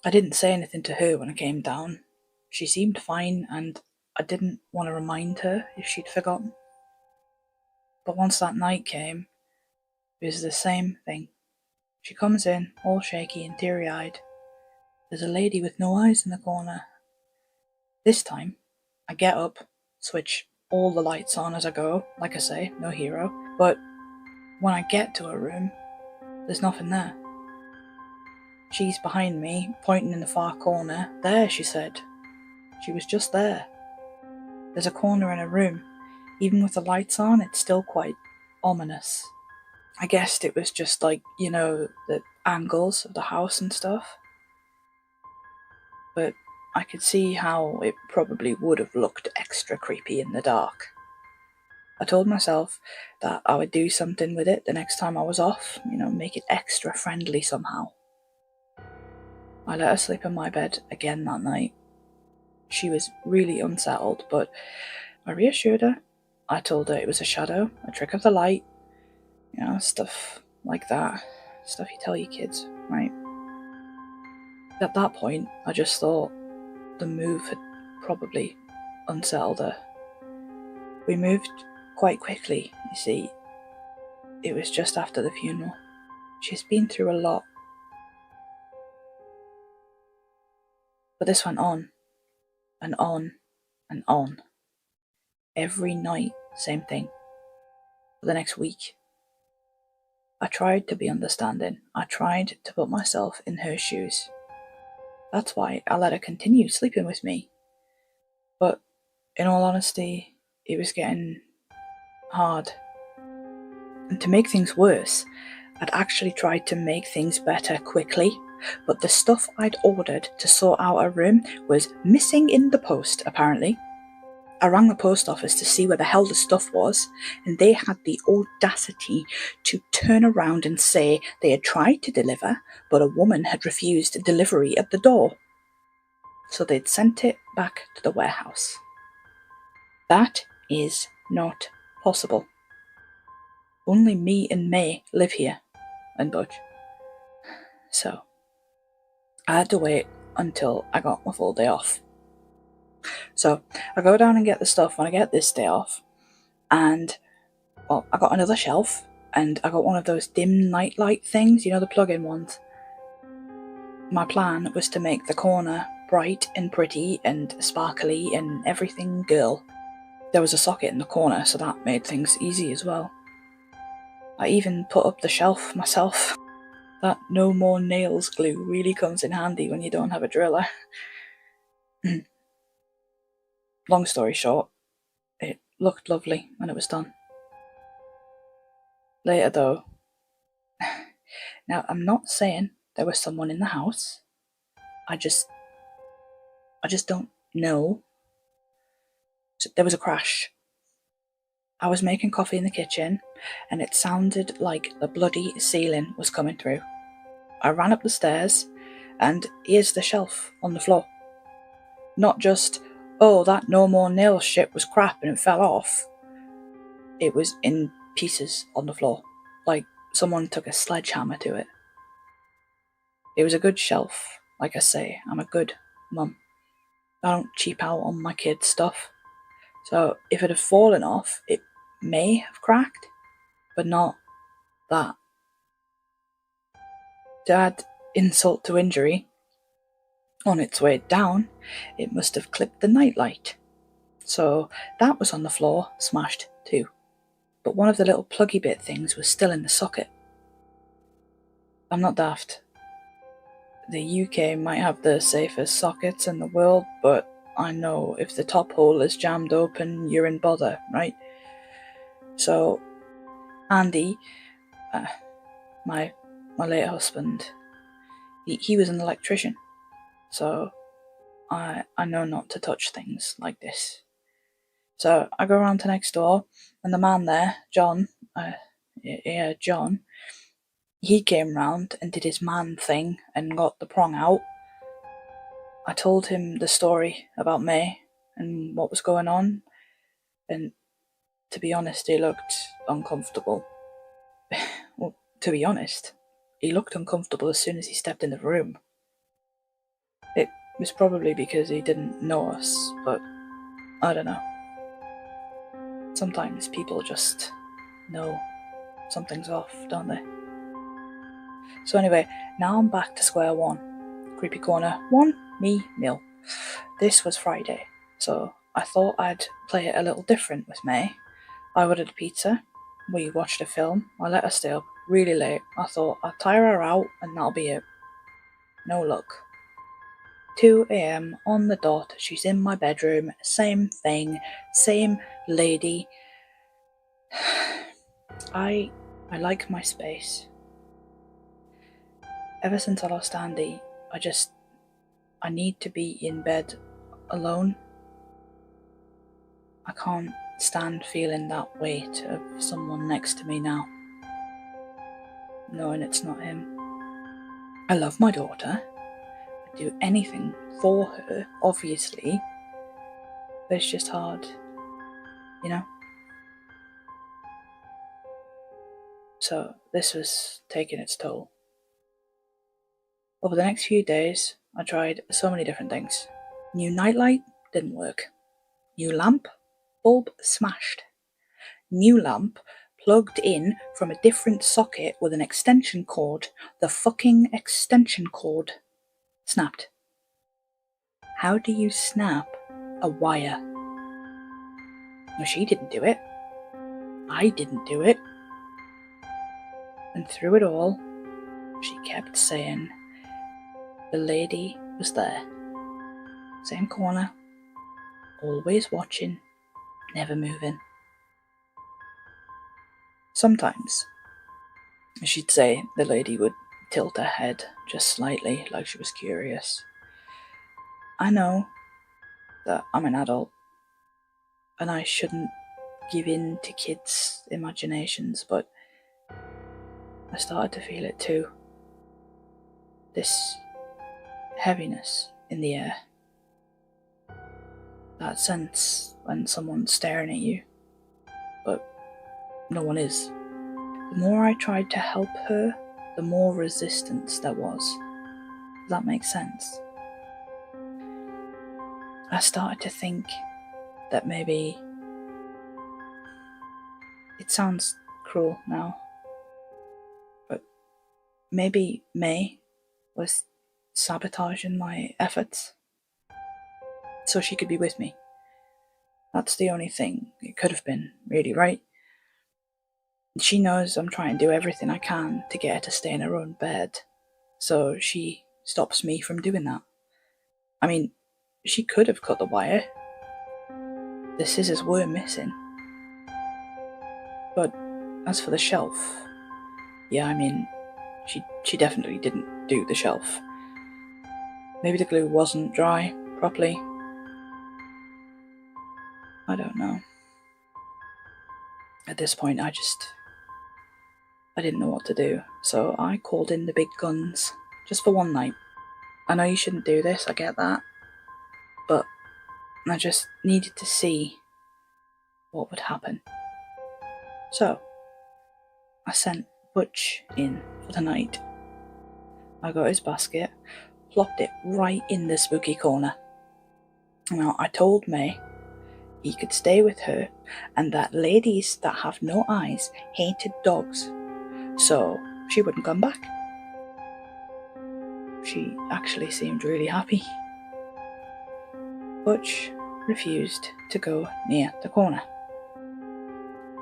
I didn't say anything to her when I came down. She seemed fine, and I didn't want to remind her if she'd forgotten. But once that night came, it was the same thing. She comes in, all shaky and teary-eyed. There's a lady with no eyes in the corner. This time, I get up, switch all the lights on as I go, like I say, no hero, but when I get to her room, there's nothing there. She's behind me, pointing in the far corner. "There," she said. She was just there. There's a corner in her room. Even with the lights on, it's still quite ominous. I guessed it was just like, the angles of the house and stuff. But I could see how it probably would have looked extra creepy in the dark. I told myself that I would do something with it the next time I was off, make it extra friendly somehow. I let her sleep in my bed again that night. She was really unsettled, but I reassured her. I told her it was a shadow, a trick of the light, stuff like that. Stuff you tell your kids, right? At that point, I just thought the move had probably unsettled her. We moved quite quickly, you see. It was just after the funeral. She's been through a lot. But this went on, and on, and on. Every night, same thing. For the next week. I tried to be understanding. I tried to put myself in her shoes. That's why I let her continue sleeping with me. But in all honesty, it was getting hard. And to make things worse, I'd actually tried to make things better quickly, but the stuff I'd ordered to sort out her room was missing in the post, apparently. I rang the post office to see where the hell the stuff was, and they had the audacity to turn around and say they had tried to deliver, but a woman had refused delivery at the door. So they'd sent it back to the warehouse. That is not possible. Only me and May live here, and Butch. So, I had to wait until I got my full day off. So, I go down and get the stuff when I get this day off, and, well, I got another shelf, and I got one of those dim night light things, you know, the plug-in ones. My plan was to make the corner bright and pretty and sparkly and everything girl. There was a socket in the corner, so that made things easy as well. I even put up the shelf myself. That no more nails glue really comes in handy when you don't have a driller. Long story short, it looked lovely when it was done. Later though, now I'm not saying there was someone in the house. I just don't know. So there was a crash. I was making coffee in the kitchen, and it sounded like the bloody ceiling was coming through. I ran up the stairs, and here's the shelf on the floor. Not just, oh, that no more nails shit was crap and it fell off. It was in pieces on the floor, like someone took a sledgehammer to it. It was a good shelf. Like I say, I'm a good mum. I don't cheap out on my kids' stuff. So if it had fallen off, it may have cracked, but not that. To add insult to injury, on its way down, it must have clipped the nightlight. So that was on the floor, smashed too. But one of the little pluggy bit things was still in the socket. I'm not daft. The UK might have the safest sockets in the world, but I know if the top hole is jammed open, you're in bother, right? So, Andy, my late husband, he was an electrician, so I know not to touch things like this. So I go around to next door, and the man there, John, John, he came round and did his man thing and got the prong out. I told him the story about May and what was going on, and to be honest, he looked uncomfortable. Well, to be honest, he looked uncomfortable as soon as he stepped in the room. It was probably because he didn't know us, but I don't know. Sometimes people just know something's off, don't they? So anyway, now I'm back to square one. Creepy corner 1, me, nil. This was Friday, so I thought I'd play it a little different with May. I ordered a pizza, we watched a film, I let her stay up really late. I thought I'd tire her out and that'll be it. No luck. 2 a.m. on the dot, she's in my bedroom, same thing, same lady. I like my space. Ever since I lost Andy, I need to be in bed alone. I can't stand feeling that weight of someone next to me now, knowing it's not him. I love my daughter. I'd do anything for her, obviously, but it's just hard, you know? So this was taking its toll. Over the next few days, I tried so many different things. New nightlight, didn't work. New lamp, bulb smashed. New lamp, plugged in from a different socket with an extension cord. The fucking extension cord snapped. How do you snap a wire? No, she didn't do it. I didn't do it. And through it all, she kept saying, the lady was there. Same corner, always watching, never moving. Sometimes, she'd say the lady would tilt her head just slightly, like she was curious. I know that I'm an adult, and I shouldn't give in to kids' imaginations, but I started to feel it too. This heaviness in the air. that sense when someone's staring at you, but no one is. The more I tried to help her, the more resistance there was. Does that make sense? I started to think that maybe, it sounds cruel now, but maybe May was sabotaging my efforts so she could be with me. That's the only thing it could have been, really, right? She knows I'm trying to do everything I can to get her to stay in her own bed, so she stops me from doing that. I mean, she could have cut the wire. The scissors were missing. But as for the shelf, yeah, I mean, she definitely didn't do the shelf. Maybe the glue wasn't dry properly. I don't know. At this point, I didn't know what to do, so I called in the big guns, just for one night. I know you shouldn't do this, I get that, but I just needed to see what would happen. So, I sent Butch in for the night. I got his basket, plopped it right in the spooky corner. Now, I told May he could stay with her, and that ladies that have no eyes hated dogs, so she wouldn't come back. She actually seemed really happy. Butch refused to go near the corner.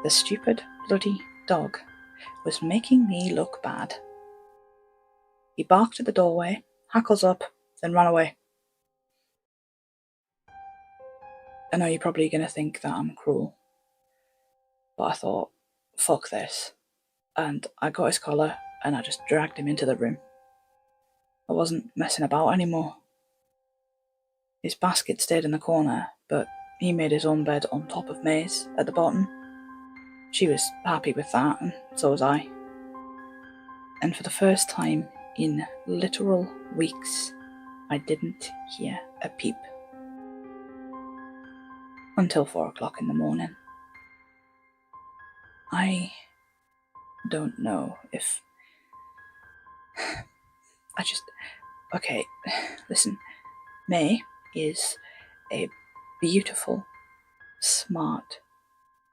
The stupid bloody dog was making me look bad. He barked at the doorway, hackles up, then ran away. I know you're probably going to think that I'm cruel, but I thought, fuck this. And I got his collar and I just dragged him into the room. I wasn't messing about anymore. His basket stayed in the corner, but he made his own bed on top of May's at the bottom. She was happy with that, and so was I. And for the first time in literal weeks, I didn't hear a peep. Until 4 o'clock in the morning. I don't know if... Okay, listen. May is a beautiful, smart,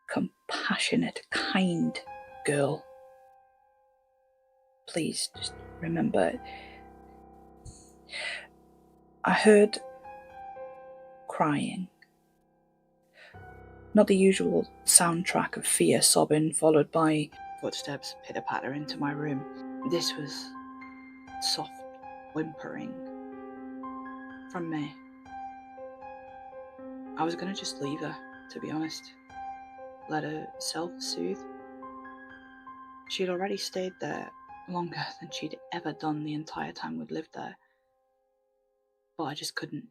compassionate, kind girl. Please, just remember. I heard crying. Not the usual soundtrack of fear sobbing followed by footsteps pitter-patter into my room. This was soft whimpering from May. I was gonna just leave her, to be honest. Let her self-soothe. She'd already stayed there longer than she'd ever done the entire time we'd lived there. But I just couldn't.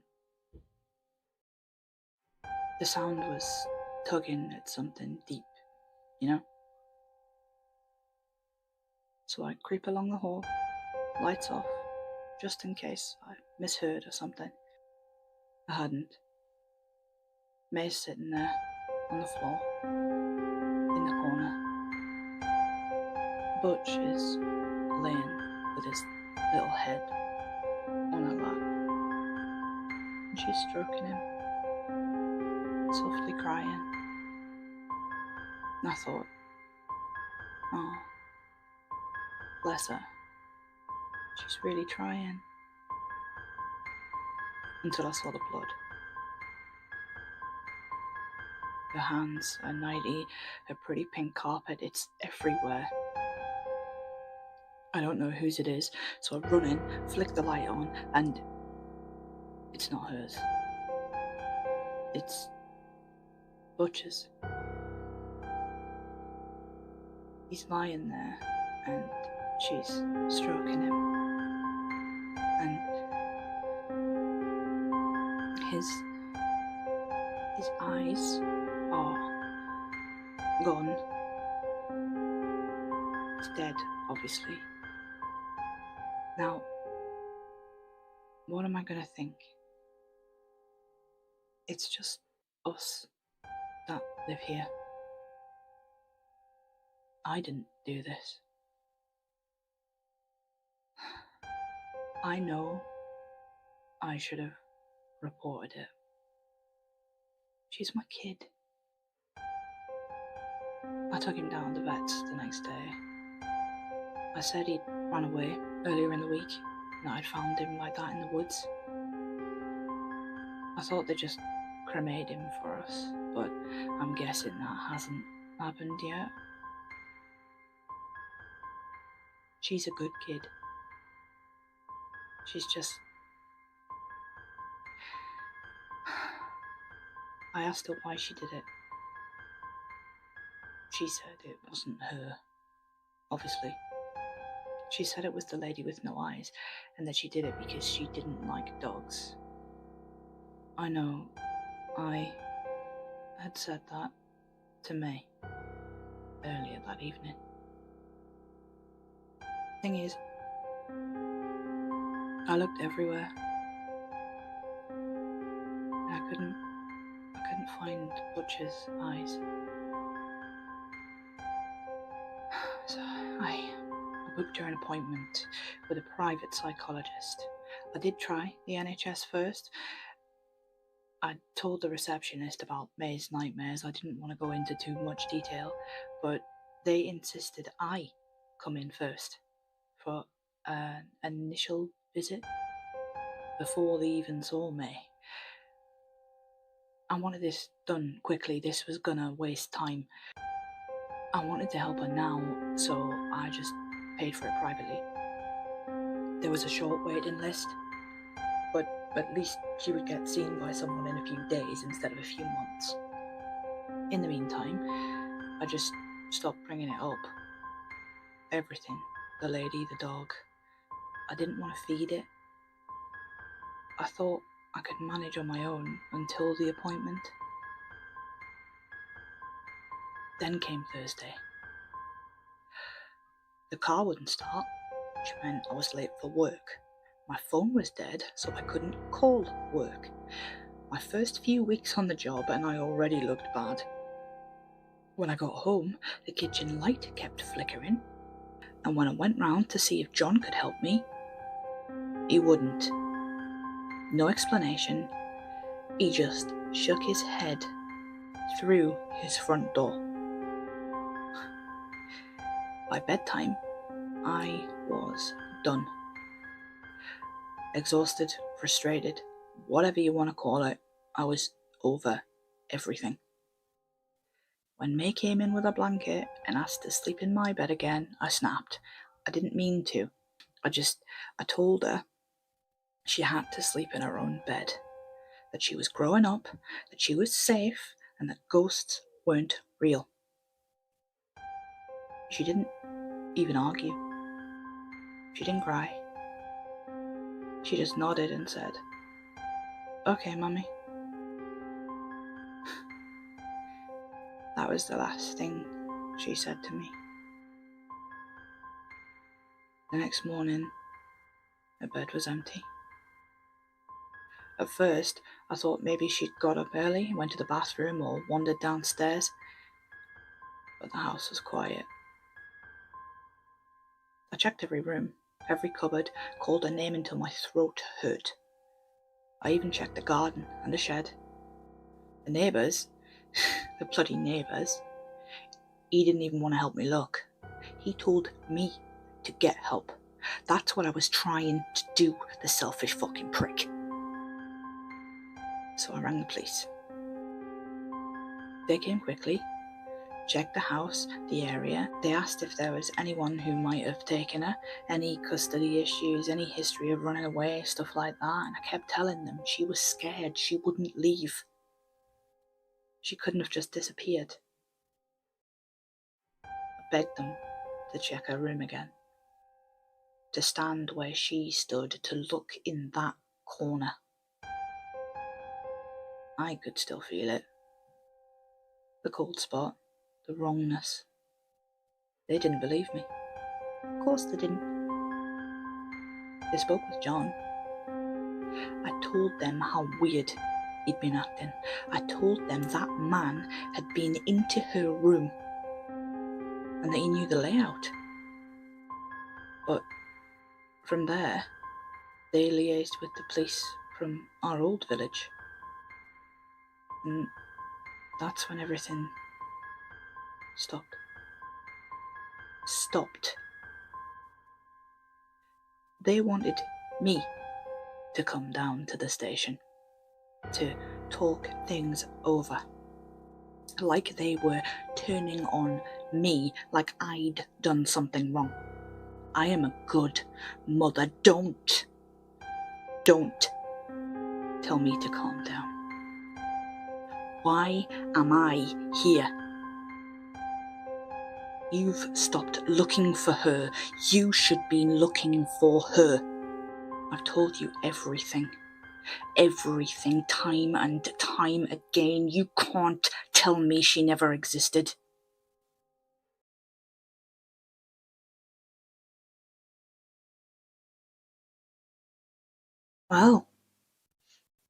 The sound was tugging at something deep, you know? So I creep along the hall, lights off, just in case I misheard or something. I hadn't. May's sitting there, on the floor, in the corner. Butch is laying with his little head on her lap. And she's stroking him, softly crying. And I thought, oh, bless her. She's really trying. Until I saw the blood. Her hands, her nightie, her pretty pink carpet, it's everywhere. I don't know whose it is, so I run in, flick the light on, and it's not hers. It's Butch's. He's lying there, and she's stroking him. And his eyes are gone. He's dead, obviously. Now, what am I gonna think? It's just us that live here. I didn't do this. I know I should have reported it. She's my kid. I took him down to the vets the next day. I said he'd run away earlier in the week, and that I'd found him like that in the woods. I thought they'd just cremate him for us, but I'm guessing that hasn't happened yet. She's a good kid. She's just... I asked her why she did it. She said it wasn't her, obviously. She said it was the lady with no eyes, and that she did it because she didn't like dogs. I know, I had said that to May earlier that evening. Thing is, I looked everywhere. And I couldn't find Butcher's eyes. So I booked her an appointment with a private psychologist. I did try the NHS first. I told the receptionist about May's nightmares. I didn't want to go into too much detail, but they insisted I come in first for an initial visit before they even saw May. I wanted this done quickly. This was gonna waste time. I wanted to help her now, so I just paid for it privately. There was a short waiting list, but at least she would get seen by someone in a few days instead of a few months. In the meantime, I just stopped bringing it up. Everything. The lady, the dog. I didn't want to feed it. I thought I could manage on my own until the appointment. Then came Thursday. The car wouldn't start, which meant I was late for work. My phone was dead, so I couldn't call work. My first few weeks on the job, and I already looked bad. When I got home, the kitchen light kept flickering, and when I went round to see if John could help me, he wouldn't. No explanation. He just shook his head through his front door. By bedtime, I was done. Exhausted, frustrated, whatever you want to call it, I was over everything. When May came in with a blanket and asked to sleep in my bed again, I snapped. I didn't mean to. I told her she had to sleep in her own bed, that she was growing up, that she was safe, and that ghosts weren't real. She didn't even argue. She didn't cry. She just nodded and said, "Okay, Mummy." That was the last thing she said to me. The next morning, her bed was empty. At first, I thought maybe she'd got up early, went to the bathroom, or wandered downstairs, but the house was quiet. I checked every room, every cupboard, called her name until my throat hurt. I even checked the garden and the shed. The neighbours, the bloody neighbours, he didn't even want to help me look. He told me to get help. That's what I was trying to do, the selfish fucking prick. So I rang the police. They came quickly, checked the house, the area. They asked if there was anyone who might have taken her, any custody issues, any history of running away, stuff like that, and I kept telling them she was scared, she wouldn't leave. She couldn't have just disappeared. I begged them to check her room again, to stand where she stood, to look in that corner. I could still feel it. The cold spot, the wrongness. They didn't believe me. Of course they didn't. They spoke with John. I told them how weird he'd been acting. I told them that man had been into her room and that he knew the layout. But from there, they liaised with the police from our old village. And that's when everything stopped. They wanted me to come down to the station to talk things over. Like they were turning on me, like I'd done something wrong. I am a good mother. Don't tell me to calm down. Why am I here? You've stopped looking for her. You should be looking for her. I've told you everything. Everything, time and time again. You can't tell me she never existed. Well,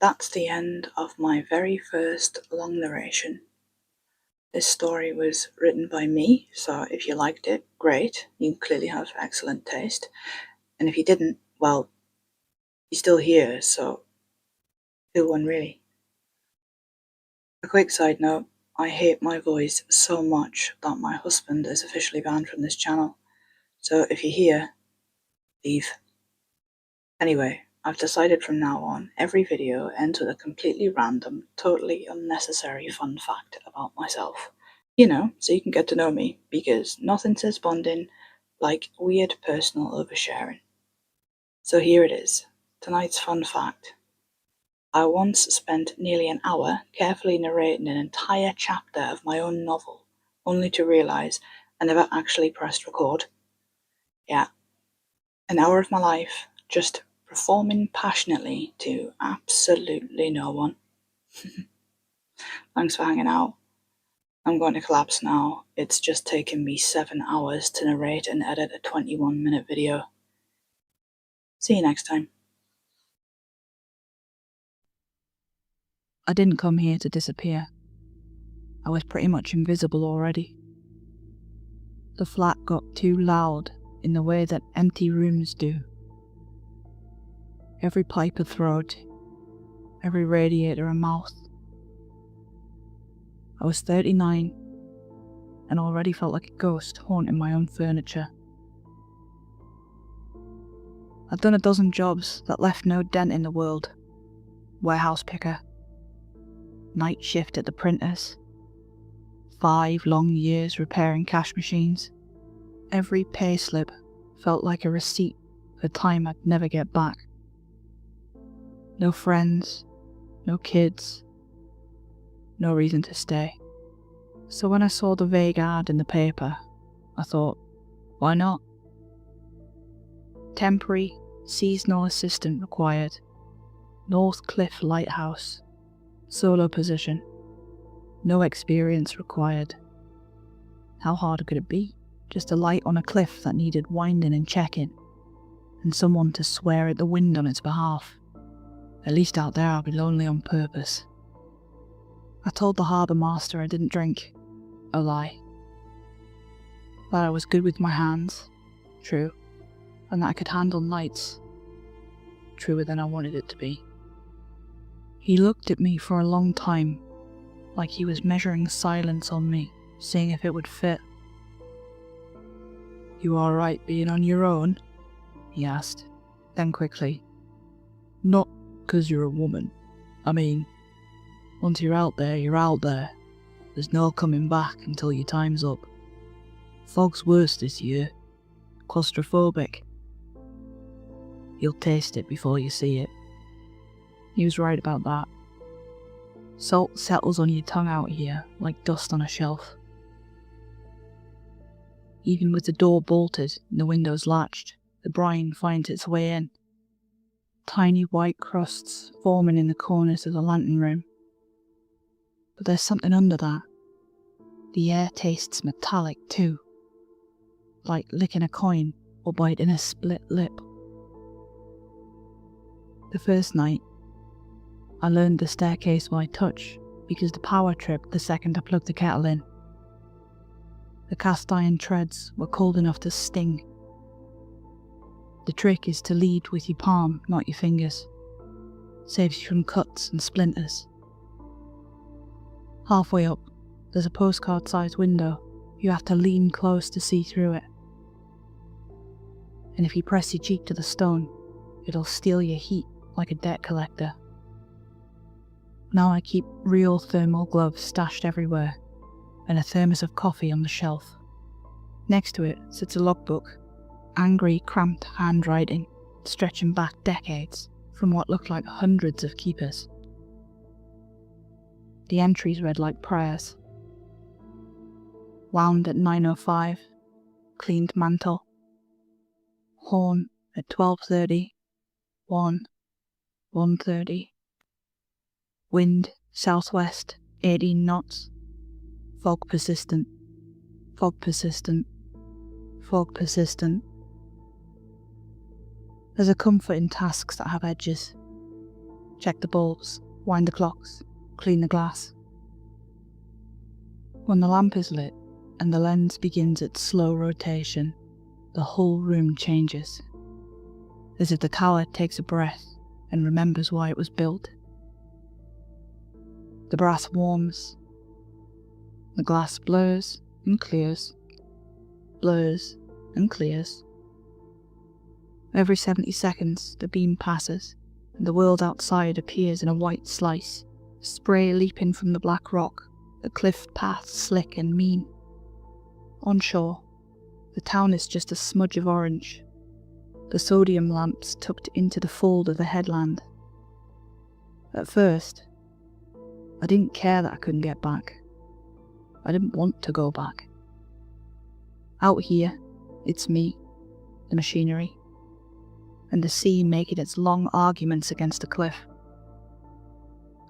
that's the end of my very first long narration. This story was written by me, so if you liked it, great. You clearly have excellent taste. And if you didn't, well, you're still here, so who won really? A quick side note, I hate my voice so much that my husband is officially banned from this channel. So if you're here, leave. Anyway, I've decided from now on, every video ends with a completely random, totally unnecessary fun fact about myself. You know, so you can get to know me, because nothing says bonding like weird personal oversharing. So here it is, tonight's fun fact. I once spent nearly an hour carefully narrating an entire chapter of my own novel, only to realise I never actually pressed record. Yeah, an hour of my life just performing passionately to absolutely no one. Thanks for hanging out. I'm going to collapse now. It's just taken me 7 hours to narrate and edit a 21-minute video. See you next time. I didn't come here to disappear. I was pretty much invisible already. The flat got too loud in the way that empty rooms do. Every pipe a throat, every radiator a mouth. I was 39 and already felt like a ghost haunting my own furniture. I'd done a dozen jobs that left no dent in the world. Warehouse picker, night shift at the printers, 5 long years repairing cash machines. Every pay slip felt like a receipt for time I'd never get back. No friends, no kids, no reason to stay. So when I saw the vague ad in the paper, I thought, why not? Temporary, seasonal assistant required. North Cliff Lighthouse. Solo position. No experience required. How hard could it be? Just a light on a cliff that needed winding and checking, and someone to swear at the wind on its behalf. At least out there I'll be lonely on purpose. I told the harbour master I didn't drink. A lie. That I was good with my hands. True. And that I could handle nights. Truer than I wanted it to be. He looked at me for a long time, like he was measuring silence on me, seeing if it would fit. You alright being on your own? He asked, then quickly. Not 'cause you're a woman. I mean, once you're out there, you're out there. There's no coming back until your time's up. Fog's worse this year. Claustrophobic. You'll taste it before you see it. He was right about that. Salt settles on your tongue out here, like dust on a shelf. Even with the door bolted and the windows latched, the brine finds its way in. Tiny white crusts forming in the corners of the lantern room. But there's something under that. The air tastes metallic too, like licking a coin or biting a split lip. The first night, I learned the staircase by touch because the power tripped the second I plugged the kettle in. The cast iron treads were cold enough to sting. The trick is to lead with your palm, not your fingers. Saves you from cuts and splinters. Halfway up, there's a postcard-sized window. You have to lean close to see through it. And if you press your cheek to the stone, it'll steal your heat like a debt collector. Now I keep real thermal gloves stashed everywhere, and a thermos of coffee on the shelf. Next to it sits a logbook, angry, cramped handwriting, stretching back decades from what looked like hundreds of keepers. The entries read like prayers. Wound at 9:05, cleaned mantle. Horn at 12:30, 1:30. Wind southwest, 18 knots. Fog persistent, fog persistent, fog persistent. There's a comfort in tasks that have edges. Check the bulbs, wind the clocks, clean the glass. When the lamp is lit and the lens begins its slow rotation, the whole room changes, as if the tower takes a breath and remembers why it was built. The brass warms. The glass blurs and clears, blurs and clears. Every 70 seconds the beam passes, and the world outside appears in a white slice, spray leaping from the black rock, the cliff path slick and mean. Onshore, the town is just a smudge of orange, the sodium lamps tucked into the fold of the headland. At first, I didn't care that I couldn't get back. I didn't want to go back. Out here, it's me, the machinery, and the sea making its long arguments against the cliff.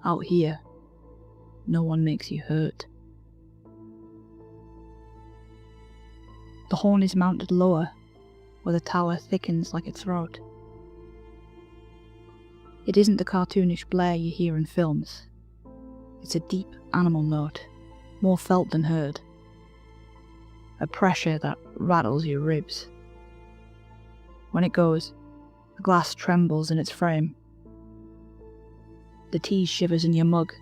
Out here, no one makes you hurt. The horn is mounted lower, where the tower thickens like a throat. It isn't the cartoonish blare you hear in films. It's a deep animal note, more felt than heard. A pressure that rattles your ribs. When it goes, the glass trembles in its frame. The tea shivers in your mug,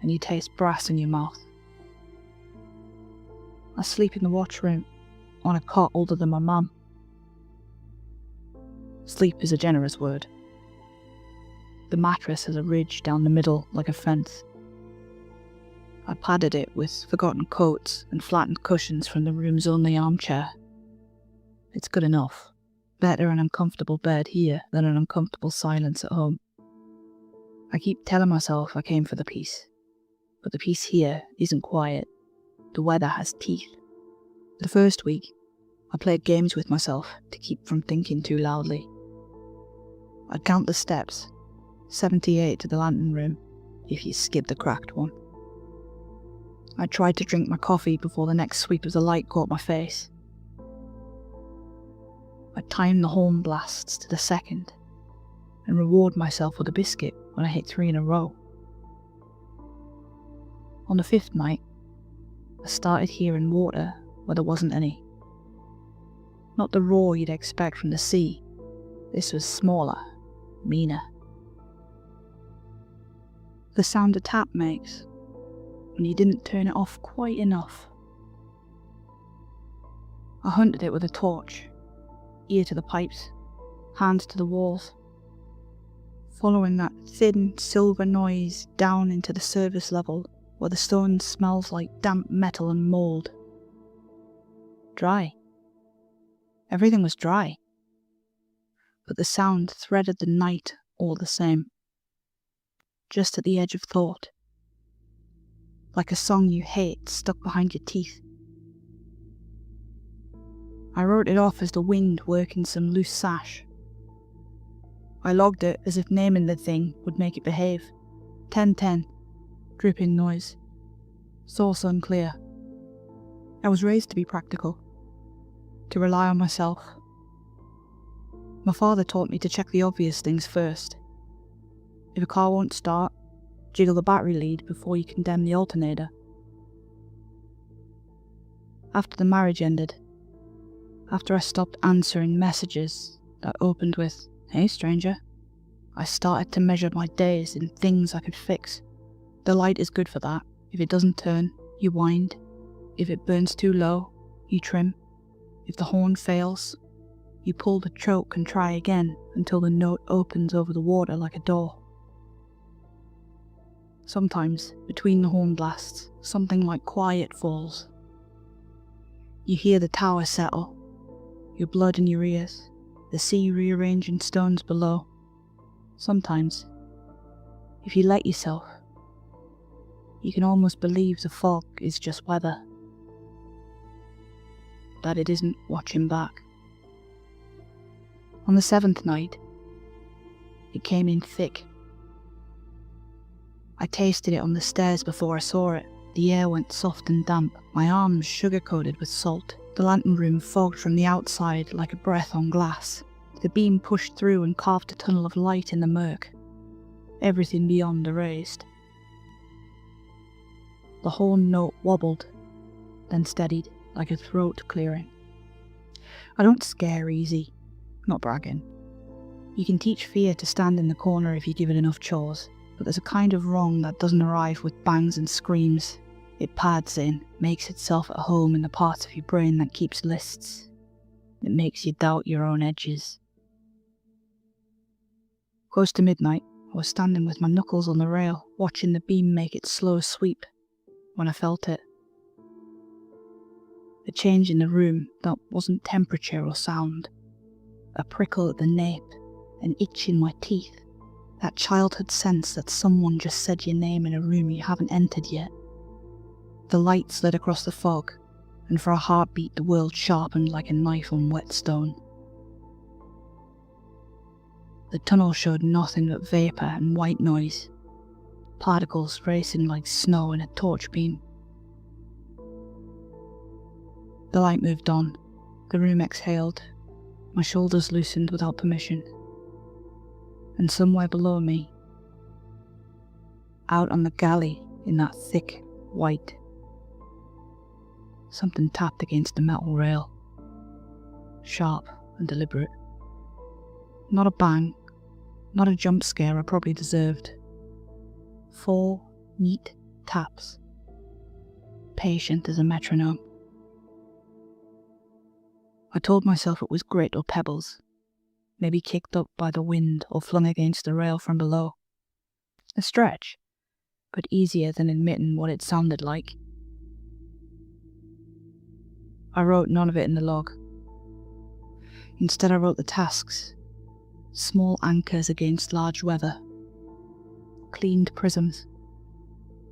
and you taste brass in your mouth. I sleep in the watchroom, on a cot older than my mum. Sleep is a generous word. The mattress has a ridge down the middle like a fence. I padded it with forgotten coats and flattened cushions from the room's only armchair. It's good enough. Better an uncomfortable bed here than an uncomfortable silence at home. I keep telling myself I came for the peace, but the peace here isn't quiet. The weather has teeth. The first week, I played games with myself to keep from thinking too loudly. I'd count the steps, 78 to the lantern room, if you skid the cracked one. I tried to drink my coffee before the next sweep of the light caught my face. I timed the horn blasts to the second, and reward myself with a biscuit when I hit 3 in a row. On the 5th night, I started hearing water where there wasn't any. Not the roar you'd expect from the sea. This was smaller, meaner. The sound a tap makes when you didn't turn it off quite enough. I hunted it with a torch, ear to the pipes, hand to the walls, following that thin silver noise down into the surface level where the stone smells like damp metal and mould. Dry. Everything was dry. But the sound threaded the night all the same, just at the edge of thought. Like a song you hate stuck behind your teeth. I wrote it off as the wind working some loose sash. I logged it as if naming the thing would make it behave. 1010, dripping noise. Source unclear. I was raised to be practical, to rely on myself. My father taught me to check the obvious things first. If a car won't start, Jiggle the battery lead before you condemn the alternator. After the marriage ended, after I stopped answering messages that opened with, "Hey stranger," I started to measure my days in things I could fix. The light is good for that. If it doesn't turn, you wind. If it burns too low, you trim. If the horn fails, you pull the choke and try again until the note opens over the water like a door. Sometimes, between the horn blasts, something like quiet falls. You hear the tower settle, your blood in your ears, the sea rearranging stones below. Sometimes, if you let yourself, you can almost believe the fog is just weather, that it isn't watching back. On the 7th night, it came in thick. I tasted it on the stairs before I saw it. The air went soft and damp, my arms sugar-coated with salt. The lantern room fogged from the outside like a breath on glass. The beam pushed through and carved a tunnel of light in the murk. Everything beyond erased. The horn note wobbled, then steadied like a throat clearing. I don't scare easy, not bragging. You can teach fear to stand in the corner if you give it enough chores, but there's a kind of wrong that doesn't arrive with bangs and screams. It pads in, makes itself at home in the parts of your brain that keeps lists. It makes you doubt your own edges. Close to midnight, I was standing with my knuckles on the rail, watching the beam make its slow sweep, when I felt it. A change in the room that wasn't temperature or sound. A prickle at the nape, an itch in my teeth. That childhood sense that someone just said your name in a room you haven't entered yet. The light slid across the fog, and for a heartbeat the world sharpened like a knife on wet stone. The tunnel showed nothing but vapour and white noise, particles racing like snow in a torch beam. The light moved on, the room exhaled, my shoulders loosened without permission. And somewhere below me, out on the galley in that thick white, something tapped against the metal rail, sharp and deliberate. Not a bang, not a jump scare I probably deserved. 4 neat taps, patient as a metronome. I told myself it was grit or pebbles, maybe kicked up by the wind or flung against the rail from below. A stretch, but easier than admitting what it sounded like. I wrote none of it in the log. Instead I wrote the tasks, small anchors against large weather, cleaned prisms,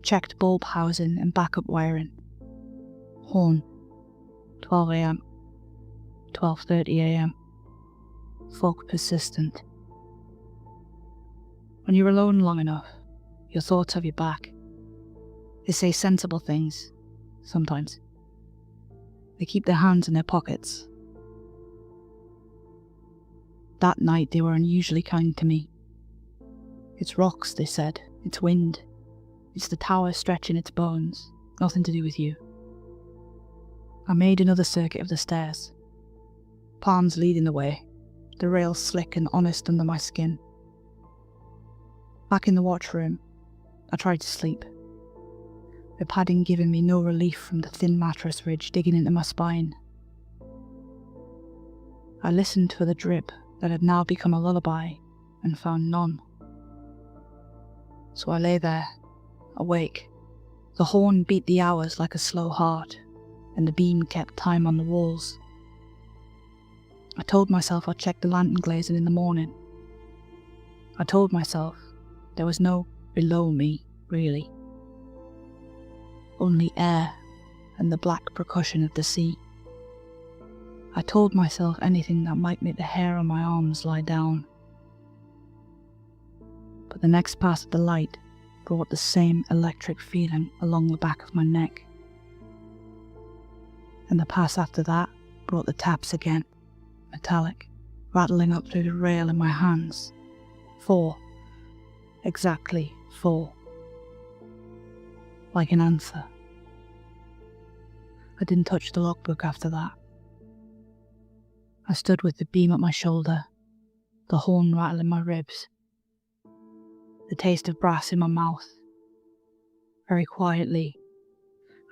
checked bulb housing and backup wiring. Horn, 12 AM, 12:30 AM. Fog persistent. When you're alone long enough, your thoughts have your back. They say sensible things, sometimes. They keep their hands in their pockets. That night they were unusually kind to me. It's rocks, they said. It's wind. It's the tower stretching its bones. Nothing to do with you. I made another circuit of the stairs. Palms leading the way. The rail slick and honest under my skin. Back in the watch room, I tried to sleep. The padding giving me no relief from the thin mattress ridge digging into my spine. I listened for the drip that had now become a lullaby and found none. So I lay there, awake. The horn beat the hours like a slow heart, and the beam kept time on the walls. I told myself I'd check the lantern glazing in the morning. I told myself there was no below me, really. Only air and the black percussion of the sea. I told myself anything that might make the hair on my arms lie down. But the next pass of the light brought the same electric feeling along the back of my neck. And the pass after that brought the taps again. Metallic, rattling up through the rail in my hands. 4. Exactly 4. like an answer. I didn't touch the logbook after that. I stood with the beam at my shoulder, the horn rattling my ribs, the taste of brass in my mouth. Very quietly,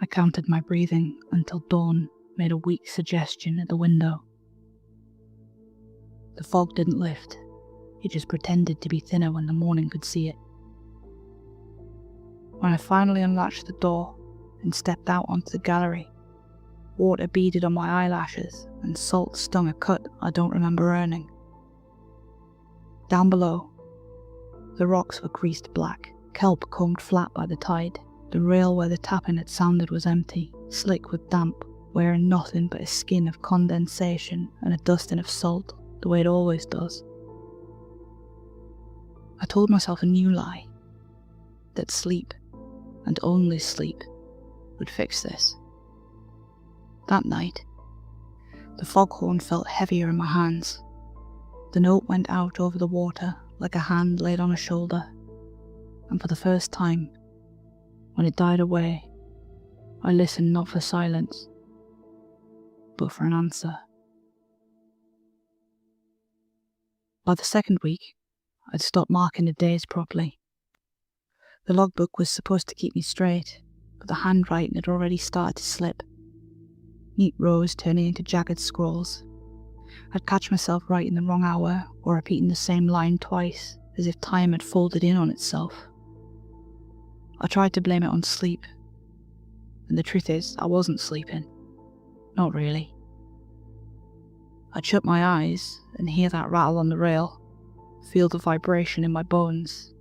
I counted my breathing until dawn made a weak suggestion at the window. The fog didn't lift, it just pretended to be thinner when the morning could see it. When I finally unlatched the door and stepped out onto the gallery, water beaded on my eyelashes and salt stung a cut I don't remember earning. Down below, the rocks were greased black, kelp combed flat by the tide. The rail where the tapping had sounded was empty, slick with damp, wearing nothing but a skin of condensation and a dusting of salt, the way it always does. I told myself a new lie, that sleep, and only sleep, would fix this. That night, the foghorn felt heavier in my hands. The note went out over the water like a hand laid on a shoulder, and for the first time, when it died away, I listened not for silence, but for an answer. By the second week, I'd stopped marking the days properly. The logbook was supposed to keep me straight, but the handwriting had already started to slip, neat rows turning into jagged scrolls. I'd catch myself writing the wrong hour or repeating the same line twice, as if time had folded in on itself. I tried to blame it on sleep, and the truth is, I wasn't sleeping. Not really. I'd shut my eyes and hear that rattle on the rail, feel the vibration in my bones,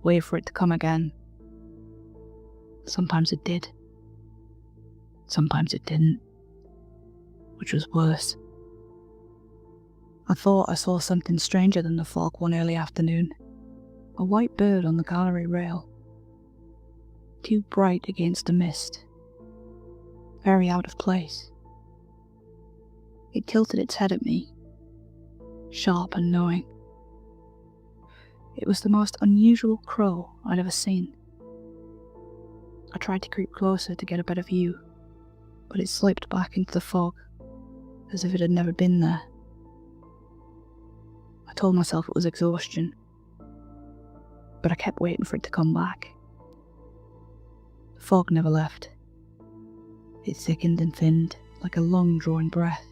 wait for it to come again. Sometimes it did. Sometimes it didn't, which was worse. I thought I saw something stranger than the fog one early afternoon. A white bird on the gallery rail. Too bright against the mist. Very out of place. It tilted its head at me, sharp and knowing. It was the most unusual crow I'd ever seen. I tried to creep closer to get a better view, but it slipped back into the fog, as if it had never been there. I told myself it was exhaustion, but I kept waiting for it to come back. The fog never left. It thickened and thinned, like a long-drawn breath,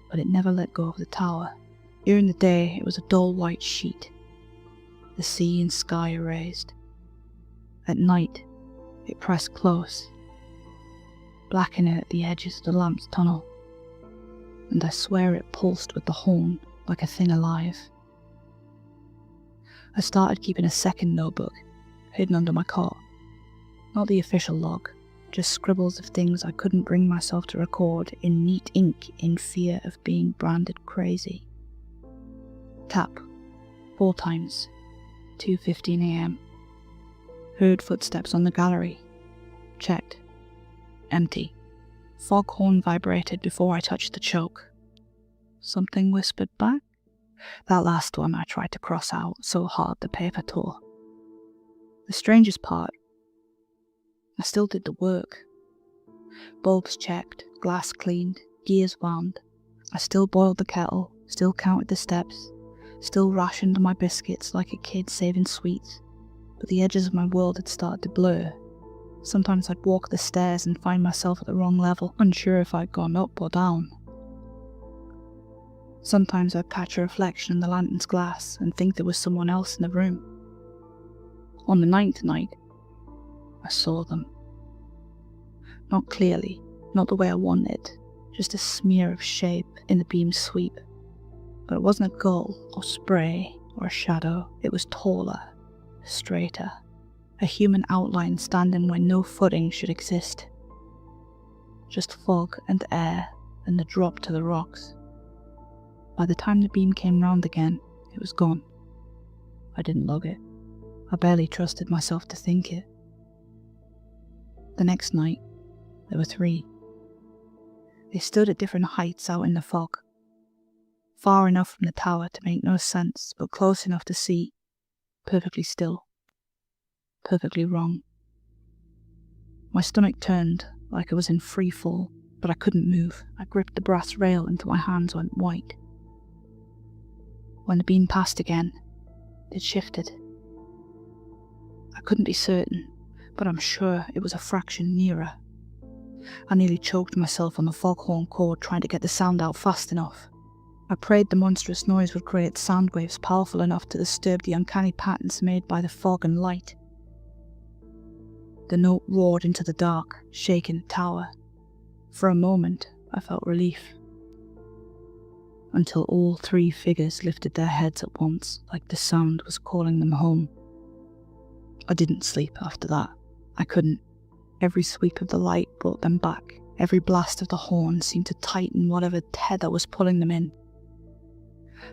but it never let go of the tower. During the day, it was a dull white sheet, the sea and sky erased. At night, it pressed close, blackening at the edges of the lamp's tunnel, and I swear it pulsed with the horn like a thing alive. I started keeping a second notebook, hidden under my cot. Not the official log, just scribbles of things I couldn't bring myself to record in neat ink in fear of being branded crazy. Tap, 4 times, 2:15 a.m. Heard footsteps on the gallery. Checked. Empty. Foghorn vibrated before I touched the choke. Something whispered back. That last one I tried to cross out so hard the paper tore. The strangest part, I still did the work. Bulbs checked, glass cleaned, gears wound. I still boiled the kettle, still counted the steps, still rationed my biscuits like a kid saving sweets. But the edges of my world had started to blur. Sometimes I'd walk the stairs and find myself at the wrong level, unsure if I'd gone up or down. Sometimes I'd catch a reflection in the lantern's glass and think there was someone else in the room. On the 9th night, I saw them. Not clearly, not the way I wanted, just a smear of shape in the beam's sweep. But it wasn't a gull or spray or a shadow, it was taller, straighter, a human outline standing where no footing should exist. Just fog and air and the drop to the rocks. By the time the beam came round again, it was gone. I didn't log it. I barely trusted myself to think it. The next night, there were 3. They stood at different heights out in the fog. Far enough from the tower to make no sense, but close enough to see. Perfectly still. Perfectly wrong. My stomach turned like I was in free fall, but I couldn't move. I gripped the brass rail until my hands went white. When the beam passed again, it shifted. I couldn't be certain, but I'm sure it was a fraction nearer. I nearly choked myself on the foghorn cord trying to get the sound out fast enough. I prayed the monstrous noise would create sound waves powerful enough to disturb the uncanny patterns made by the fog and light. The note roared into the dark, shaking the tower. For a moment, I felt relief. Until all three figures lifted their heads at once, like the sound was calling them home. I didn't sleep after that. I couldn't. Every sweep of the light brought them back. Every blast of the horn seemed to tighten whatever tether was pulling them in.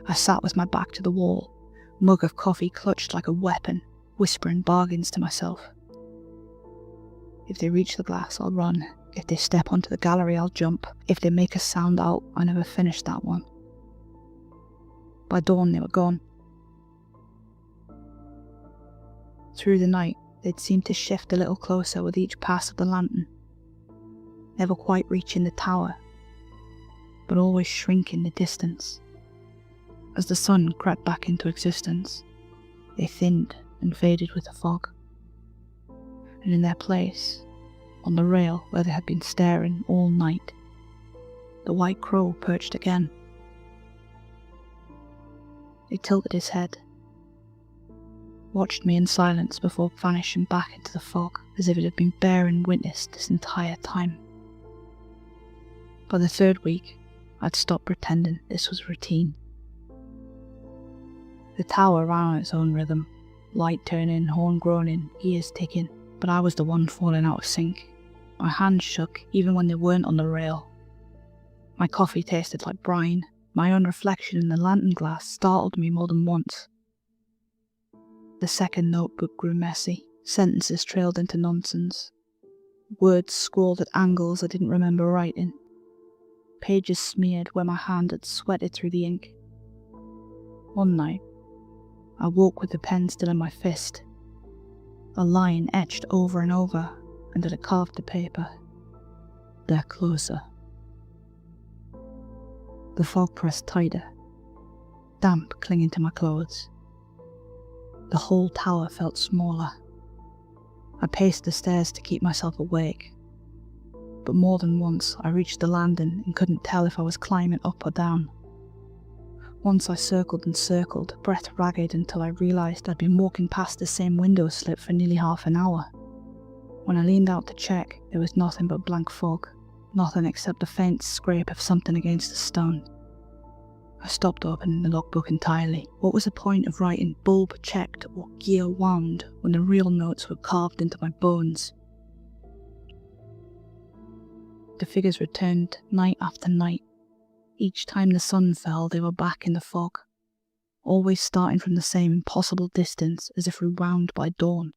I sat with my back to the wall, mug of coffee clutched like a weapon, whispering bargains to myself. If they reach the glass, I'll run. If they step onto the gallery, I'll jump. If they make a sound out, I never finished that one. By dawn, they were gone. Through the night, they'd seemed to shift a little closer with each pass of the lantern, never quite reaching the tower, but always shrinking the distance. As the sun crept back into existence, they thinned and faded with the fog. And in their place, on the rail where they had been staring all night, the white crow perched again. He tilted his head, watched me in silence before vanishing back into the fog as if it had been bearing witness this entire time. By the third week, I'd stopped pretending this was routine. The tower ran on its own rhythm, light turning, horn groaning, gears ticking, but I was the one falling out of sync. My hands shook even when they weren't on the rail. My coffee tasted like brine. My own reflection in the lantern glass startled me more than once. The second notebook grew messy. Sentences trailed into nonsense. Words scrawled at angles I didn't remember writing. Pages smeared where my hand had sweated through the ink. One night, I woke with the pen still in my fist. A line etched over and over until it carved the paper. They're closer. The fog pressed tighter, damp clinging to my clothes. The whole tower felt smaller. I paced the stairs to keep myself awake, but more than once I reached the landing and couldn't tell if I was climbing up or down. Once I circled and circled, breath ragged, until I realised I'd been walking past the same window slit for nearly half an hour. When I leaned out to check, there was nothing but blank fog, nothing except the faint scrape of something against the stone. I stopped opening the logbook entirely. What was the point of writing bulb checked or gear wound when the real notes were carved into my bones? The figures returned night after night. Each time the sun fell, they were back in the fog, always starting from the same impossible distance as if rewound by dawn.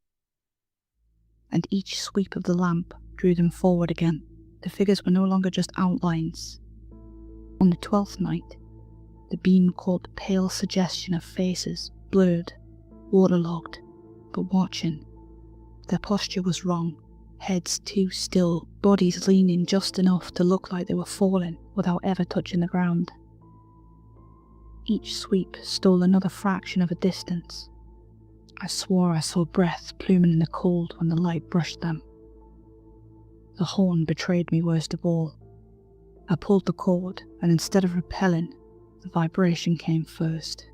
And each sweep of the lamp drew them forward again. The figures were no longer just outlines. On the 12th night, the beam caught the pale suggestion of faces, blurred, waterlogged, but watching. Their posture was wrong. Heads too still, bodies leaning just enough to look like they were falling without ever touching the ground. Each sweep stole another fraction of a distance. I swore I saw breath pluming in the cold when the light brushed them. The horn betrayed me worst of all. I pulled the cord, and instead of repelling, the vibration came first,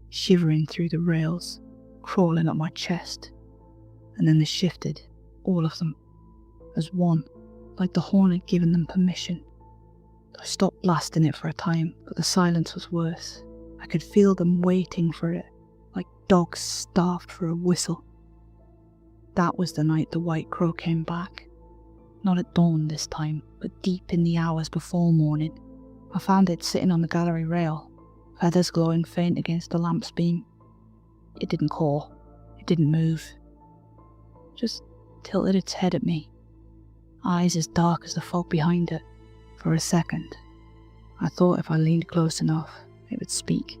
shivering through the rails, crawling up my chest, and then they shifted, all of them, as one, like the horn had given them permission. I stopped blasting it for a time, but the silence was worse. I could feel them waiting for it, like dogs starved for a whistle. That was the night the white crow came back. Not at dawn this time, but deep in the hours before morning. I found it sitting on the gallery rail, feathers glowing faint against the lamp's beam. It didn't caw, it didn't move. Just tilted its head at me, eyes as dark as the fog behind it. For a second, I thought if I leaned close enough, it would speak.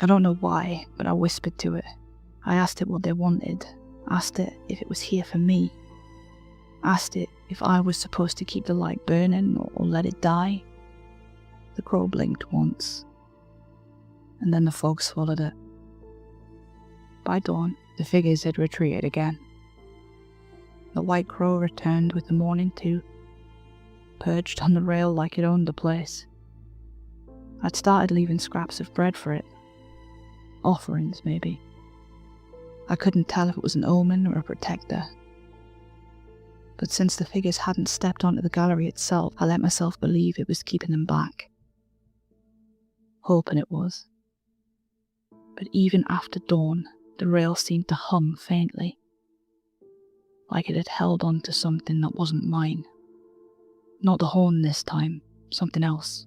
I don't know why, but I whispered to it. I asked it what they wanted. Asked it if it was here for me. Asked it if I was supposed to keep the light burning or let it die. The crow blinked once, and then the fog swallowed it. By dawn, the figures had retreated again. The white crow returned with the morning too, perched on the rail like it owned the place. I'd started leaving scraps of bread for it. Offerings, maybe. I couldn't tell if it was an omen or a protector. But since the figures hadn't stepped onto the gallery itself, I let myself believe it was keeping them back. Hoping it was. But even after dawn, the rail seemed to hum faintly, like it had held on to something that wasn't mine. Not the horn this time, something else.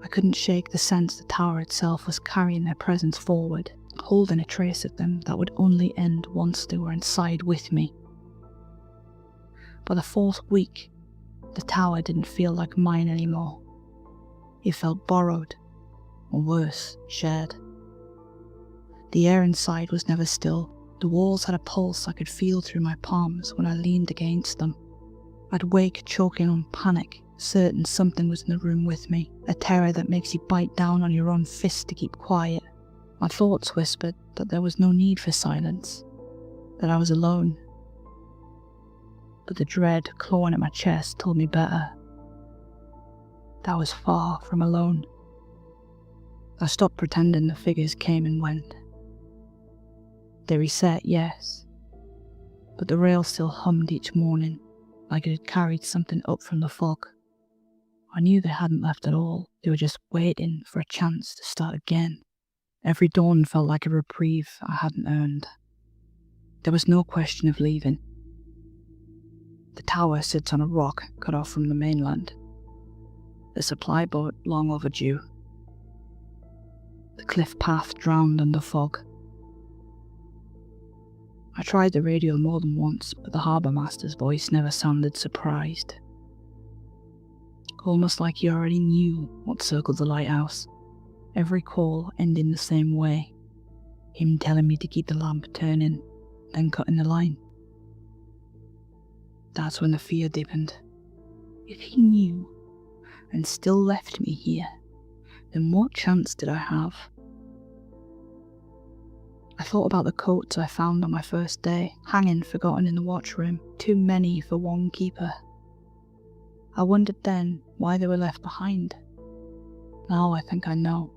I couldn't shake the sense the tower itself was carrying their presence forward, holding a trace of them that would only end once they were inside with me. By the fourth week, the tower didn't feel like mine anymore. It felt borrowed, or worse, shared. The air inside was never still. The walls had a pulse I could feel through my palms when I leaned against them. I'd wake choking on panic, certain something was in the room with me, a terror that makes you bite down on your own fist to keep quiet. My thoughts whispered that there was no need for silence, that I was alone. But the dread clawing at my chest told me better. That I was far from alone. I stopped pretending the figures came and went. They reset, yes, but the rail still hummed each morning, like it had carried something up from the fog. I knew they hadn't left at all. They were just waiting for a chance to start again. Every dawn felt like a reprieve I hadn't earned. There was no question of leaving. The tower sits on a rock cut off from the mainland. The supply boat long overdue. The cliff path drowned under fog. I tried the radio more than once, but the harbour master's voice never sounded surprised. Almost like he already knew what circled the lighthouse. Every call ending the same way. Him telling me to keep the lamp turning, then cutting the line. That's when the fear deepened. If he knew, and still left me here, then what chance did I have? I thought about the coats I found on my first day, hanging forgotten in the watchroom, too many for one keeper. I wondered then why they were left behind. Now I think I know.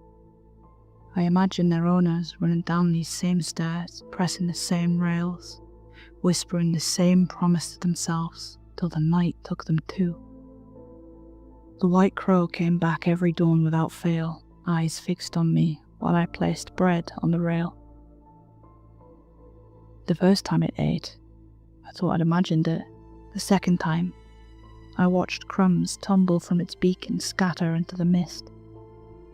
I imagine their owners running down these same stairs, pressing the same rails, whispering the same promise to themselves, till the night took them too. The white crow came back every dawn without fail, eyes fixed on me while I placed bread on the rail. The first time it ate, I thought I'd imagined it. The second time, I watched crumbs tumble from its beak and scatter into the mist.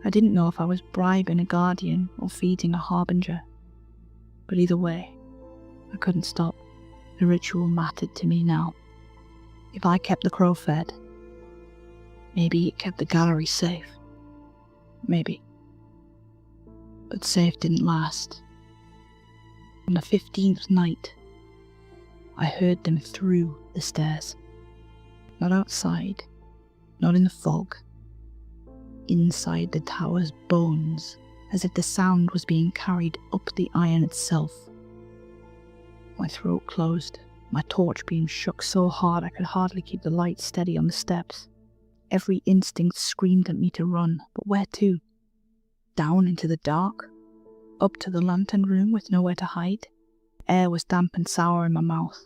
I didn't know if I was bribing a guardian or feeding a harbinger. But either way, I couldn't stop. The ritual mattered to me now. If I kept the crow fed, maybe it kept the gallery safe. Maybe. But safe didn't last. On the 15th night, I heard them through the stairs. Not outside, not in the fog. Inside the tower's bones, as if the sound was being carried up the iron itself. My throat closed, my torch beam shook so hard I could hardly keep the light steady on the steps. Every instinct screamed at me to run, but where to? Down into the dark? Up to the lantern room with nowhere to hide? Air was damp and sour in my mouth.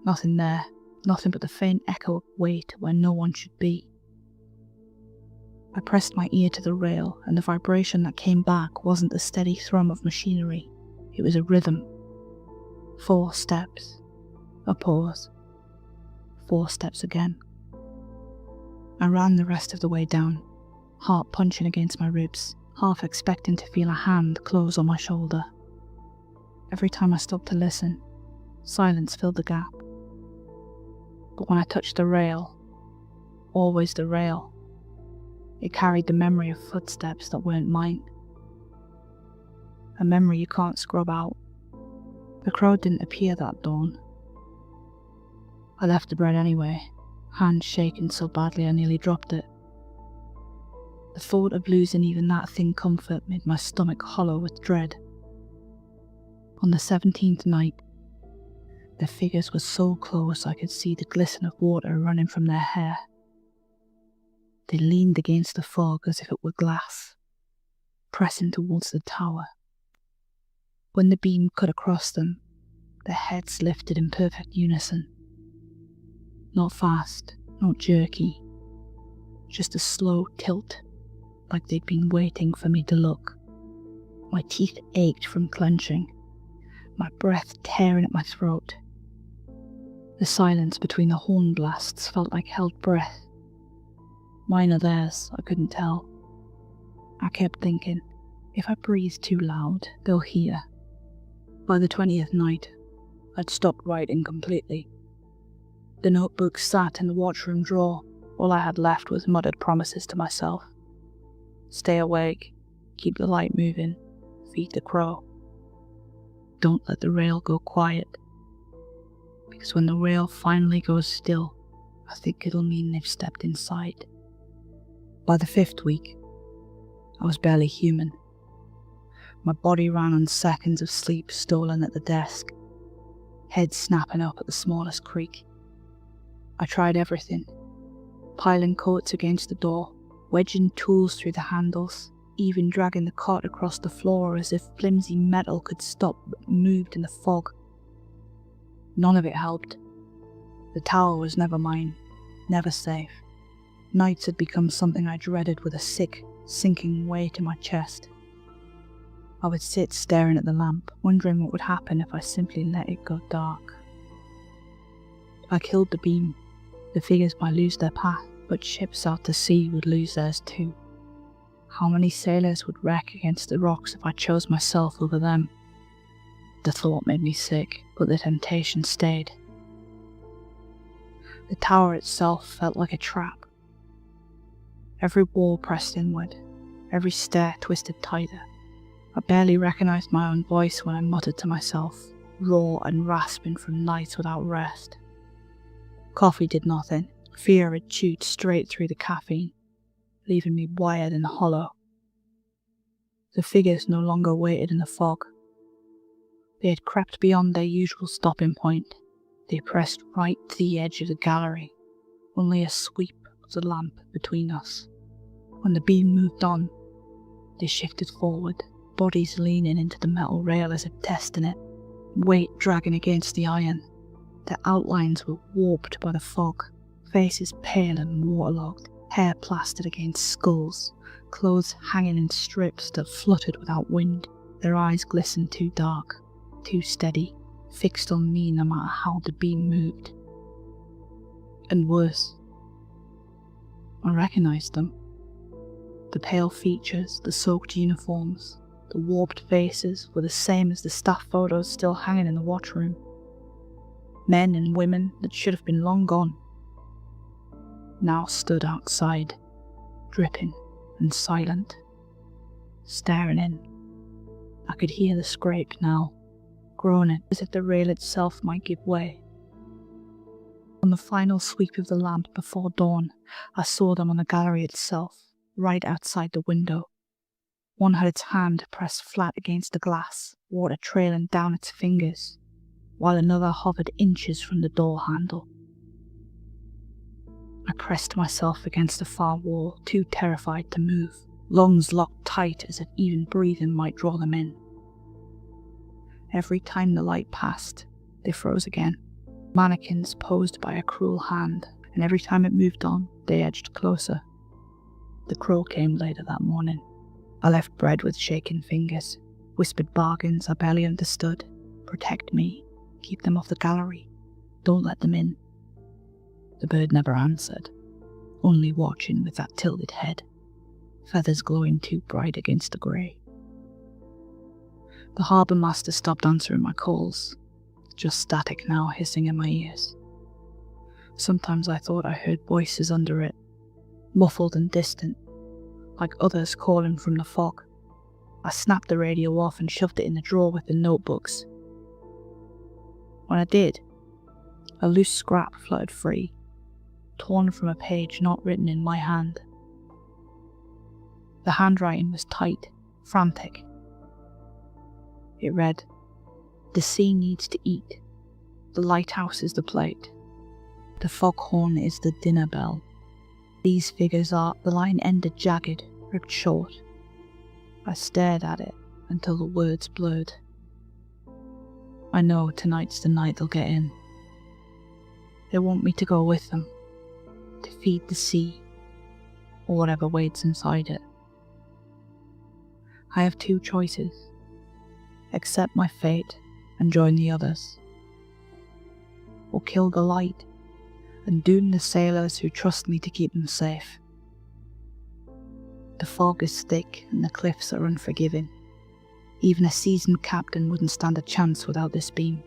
Nothing there, nothing but the faint echo of weight where no one should be. I pressed my ear to the rail, and the vibration that came back wasn't the steady thrum of machinery. It was a rhythm. 4 steps. A pause. 4 steps again. I ran the rest of the way down, heart punching against my ribs, half expecting to feel a hand close on my shoulder. Every time I stopped to listen, silence filled the gap. But when I touched the rail, always the rail, it carried the memory of footsteps that weren't mine. A memory you can't scrub out. The crow didn't appear that dawn. I left the bread anyway, hand shaking so badly I nearly dropped it. The thought of losing even that thin comfort made my stomach hollow with dread. On the 17th night, the figures were so close I could see the glisten of water running from their hair. They leaned against the fog as if it were glass, pressing towards the tower. When the beam cut across them, their heads lifted in perfect unison. Not fast, not jerky, just a slow tilt, like they'd been waiting for me to look. My teeth ached from clenching, my breath tearing at my throat. The silence between the horn blasts felt like held breath. Mine or theirs, I couldn't tell. I kept thinking, if I breathe too loud, they'll hear. By the 20th night, I'd stopped writing completely. The notebook sat in the watchroom drawer. All I had left was muttered promises to myself. Stay awake, keep the light moving, feed the crow. Don't let the rail go quiet. Because when the rail finally goes still, I think it'll mean they've stepped inside. By the 5th week, I was barely human. My body ran on seconds of sleep stolen at the desk, head snapping up at the smallest creak. I tried everything, piling coats against the door, wedging tools through the handles, even dragging the cot across the floor as if flimsy metal could stop but moved in the fog. None of it helped. The tower was never mine, never safe. Nights had become something I dreaded with a sick, sinking weight in my chest. I would sit staring at the lamp, wondering what would happen if I simply let it go dark. If I killed the beam, the figures might lose their path, but ships out to sea would lose theirs too. How many sailors would wreck against the rocks if I chose myself over them? The thought made me sick, but the temptation stayed. The tower itself felt like a trap. Every wall pressed inward, every stair twisted tighter. I barely recognised my own voice when I muttered to myself, raw and rasping from nights without rest. Coffee did nothing. Fear had chewed straight through the caffeine, leaving me wired and hollow. The figures no longer waited in the fog. They had crept beyond their usual stopping point. They pressed right to the edge of the gallery, only a sweep of the lamp between us. When the beam moved on, they shifted forward, bodies leaning into the metal rail as if testing it, weight dragging against the iron. Their outlines were warped by the fog, faces pale and waterlogged, hair plastered against skulls, clothes hanging in strips that fluttered without wind. Their eyes glistened too dark, too steady, fixed on me no matter how the beam moved. And worse, I recognised them. The pale features, the soaked uniforms, the warped faces were the same as the staff photos still hanging in the watchroom. Men and women that should have been long gone now stood outside, dripping and silent, staring in. I could hear the scrape now, groaning as if the rail itself might give way. On the final sweep of the lamp before dawn, I saw them on the gallery itself, right outside the window. One had its hand pressed flat against the glass, water trailing down its fingers, while another hovered inches from the door handle. I pressed myself against the far wall, too terrified to move, lungs locked tight as if even breathing might draw them in. Every time the light passed, they froze again, mannequins posed by a cruel hand, and every time it moved on, they edged closer. The crow came later that morning. I left bread with shaking fingers, whispered bargains I barely understood. Protect me, keep them off the gallery, don't let them in. The bird never answered, only watching with that tilted head, feathers glowing too bright against the grey. The harbour master stopped answering my calls, just static now hissing in my ears. Sometimes I thought I heard voices under it, muffled and distant, like others calling from the fog. I snapped the radio off and shoved it in the drawer with the notebooks. When I did, a loose scrap fluttered free, torn from a page not written in my hand. The handwriting was tight, frantic. It read, "The sea needs to eat. The lighthouse is the plate. The foghorn is the dinner bell. These figures are..." The line ended jagged, ripped short. I stared at it until the words blurred. I know tonight's the night they'll get in. They want me to go with them, to feed the sea, or whatever waits inside it. I have two choices: accept my fate and join the others, or kill the light and doom the sailors who trust me to keep them safe. The fog is thick and the cliffs are unforgiving. Even a seasoned captain wouldn't stand a chance without this beam.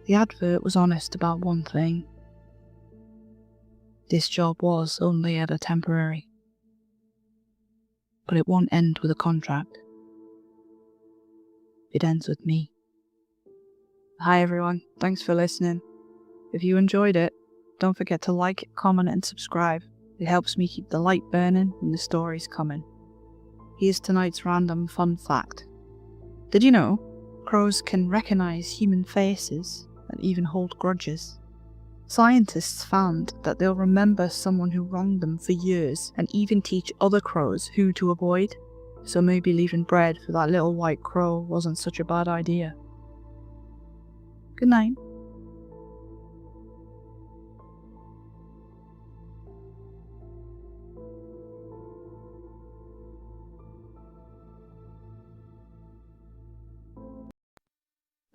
The advert was honest about one thing. This job was only ever temporary. But it won't end with a contract. It ends with me. Hi everyone, thanks for listening. If you enjoyed it, don't forget to like, comment and subscribe. It helps me keep the light burning and the stories coming. Here's tonight's random fun fact. Did you know crows can recognize human faces and even hold grudges? Scientists found that they'll remember someone who wronged them for years and even teach other crows who to avoid. So maybe leaving bread for that little white crow wasn't such a bad idea. Good night.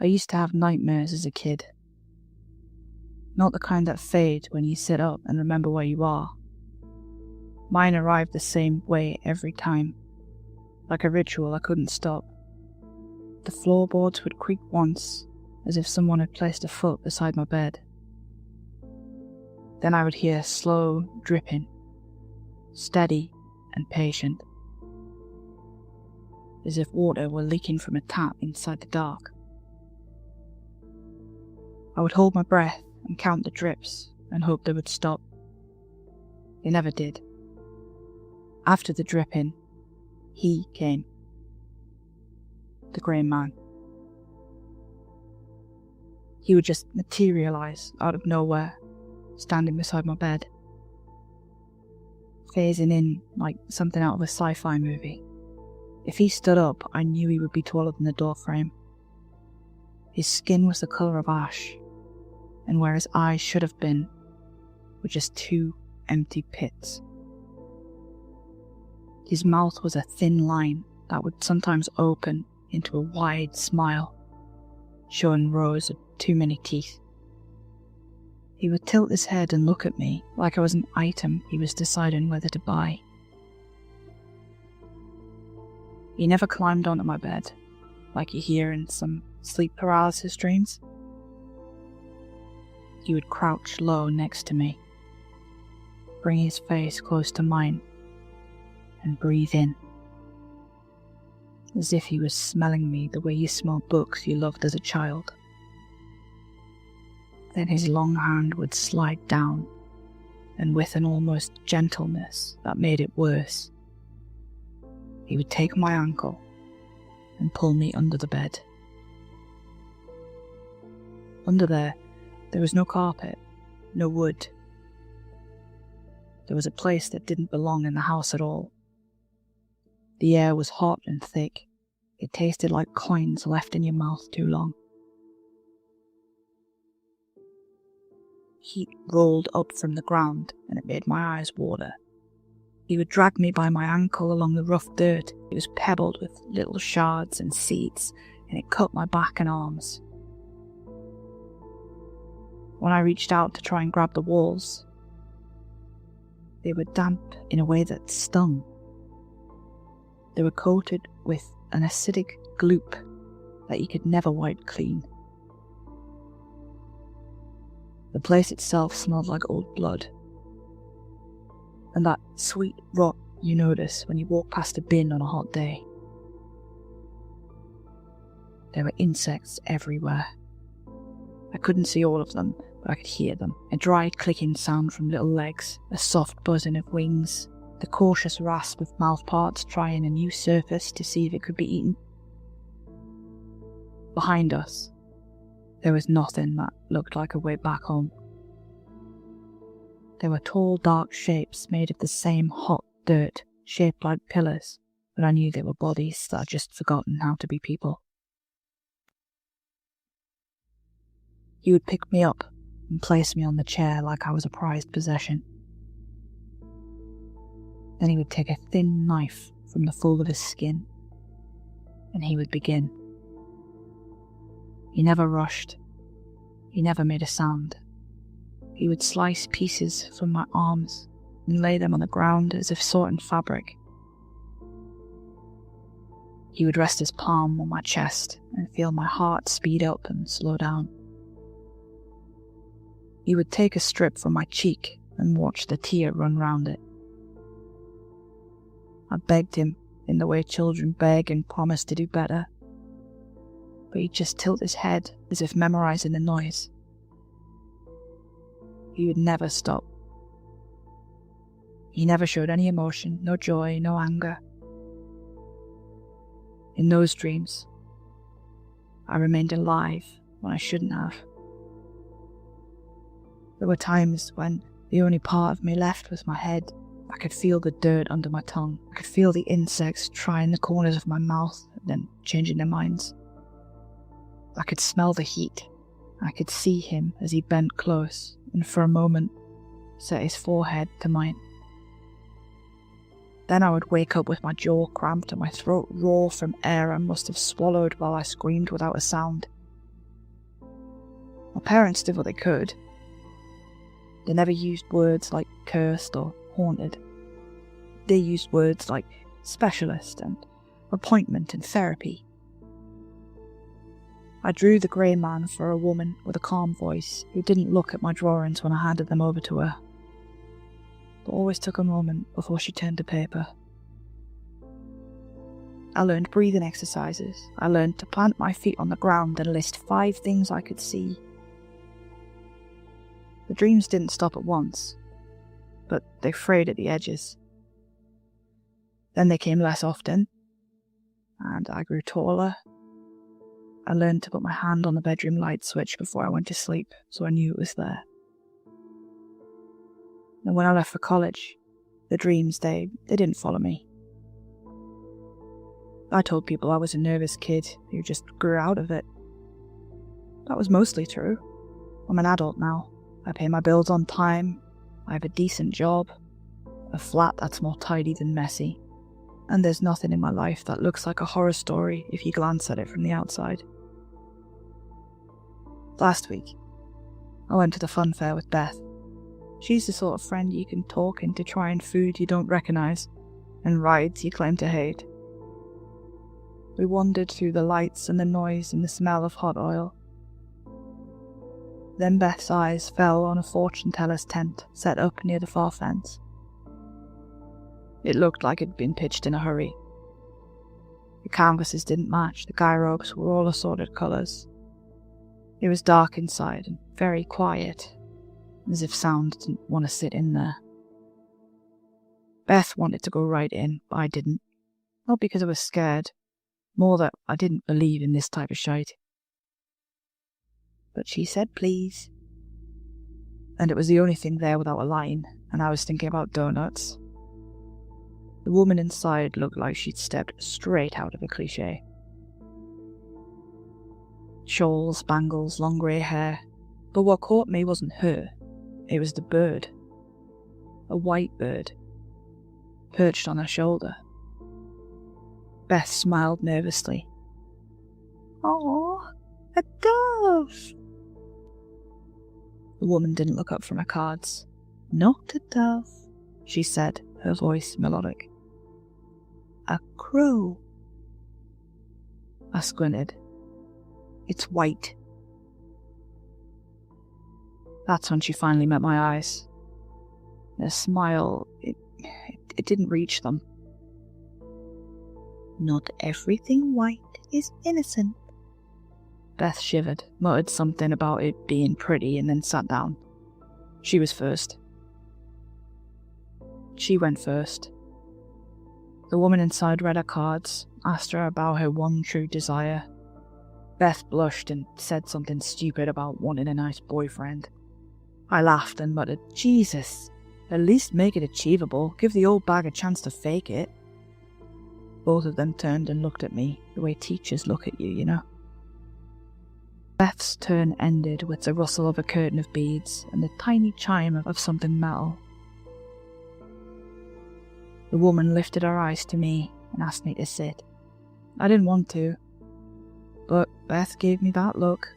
I used to have nightmares as a kid. Not the kind that fade when you sit up and remember where you are. Mine arrived the same way every time. Like a ritual I couldn't stop. The floorboards would creak once, as if someone had placed a foot beside my bed. Then I would hear slow dripping, steady and patient, as if water were leaking from a tap inside the dark. I would hold my breath and count the drips and hope they would stop. They never did. After the dripping, he came. The grey man. He would just materialise out of nowhere, standing beside my bed, phasing in like something out of a sci-fi movie. If he stood up, I knew he would be taller than the doorframe. His skin was the colour of ash, and where his eyes should have been were just two empty pits. His mouth was a thin line that would sometimes open into a wide smile, showing rows of too many teeth. He would tilt his head and look at me like I was an item he was deciding whether to buy. He never climbed onto my bed, like you hear in some sleep paralysis dreams. He would crouch low next to me, bring his face close to mine, and breathe in, as if he was smelling me the way you smell books you loved as a child. Then his long hand would slide down, and with an almost gentleness that made it worse, he would take my ankle and pull me under the bed. Under there was no carpet, no wood. There was a place that didn't belong in the house at all. The air was hot and thick. It tasted like coins left in your mouth too long. Heat rolled up from the ground, and it made my eyes water. He would drag me by my ankle along the rough dirt. It was pebbled with little shards and seeds, and it cut my back and arms. When I reached out to try and grab the walls, they were damp in a way that stung. They were coated with an acidic gloop that you could never wipe clean. The place itself smelled like old blood, and that sweet rot you notice when you walk past a bin on a hot day. There were insects everywhere, couldn't see all of them, but I could hear them. A dry clicking sound from little legs, a soft buzzing of wings, the cautious rasp of mouthparts trying a new surface to see if it could be eaten. Behind us, there was nothing that looked like a way back home. There were tall, dark shapes made of the same hot dirt, shaped like pillars, but I knew they were bodies that I'd just forgotten how to be people. He would pick me up and place me on the chair like I was a prized possession. Then he would take a thin knife from the fold of his skin, and he would begin. He never rushed. He never made a sound. He would slice pieces from my arms and lay them on the ground as if sorting fabric. He would rest his palm on my chest and feel my heart speed up and slow down. He would take a strip from my cheek and watch the tear run round it. I begged him in the way children beg and promise to do better, but he'd just tilt his head as if memorizing the noise. He would never stop. He never showed any emotion, no joy, no anger. In those dreams, I remained alive when I shouldn't have. There were times when the only part of me left was my head. I could feel the dirt under my tongue. I could feel the insects trying the corners of my mouth and then changing their minds. I could smell the heat. I could see him as he bent close and for a moment set his forehead to mine. Then I would wake up with my jaw cramped and my throat raw from air I must have swallowed while I screamed without a sound. My parents did what they could. They never used words like cursed or haunted. They used words like specialist and appointment and therapy. I drew the grey man for a woman with a calm voice who didn't look at my drawings when I handed them over to her, but always took a moment before she turned to paper. I learned breathing exercises. I learned to plant my feet on the ground and list 5 things I could see. The dreams didn't stop at once, but they frayed at the edges. Then they came less often, and I grew taller. I learned to put my hand on the bedroom light switch before I went to sleep, so I knew it was there. And when I left for college, the dreams, they didn't follow me. I told people I was a nervous kid who just grew out of it. That was mostly true. I'm an adult now. I pay my bills on time, I have a decent job, a flat that's more tidy than messy, and there's nothing in my life that looks like a horror story if you glance at it from the outside. Last week, I went to the fun fair with Beth. She's the sort of friend you can talk into trying food you don't recognise, and rides you claim to hate. We wandered through the lights and the noise and the smell of hot oil. Then Beth's eyes fell on a fortune-teller's tent set up near the far fence. It looked like it had been pitched in a hurry. The canvases didn't match, the guy ropes were all assorted colours. It was dark inside and very quiet, as if sound didn't want to sit in there. Beth wanted to go right in, but I didn't. Not because I was scared, more that I didn't believe in this type of shite. But she said please. And it was the only thing there without a line, and I was thinking about donuts. The woman inside looked like she'd stepped straight out of a cliché. Shawls, bangles, long grey hair. But what caught me wasn't her. It was the bird. A white bird. Perched on her shoulder. Beth smiled nervously. "Aw, a dove!" The woman didn't look up from her cards. "Not a dove," she said, her voice melodic. "A crow." I squinted. "It's white." That's when she finally met my eyes. Her smile, it didn't reach them. "Not everything white is innocent," Beth shivered, muttered something about it being pretty, and then sat down. She was first. She went first. The woman inside read her cards, asked her about her one true desire. Beth blushed and said something stupid about wanting a nice boyfriend. I laughed and muttered, Jesus, at least make it achievable, give the old bag a chance to fake it. Both of them turned and looked at me, the way teachers look at you, you know. Beth's turn ended with the rustle of a curtain of beads and the tiny chime of something metal. The woman lifted her eyes to me and asked me to sit. I didn't want to, but Beth gave me that look.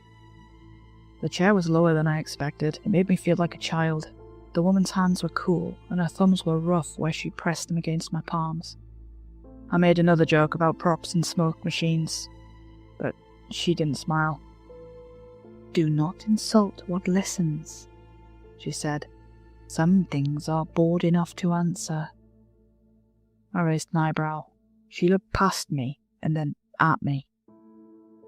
The chair was lower than I expected. It made me feel like a child. The woman's hands were cool, and her thumbs were rough where she pressed them against my palms. I made another joke about props and smoke machines, but she didn't smile. Do not insult what listens, she said. Some things are bored enough to answer. I raised an eyebrow. She looked past me and then at me,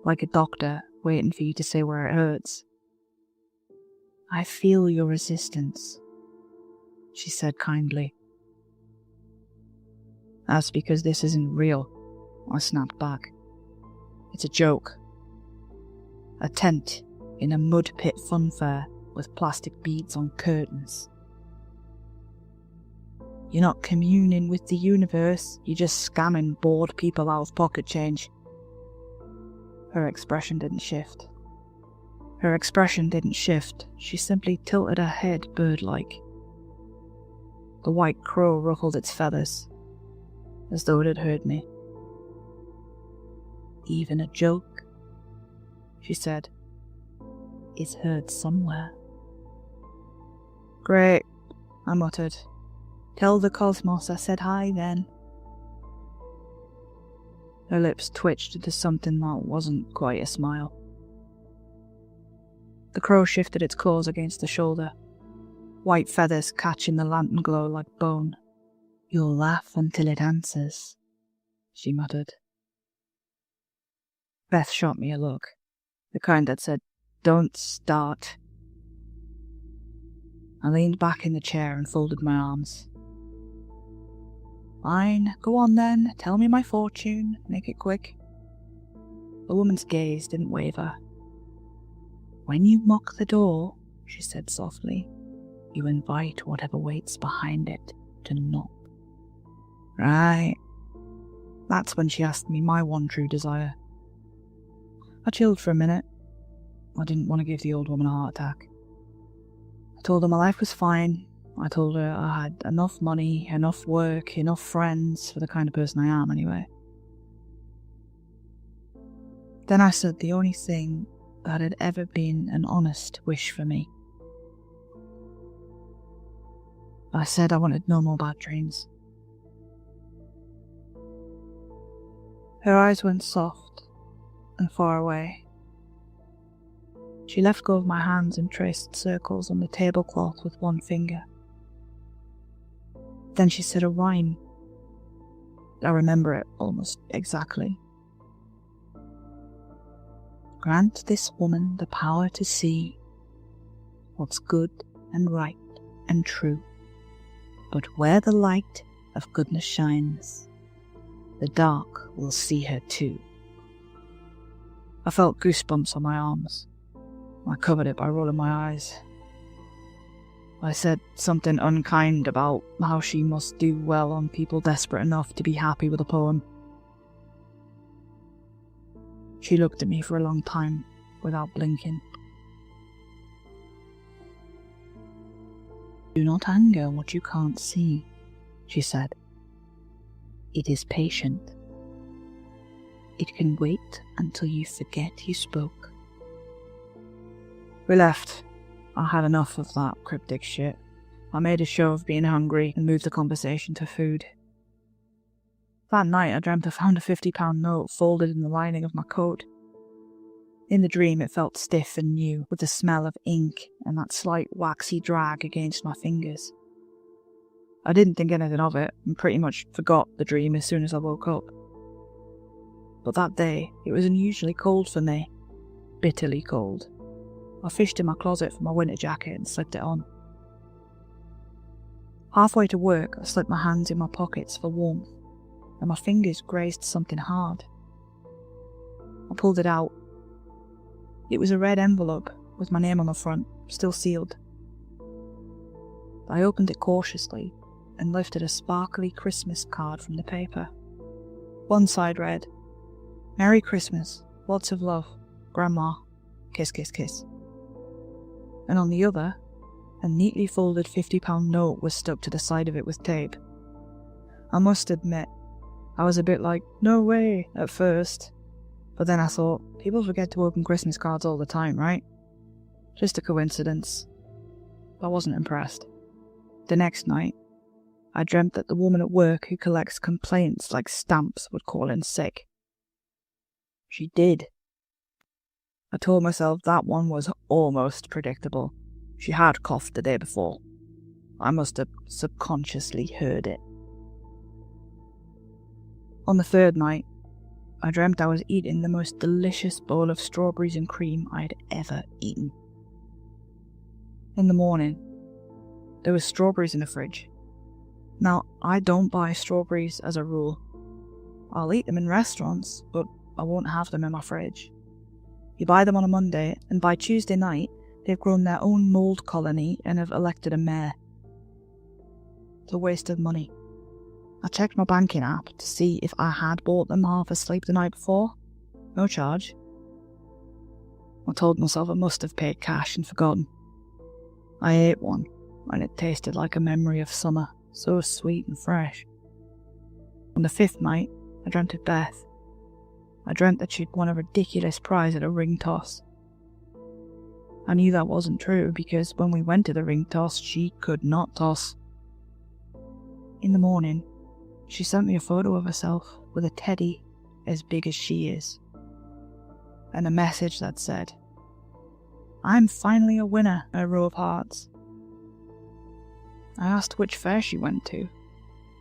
like a doctor waiting for you to say where it hurts. I feel your resistance, she said kindly. That's because this isn't real, I snapped back. It's a joke. A tent in a mud pit funfair with plastic beads on curtains. You're not communing with the universe, you're just scamming bored people out of pocket change. Her expression didn't shift. She simply tilted her head bird-like. The white crow ruffled its feathers, as though it had heard me. Even a joke, she said, is heard somewhere. Great, I muttered. Tell the cosmos I said hi then. Her lips twitched into something that wasn't quite a smile. The crow shifted its claws against the shoulder, white feathers catching the lantern glow like bone. You'll laugh until it answers, she muttered. Beth shot me a look, the kind that said, Don't start. I leaned back in the chair and folded my arms. Fine, go on then, tell me my fortune, make it quick. The woman's gaze didn't waver. When you mock the door, she said softly, you invite whatever waits behind it to knock. Right. That's when she asked me my one true desire. I chilled for a minute. I didn't want to give the old woman a heart attack. I told her my life was fine. I told her I had enough money, enough work, enough friends for the kind of person I am anyway. Then I said the only thing that had ever been an honest wish for me. I said I wanted no more bad dreams. Her eyes went soft and far away. She let go of my hands and traced circles on the tablecloth with one finger. Then she said a rhyme. I remember it almost exactly. Grant this woman the power to see what's good and right and true. But where the light of goodness shines, the dark will see her too. I felt goosebumps on my arms. I covered it by rolling my eyes. I said something unkind about how she must do well on people desperate enough to be happy with a poem. She looked at me for a long time without blinking. Do not anger what you can't see, she said. It is patient. It can wait until you forget you spoke. We left. I had enough of that cryptic shit. I made a show of being hungry and moved the conversation to food. That night I dreamt I found a £50 note folded in the lining of my coat. In the dream it felt stiff and new, with the smell of ink and that slight waxy drag against my fingers. I didn't think anything of it and pretty much forgot the dream as soon as I woke up. But that day it was unusually cold for me. bitterly cold. I fished in my closet for my winter jacket and slipped it on. Halfway to work, I slipped my hands in my pockets for warmth, and my fingers grazed something hard. I pulled it out. It was a red envelope with my name on the front, still sealed. I opened it cautiously and lifted a sparkly Christmas card from the paper. One side read, "Merry Christmas, lots of love, Grandma, kiss kiss kiss." And on the other, a neatly folded £50 note was stuck to the side of it with tape. I must admit, I was a bit like, no way, at first. But then I thought, people forget to open Christmas cards all the time, right? Just a coincidence. I wasn't impressed. The next night, I dreamt that the woman at work who collects complaints like stamps would call in sick. She did. I told myself that one was almost predictable. She had coughed the day before. I must have subconsciously heard it. On the third night, I dreamt I was eating the most delicious bowl of strawberries and cream I'd ever eaten. In the morning, there was strawberries in the fridge. Now, I don't buy strawberries as a rule. I'll eat them in restaurants, but I won't have them in my fridge. You buy them on a Monday, and by Tuesday night, they've grown their own mould colony and have elected a mayor. It's a waste of money. I checked my banking app to see if I had bought them half asleep the night before. No charge. I told myself I must have paid cash and forgotten. I ate one, and it tasted like a memory of summer, so sweet and fresh. On the fifth night, I dreamt of Beth. I dreamt that she'd won a ridiculous prize at a ring toss. I knew that wasn't true because when we went to the ring toss, she could not toss. In the morning, she sent me a photo of herself with a teddy as big as she is, and a message that said, "I'm finally a winner," a row of hearts. I asked which fair she went to,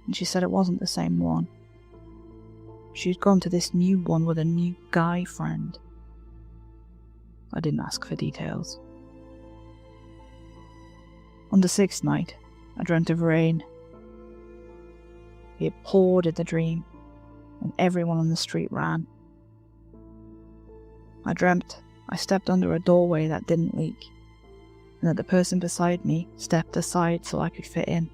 and she said it wasn't the same one. She'd gone to this new one with a new guy friend. I didn't ask for details. On the sixth night, I dreamt of rain. It poured in the dream, and everyone on the street ran. I dreamt I stepped under a doorway that didn't leak, and that the person beside me stepped aside so I could fit in.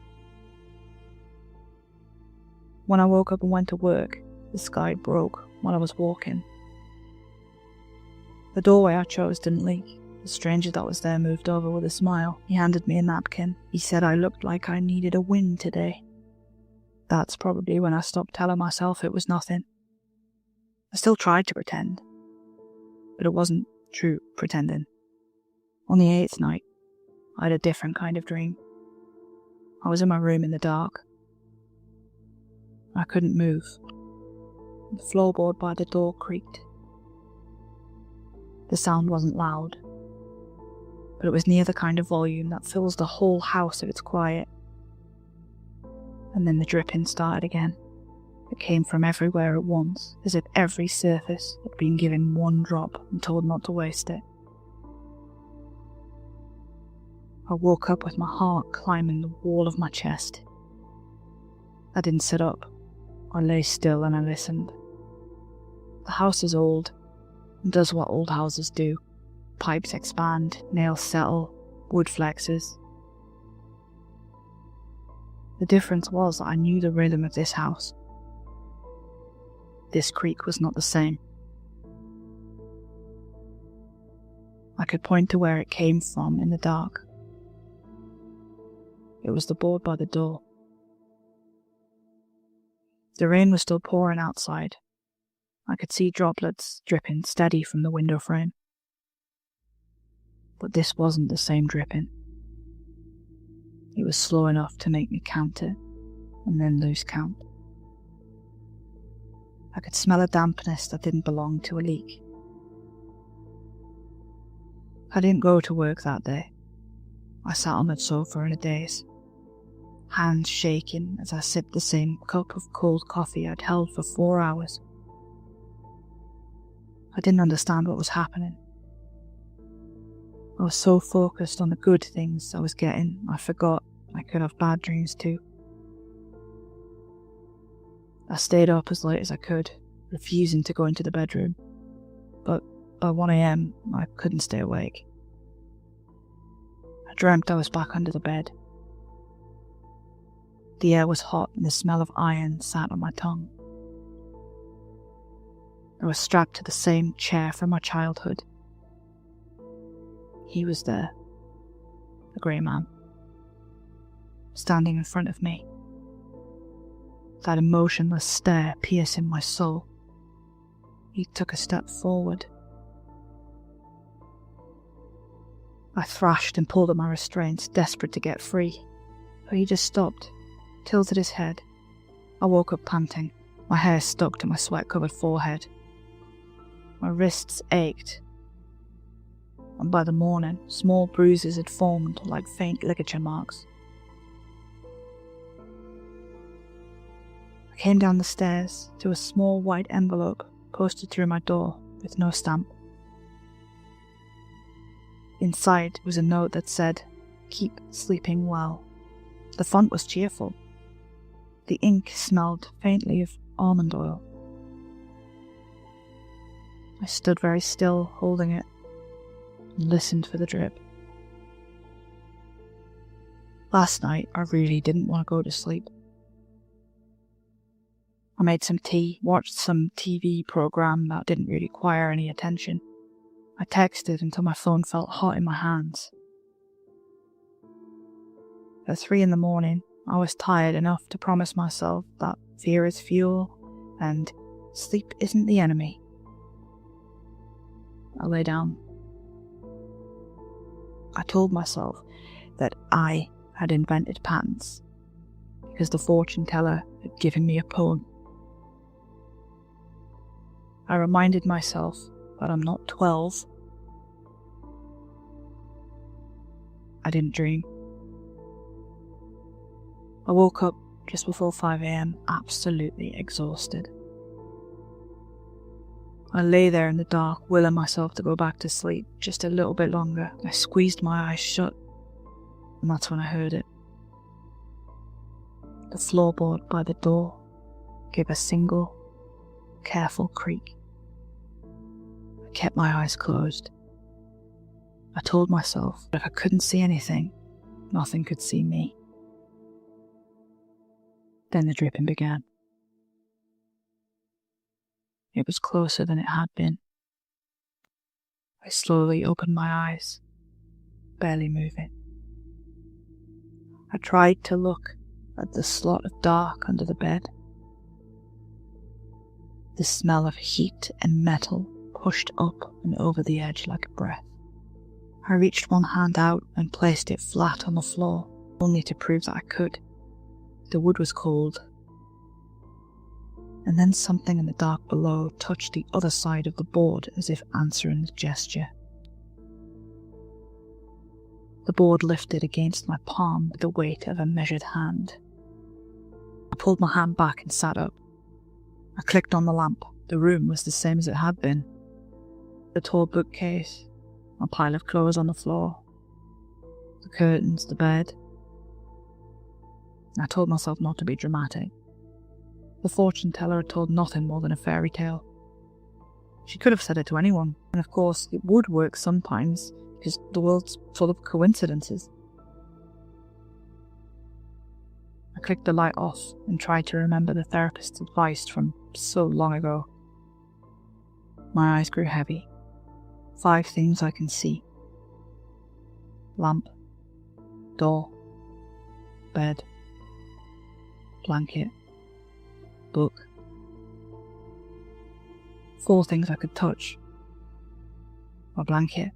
When I woke up and went to work, the sky broke while I was walking. The doorway I chose didn't leak. The stranger that was there moved over with a smile. He handed me a napkin. He said I looked like I needed a win today. That's probably when I stopped telling myself it was nothing. I still tried to pretend, but it wasn't true pretending. On the eighth night, I had a different kind of dream. I was in my room in the dark. I couldn't move. The floorboard by the door creaked. The sound wasn't loud, but it was near the kind of volume that fills the whole house if it's quiet. And then the dripping started again. It came from everywhere at once, as if every surface had been given one drop and told not to waste it. I woke up with my heart climbing the wall of my chest. I didn't sit up. I lay still and I listened. The house is old and does what old houses do. Pipes expand, nails settle, wood flexes. The difference was that I knew the rhythm of this house. This creak was not the same. I could point to where it came from in the dark. It was the board by the door. The rain was still pouring outside. I could see droplets dripping steady from the window frame. But this wasn't the same dripping. It was slow enough to make me count it, and then lose count. I could smell a dampness that didn't belong to a leak. I didn't go to work that day. I sat on the sofa in a daze, hands shaking as I sipped the same cup of cold coffee I'd held for 4 hours. I didn't understand what was happening. I was so focused on the good things I was getting, I forgot I could have bad dreams too. I stayed up as late as I could, refusing to go into the bedroom, but by 1 AM I couldn't stay awake. I dreamt I was back under the bed. The air was hot and the smell of iron sat on my tongue. I was strapped to the same chair from my childhood. He was there, the grey man, standing in front of me. That emotionless stare piercing my soul. He took a step forward. I thrashed and pulled at my restraints, desperate to get free, but he just stopped, tilted his head. I woke up panting, my hair stuck to my sweat-covered forehead. My wrists ached, and by the morning, small bruises had formed like faint ligature marks. I came down the stairs to a small white envelope posted through my door with no stamp. Inside was a note that said, "Keep sleeping well." The font was cheerful. The ink smelled faintly of almond oil. I stood very still, holding it, and listened for the drip. Last night, I really didn't want to go to sleep. I made some tea, watched some TV program that didn't really require any attention. I texted until my phone felt hot in my hands. At 3 AM, I was tired enough to promise myself that fear is fuel and sleep isn't the enemy. I lay down. I told myself that I had invented patterns because the fortune teller had given me a poem. I reminded myself that I'm not 12. I didn't dream. I woke up just before 5 AM, absolutely exhausted. I lay there in the dark, willing myself to go back to sleep just a little bit longer. I squeezed my eyes shut, and that's when I heard it. The floorboard by the door gave a single, careful creak. I kept my eyes closed. I told myself that if I couldn't see anything, nothing could see me. Then the dripping began. It was closer than it had been. I slowly opened my eyes, barely moving. I tried to look at the slot of dark under the bed. The smell of heat and metal pushed up and over the edge like a breath. I reached one hand out and placed it flat on the floor, only to prove that I could. The wood was cold. And then something in the dark below touched the other side of the board as if answering the gesture. The board lifted against my palm with the weight of a measured hand. I pulled my hand back and sat up. I clicked on the lamp. The room was the same as it had been. The tall bookcase, a pile of clothes on the floor, the curtains, the bed. I told myself not to be dramatic. The fortune teller had told nothing more than a fairy tale. She could have said it to anyone, and of course it would work sometimes, because the world's full of coincidences. I clicked the light off and tried to remember the therapist's advice from so long ago. My eyes grew heavy. 5 things I can see. Lamp, door, bed, blanket, book. 4 things I could touch. My blanket,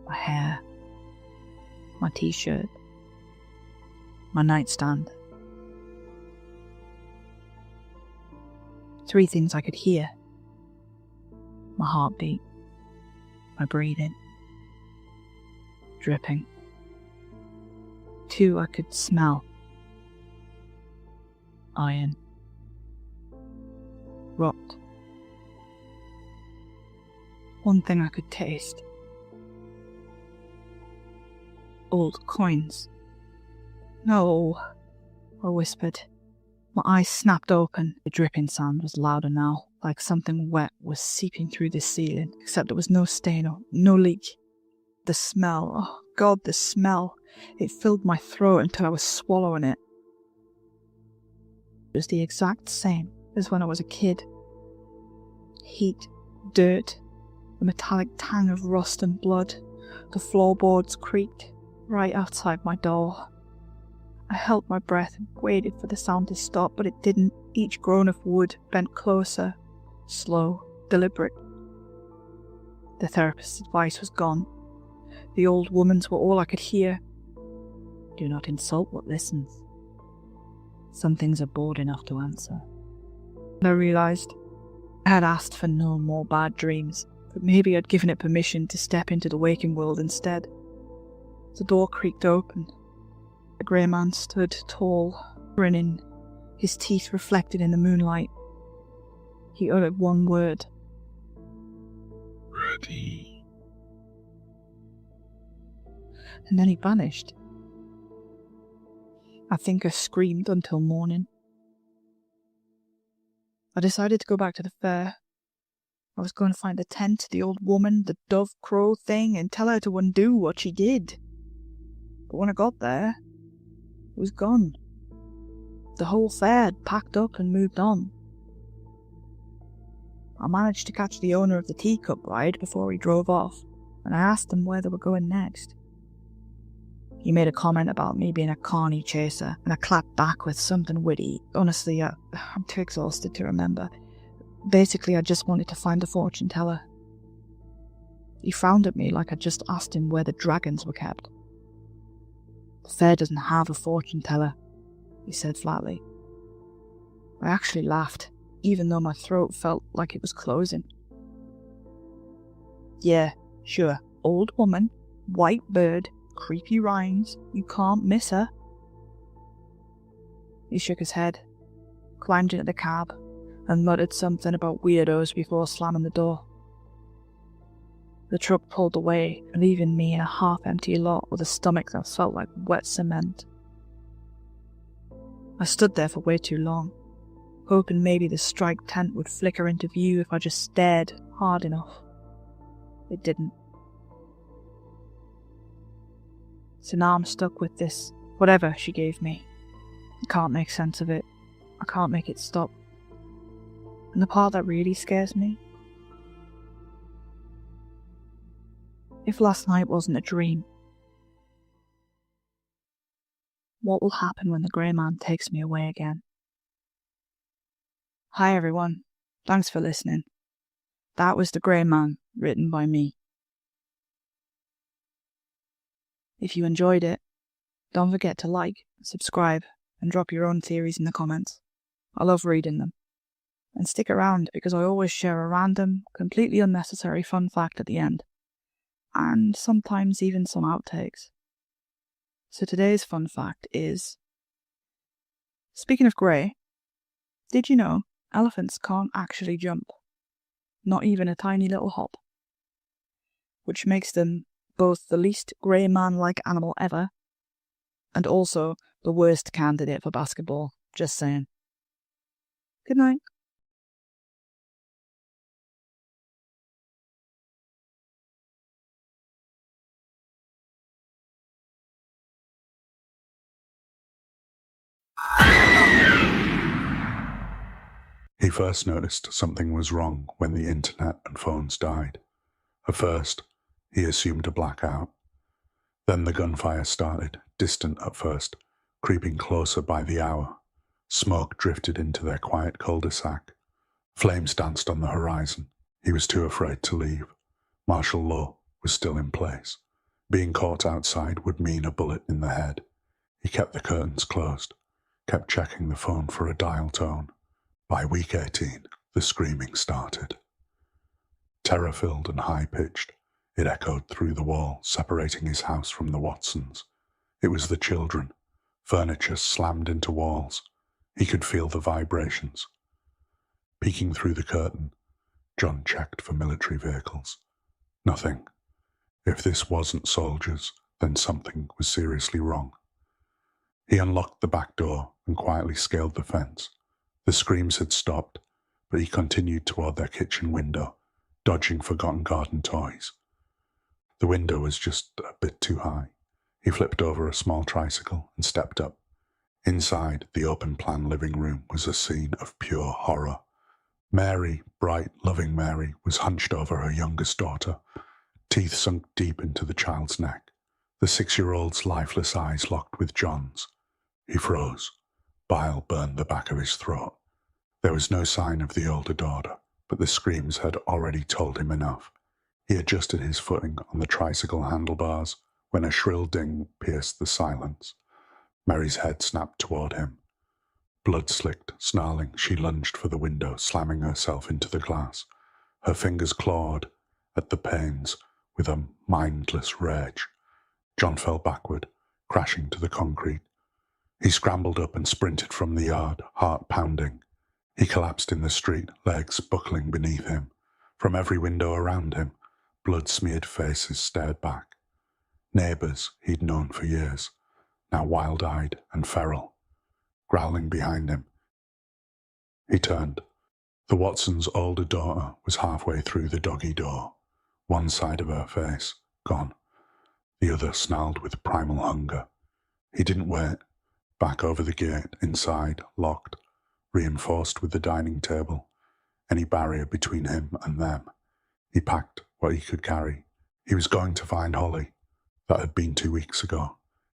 my hair, my t-shirt, my nightstand. 3 things I could hear. My heartbeat, my breathing, dripping. 2 I could smell. Iron. Rot. 1 thing I could taste. old coins. No, I whispered. My eyes snapped open. The dripping sound was louder now, like something wet was seeping through the ceiling, except there was no stain or no leak. The smell, oh God, the smell. It filled my throat until I was swallowing it. It was the exact same as when I was a kid. Heat, dirt, the metallic tang of rust and blood. The floorboards creaked right outside my door. I held my breath and waited for the sound to stop, but it didn't. Each groan of wood bent closer, slow, deliberate. The therapist's advice was gone. The old woman's were all I could hear. Do not insult what listens. Some things are bored enough to answer. And I realised I had asked for no more bad dreams, but maybe I'd given it permission to step into the waking world instead. The door creaked open. The grey man stood tall, grinning, his teeth reflected in the moonlight. He uttered one word. Ready. And then he vanished. I think I screamed until morning. I decided to go back to the fair. I was going to find the tent, the old woman, the dove crow thing, and tell her to undo what she did. But when I got there, it was gone. The whole fair had packed up and moved on. I managed to catch the owner of the teacup ride before he drove off, and I asked him where they were going next. He made a comment about me being a carny chaser, and I clapped back with something witty. Honestly, I'm too exhausted to remember. Basically, I just wanted to find the fortune teller. He frowned at me like I'd just asked him where the dragons were kept. The fair doesn't have a fortune teller, he said flatly. I actually laughed, even though my throat felt like it was closing. Yeah, sure, old woman, white bird, creepy rhymes, you can't miss her. He shook his head, climbed into the cab, and muttered something about weirdos before slamming the door. The truck pulled away, leaving me in a half-empty lot with a stomach that felt like wet cement. I stood there for way too long, hoping maybe the strike tent would flicker into view if I just stared hard enough. It didn't. So now I'm stuck with this, whatever she gave me. I can't make sense of it. I can't make it stop. And the part that really scares me? If last night wasn't a dream, what will happen when the grey man takes me away again? Hi everyone, thanks for listening. That was The Grey Man, written by me. If you enjoyed it, don't forget to like, subscribe, and drop your own theories in the comments. I love reading them. And stick around because I always share a random, completely unnecessary fun fact at the end. And sometimes even some outtakes. So today's fun fact is... Speaking of grey, did you know elephants can't actually jump? Not even a tiny little hop. Which makes them both the least grey man-like animal ever, and also the worst candidate for basketball, just saying. Good night. He first noticed something was wrong when the internet and phones died. At first, he assumed a blackout. Then the gunfire started, distant at first, creeping closer by the hour. Smoke drifted into their quiet cul-de-sac. Flames danced on the horizon. He was too afraid to leave. Martial law was still in place. Being caught outside would mean a bullet in the head. He kept the curtains closed, kept checking the phone for a dial tone. By week 18, the screaming started. Terror-filled and high-pitched, it echoed through the wall, separating his house from the Watsons. It was the children. Furniture slammed into walls. He could feel the vibrations. Peeking through the curtain, John checked for military vehicles. Nothing. If this wasn't soldiers, then something was seriously wrong. He unlocked the back door and quietly scaled the fence. The screams had stopped, but he continued toward their kitchen window, dodging forgotten garden toys. The window was just a bit too high. He flipped over a small tricycle and stepped up. Inside the open-plan living room was a scene of pure horror. Mary, bright, loving Mary, was hunched over her youngest daughter, teeth sunk deep into the child's neck. The 6-year-old's lifeless eyes locked with John's. He froze. Bile burned the back of his throat. There was no sign of the older daughter, but the screams had already told him enough. He adjusted his footing on the tricycle handlebars when a shrill ding pierced the silence. Mary's head snapped toward him. Blood-slicked, snarling, she lunged for the window, slamming herself into the glass. Her fingers clawed at the panes with a mindless rage. John fell backward, crashing to the concrete. He scrambled up and sprinted from the yard, heart pounding. He collapsed in the street, legs buckling beneath him. From every window around him, blood-smeared faces stared back. Neighbours he'd known for years, now wild-eyed and feral, growling behind him. He turned. The Watsons' older daughter was halfway through the doggy door, one side of her face gone, the other snarled with primal hunger. He didn't wait. Back over the gate, inside, locked, reinforced with the dining table, any barrier between him and them. He packed what he could carry. He was going to find Holly. That had been 2 weeks ago.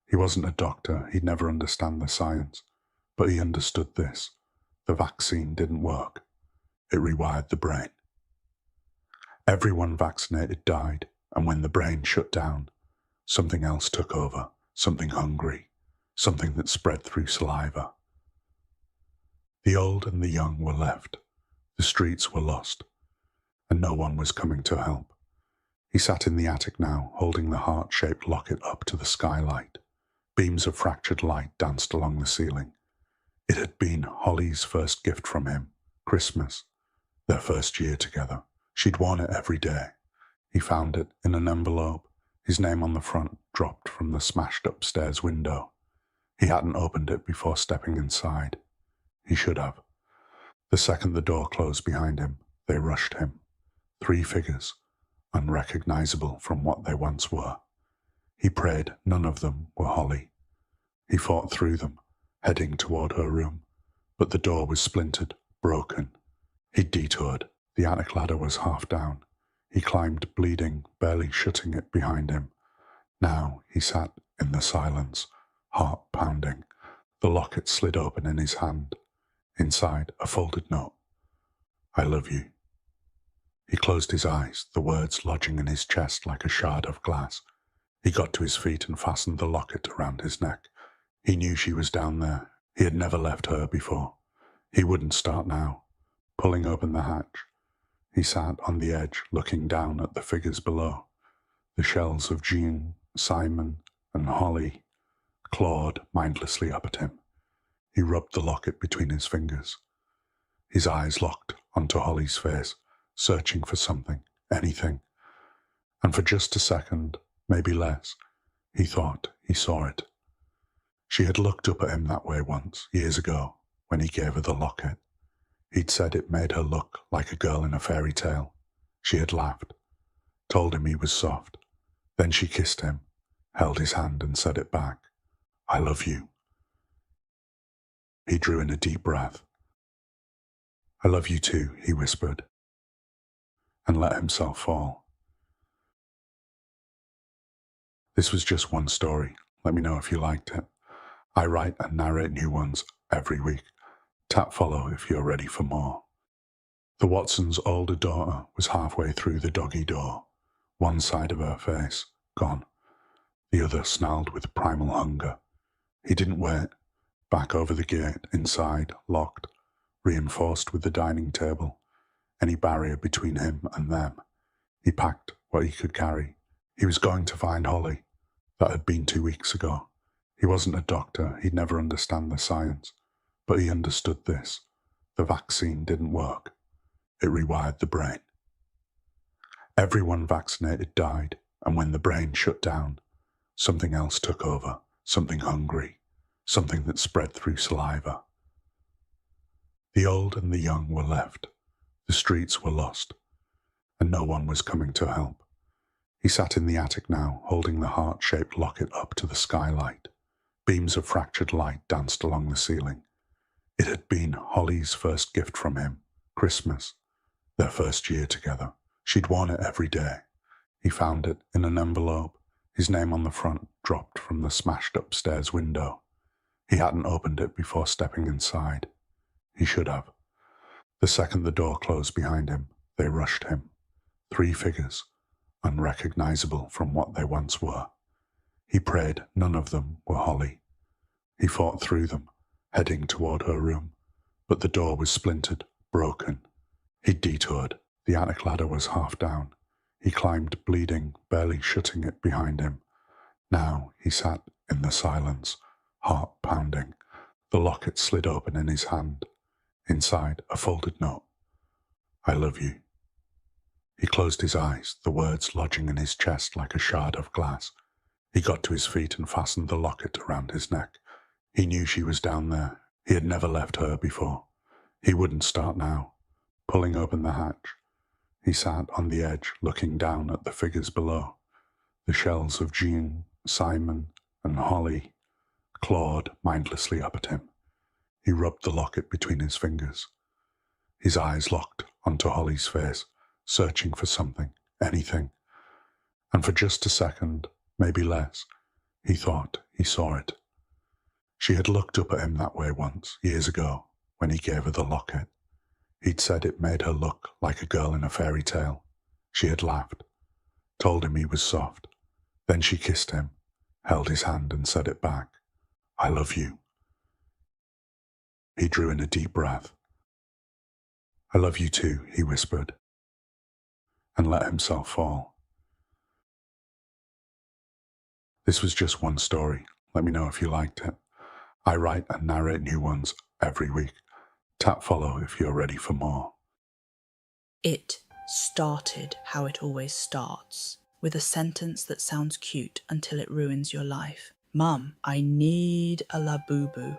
He wasn't a doctor, he'd never understand the science, but he understood this. The vaccine didn't work. It rewired the brain. Everyone vaccinated died, and when the brain shut down, something else took over, something hungry, something that spread through saliva. The old and the young were left. The streets were lost, and no one was coming to help. He sat in the attic now, holding the heart-shaped locket up to the skylight. Beams of fractured light danced along the ceiling. It had been Holly's first gift from him, Christmas, their first year together. She'd worn it every day. He found it in an envelope, his name on the front dropped from the smashed upstairs window. He hadn't opened it before stepping inside. He should have. The second the door closed behind him, they rushed him. 3 figures, unrecognizable from what they once were. He prayed none of them were Holly. He fought through them, heading toward her room, but the door was splintered, broken. He detoured. The attic ladder was half down. He climbed, bleeding, barely shutting it behind him. Now he sat in the silence, heart pounding. The locket slid open in his hand. Inside, a folded note. I love you. He closed his eyes, the words lodging in his chest like a shard of glass. He got to his feet and fastened the locket around his neck. He knew she was down there. He had never left her before. He wouldn't start now. Pulling open the hatch, he sat on the edge, looking down at the figures below. The shells of Jean, Simon, and Holly clawed mindlessly up at him. He rubbed the locket between his fingers. His eyes locked onto Holly's face, searching for something, anything. And for just a second, maybe less, he thought he saw it. She had looked up at him that way once, years ago, when he gave her the locket. He'd said it made her look like a girl in a fairy tale. She had laughed, told him he was soft. Then she kissed him, held his hand and said it back. I love you. He drew in a deep breath. I love you too, he whispered, and let himself fall. This was just one story. Let me know if you liked it. I write and narrate new ones every week. Tap follow if you're ready for more. The Watsons' older daughter was halfway through the doggy door, one side of her face gone, the other snarled with primal hunger. He didn't wait. Back over the gate, inside, locked, reinforced with the dining table, any barrier between him and them. He packed what he could carry. He was going to find Holly. That had been 2 weeks ago. He wasn't a doctor, he'd never understand the science, but he understood this. The vaccine didn't work. It rewired the brain. Everyone vaccinated died, and when the brain shut down, Something else took over, something hungry, something that spread through saliva. The old and the young were left. The streets were lost, and no one was coming to help. He sat in the attic now, holding the heart-shaped locket up to the skylight. Beams of fractured light danced along the ceiling. It had been Holly's first gift from him, Christmas, their first year together. She'd worn it every day. He found it in an envelope, his name on the front dropped from the smashed upstairs window. He hadn't opened it before stepping inside. He should have. The second the door closed behind him, they rushed him. 3 figures, unrecognizable from what they once were. He prayed none of them were Holly. He fought through them, heading toward her room, but the door was splintered, broken. He detoured. The attic ladder was half down. He climbed, bleeding, barely shutting it behind him. Now he sat in the silence, heart pounding. The locket slid open in his hand. Inside, a folded note. I love you. He closed his eyes, the words lodging in his chest like a shard of glass. He got to his feet and fastened the locket around his neck. He knew she was down there. He had never left her before. He wouldn't start now. Pulling open the hatch, he sat on the edge, looking down at the figures below. The shells of Jean, Simon, and Holly clawed mindlessly up at him. He rubbed the locket between his fingers. His eyes locked onto Holly's face, searching for something, anything. And for just a second, maybe less, he thought he saw it. She had looked up at him that way once, years ago, when he gave her the locket. He'd said it made her look like a girl in a fairy tale. She had laughed, told him he was soft. Then she kissed him, held his hand and said it back. I love you. He drew in a deep breath. I love you too, he whispered, and let himself fall. This was just one story. Let me know if you liked it. I write and narrate new ones every week. Tap follow if you're ready for more. It started how it always starts, with a sentence that sounds cute until it ruins your life. Mum, I need a la-boo-boo.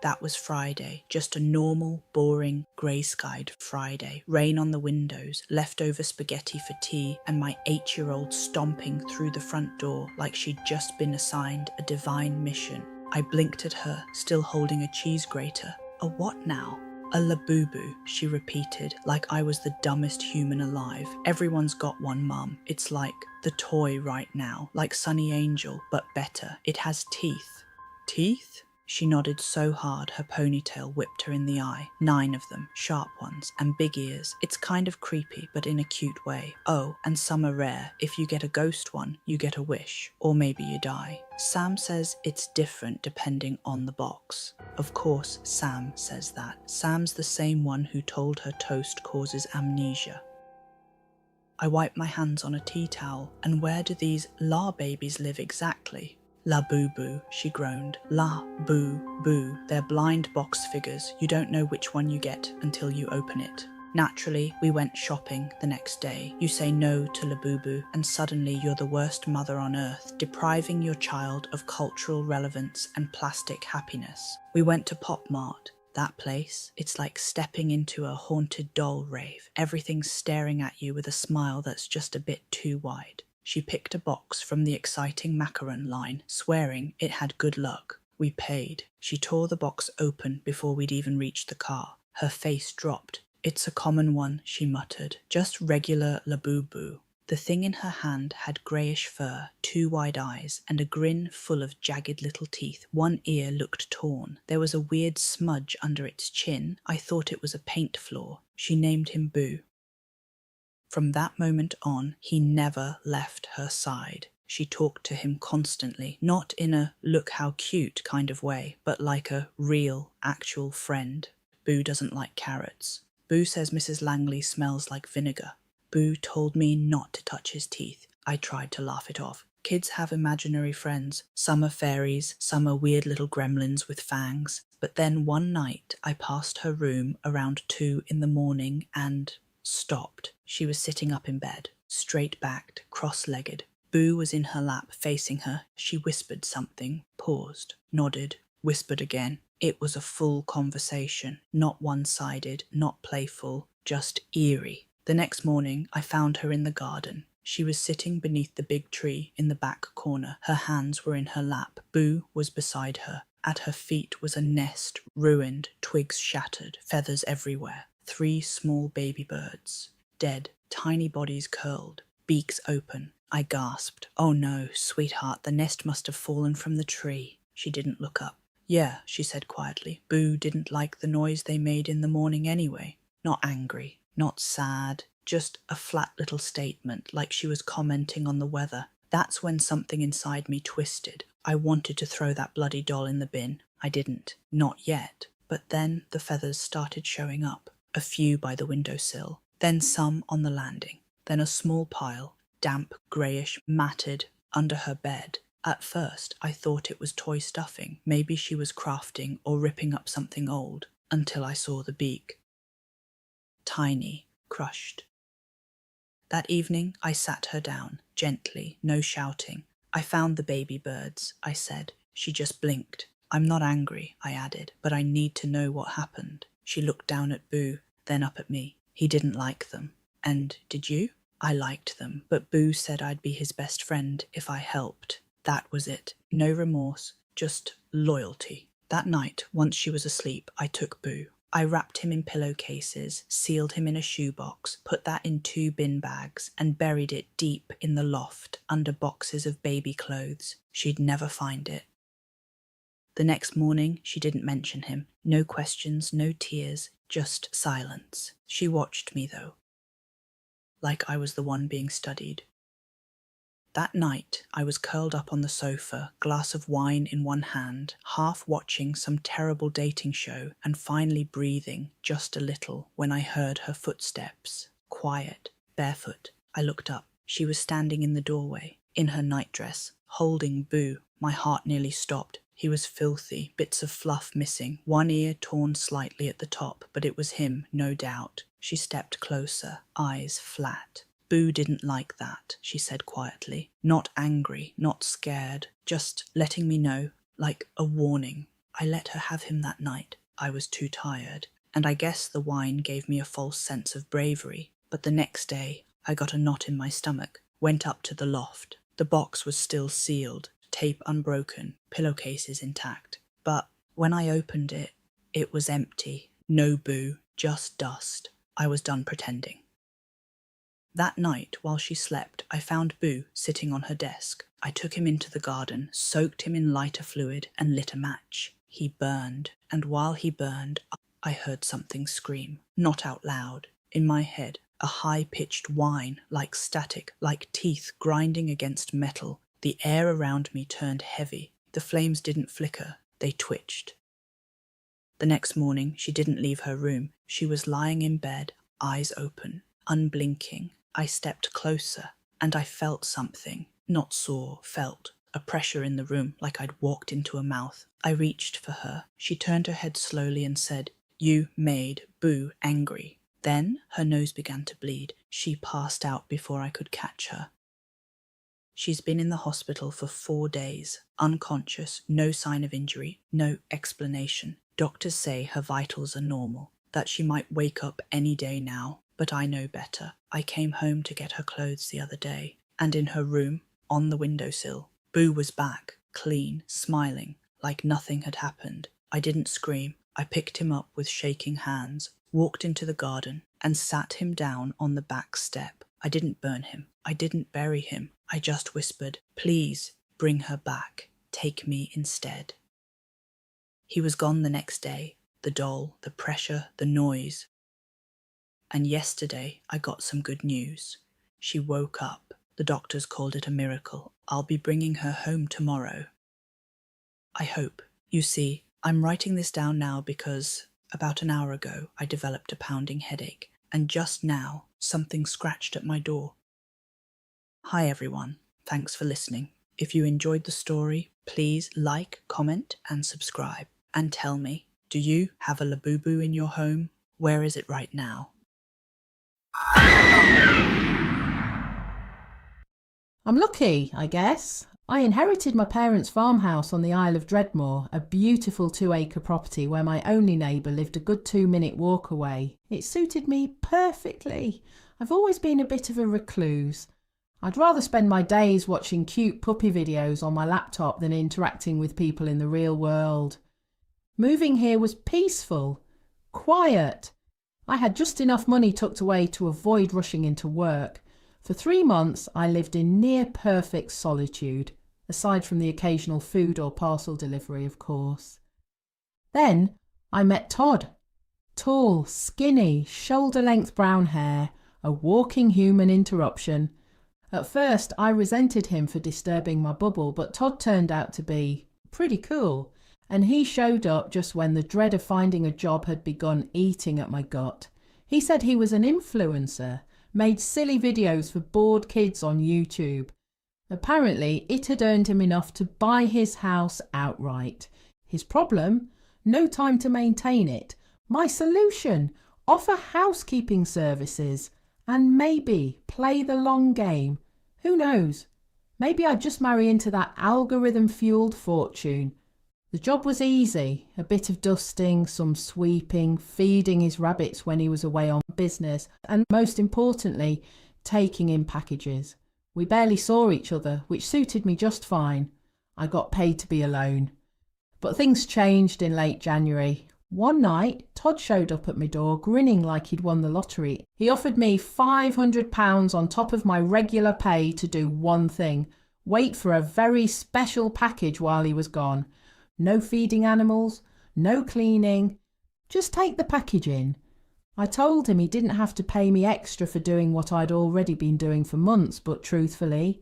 That was Friday, just a normal, boring, grey-skied Friday. Rain on the windows, leftover spaghetti for tea, and my 8-year-old stomping through the front door like she'd just been assigned a divine mission. I blinked at her, still holding a cheese grater. A what now? A la-boo-boo, she repeated, like I was the dumbest human alive. Everyone's got one, Mum. It's like the toy right now, like Sunny Angel, but better. It has teeth. Teeth? She nodded so hard her ponytail whipped her in the eye. 9 of them, sharp ones, and big ears. It's kind of creepy, but in a cute way. Oh, and some are rare. If you get a ghost one, you get a wish. Or maybe you die. Sam says it's different depending on the box. Of course, Sam says that. Sam's the same one who told her toast causes amnesia. I wipe my hands on a tea towel. And where do these La babies live exactly? La-boo-boo, she groaned. La-boo-boo. They're blind box figures. You don't know which one you get until you open it. Naturally, we went shopping the next day. You say no to la-boo-boo, and suddenly you're the worst mother on earth, depriving your child of cultural relevance and plastic happiness. We went to Pop Mart. That place, it's like stepping into a haunted doll rave. Everything's staring at you with a smile that's just a bit too wide. She picked a box from the exciting macaron line, swearing it had good luck. We paid. She tore the box open before we'd even reached the car. Her face dropped. It's a common one, she muttered. Just regular la-boo-boo. The thing in her hand had greyish fur, 2 wide eyes, and a grin full of jagged little teeth. One ear looked torn. There was a weird smudge under its chin. I thought it was a paint flaw. She named him Boo. From that moment on, he never left her side. She talked to him constantly, not in a look how cute kind of way, but like a real, actual friend. Boo doesn't like carrots. Boo says Mrs. Langley smells like vinegar. Boo told me not to touch his teeth. I tried to laugh it off. Kids have imaginary friends. Some are fairies, some are weird little gremlins with fangs. But then one night I passed her room around 2 in the morning and stopped. She was sitting up in bed, straight-backed, cross-legged. Boo was in her lap, facing her. She whispered something, paused, nodded, whispered again. It was a full conversation, not one-sided, not playful, just eerie. The next morning, I found her in the garden. She was sitting beneath the big tree in the back corner. Her hands were in her lap. Boo was beside her. At her feet was a nest, ruined, twigs shattered, feathers everywhere. 3 small baby birds, dead, tiny bodies curled, beaks open. I gasped. "Oh no, sweetheart, the nest must have fallen from the tree." She didn't look up. "Yeah," she said quietly. Boo didn't like the noise they made in the morning anyway. Not angry, not sad, just a flat little statement, like she was commenting on the weather. That's when something inside me twisted. I wanted to throw that bloody doll in the bin. I didn't. Not yet. But then the feathers started showing up. A few by the windowsill, then some on the landing, then a small pile, damp, greyish, matted, under her bed. At first, I thought it was toy stuffing. Maybe she was crafting or ripping up something old, until I saw the beak. Tiny, crushed. That evening, I sat her down, gently, no shouting. "I found the baby birds," I said. She just blinked. "I'm not angry," I added, "but I need to know what happened." She looked down at Boo, then up at me. "He didn't like them. And did you?" "I liked them, but Boo said I'd be his best friend if I helped." That was it. No remorse, just loyalty. That night, once she was asleep, I took Boo. I wrapped him in pillowcases, sealed him in a shoebox, put that in 2 bin bags, and buried it deep in the loft under boxes of baby clothes. She'd never find it. The next morning, she didn't mention him. No questions, no tears, just silence. She watched me, though, like I was the one being studied. That night, I was curled up on the sofa, glass of wine in one hand, half watching some terrible dating show and finally breathing just a little when I heard her footsteps. Quiet, barefoot. I looked up. She was standing in the doorway, in her nightdress, holding Boo. My heart nearly stopped. He was filthy, bits of fluff missing, one ear torn slightly at the top, but it was him, no doubt. She stepped closer, eyes flat. "Boo didn't like that," she said quietly. Not angry, not scared, just letting me know, like a warning. I let her have him that night. I was too tired. And I guess the wine gave me a false sense of bravery. But the next day, I got a knot in my stomach, went up to the loft. The box was still sealed, tape unbroken, pillowcases intact. But when I opened it, it was empty. No Boo, just dust. I was done pretending. That night, while she slept, I found Boo sitting on her desk. I took him into the garden, soaked him in lighter fluid, and lit a match. He burned, and while he burned, I heard something scream. Not out loud. In my head, a high-pitched whine, like static, like teeth grinding against metal. The air around me turned heavy. The flames didn't flicker. They twitched. The next morning, she didn't leave her room. She was lying in bed, eyes open, unblinking. I stepped closer, and I felt something. Not saw, felt. A pressure in the room, like I'd walked into a mouth. I reached for her. She turned her head slowly and said, "You made Boo angry." Then her nose began to bleed. She passed out before I could catch her. She's been in the hospital for 4 days, unconscious, no sign of injury, no explanation. Doctors say her vitals are normal, that she might wake up any day now. But I know better. I came home to get her clothes the other day, and in her room, on the windowsill, Boo was back, clean, smiling, like nothing had happened. I didn't scream. I picked him up with shaking hands, walked into the garden, and sat him down on the back step. I didn't burn him. I didn't bury him. I just whispered, "Please, bring her back. Take me instead." He was gone the next day. The doll, the pressure, the noise. And yesterday I got some good news. She woke up. The doctors called it a miracle. I'll be bringing her home tomorrow. I hope. You see, I'm writing this down now because about an hour ago I developed a pounding headache, and just now something scratched at my door. Hi everyone, thanks for listening. If you enjoyed the story, please like, comment and subscribe. And tell me, do you have a Labubu in your home? Where is it right now? I'm lucky, I guess. I inherited my parents' farmhouse on the Isle of Dreadmore, a beautiful 2-acre property where my only neighbour lived a good 2-minute walk away. It suited me perfectly. I've always been a bit of a recluse. I'd rather spend my days watching cute puppy videos on my laptop than interacting with people in the real world. Moving here was peaceful, quiet. I had just enough money tucked away to avoid rushing into work. For 3 months, I lived in near-perfect solitude, aside from the occasional food or parcel delivery, of course. Then I met Todd. Tall, skinny, shoulder-length brown hair, a walking human interruption. At first, I resented him for disturbing my bubble, but Todd turned out to be pretty cool, and he showed up just when the dread of finding a job had begun eating at my gut. He said he was an influencer, made silly videos for bored kids on YouTube. Apparently, it had earned him enough to buy his house outright. His problem? No time to maintain it. My solution? Offer housekeeping services. And maybe play the long game. Who knows? Maybe I'd just marry into that algorithm-fueled fortune. The job was easy, a bit of dusting, some sweeping, feeding his rabbits when he was away on business, and most importantly, taking in packages. We barely saw each other, which suited me just fine. I got paid to be alone. But things changed in late January. One night, Todd showed up at my door, grinning like he'd won the lottery. He offered me £500 on top of my regular pay to do one thing: wait for a very special package while he was gone. No feeding animals, no cleaning, just take the package in. I told him he didn't have to pay me extra for doing what I'd already been doing for months, but truthfully,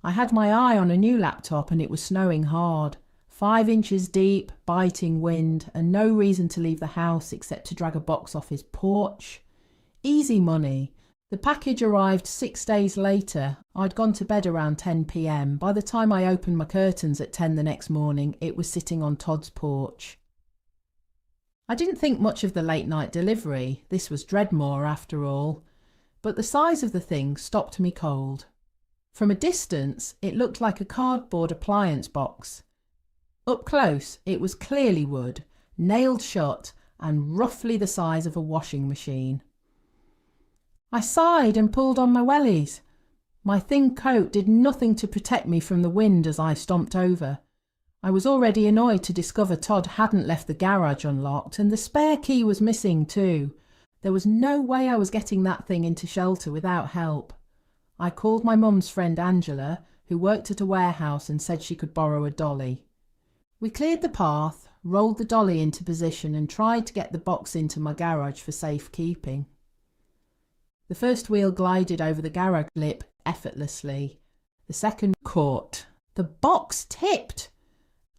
I had my eye on a new laptop and it was snowing hard. 5 inches deep, biting wind, and no reason to leave the house except to drag a box off his porch. Easy money. The package arrived 6 days later. I'd gone to bed around 10 p.m. By the time I opened my curtains at 10 the next morning, it was sitting on Todd's porch. I didn't think much of the late night delivery. This was Dreadmore after all. But the size of the thing stopped me cold. From a distance, it looked like a cardboard appliance box. Up close, it was clearly wood, nailed shut, and roughly the size of a washing machine. I sighed and pulled on my wellies. My thin coat did nothing to protect me from the wind as I stomped over. I was already annoyed to discover Todd hadn't left the garage unlocked, and the spare key was missing too. There was no way I was getting that thing into shelter without help. I called my mum's friend Angela, who worked at a warehouse, and said she could borrow a dolly. We cleared the path, rolled the dolly into position, and tried to get the box into my garage for safekeeping. The first wheel glided over the garage lip effortlessly. The second caught. The box tipped!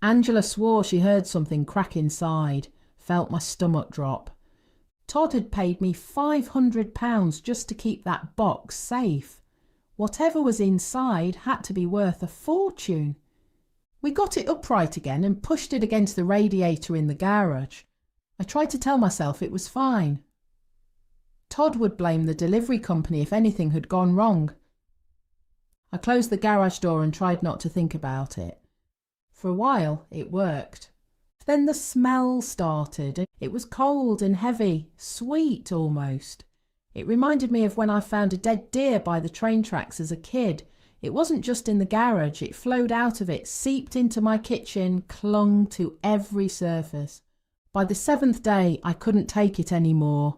Angela swore she heard something crack inside, felt my stomach drop. Todd had paid me £500 just to keep that box safe. Whatever was inside had to be worth a fortune. We got it upright again and pushed it against the radiator in the garage. I tried to tell myself it was fine. Todd would blame the delivery company if anything had gone wrong. I closed the garage door and tried not to think about it. For a while, it worked. Then the smell started. It was cold and heavy, sweet almost. It reminded me of when I found a dead deer by the train tracks as a kid. It wasn't just in the garage, it flowed out of it, seeped into my kitchen, clung to every surface. By the 7th day, I couldn't take it anymore.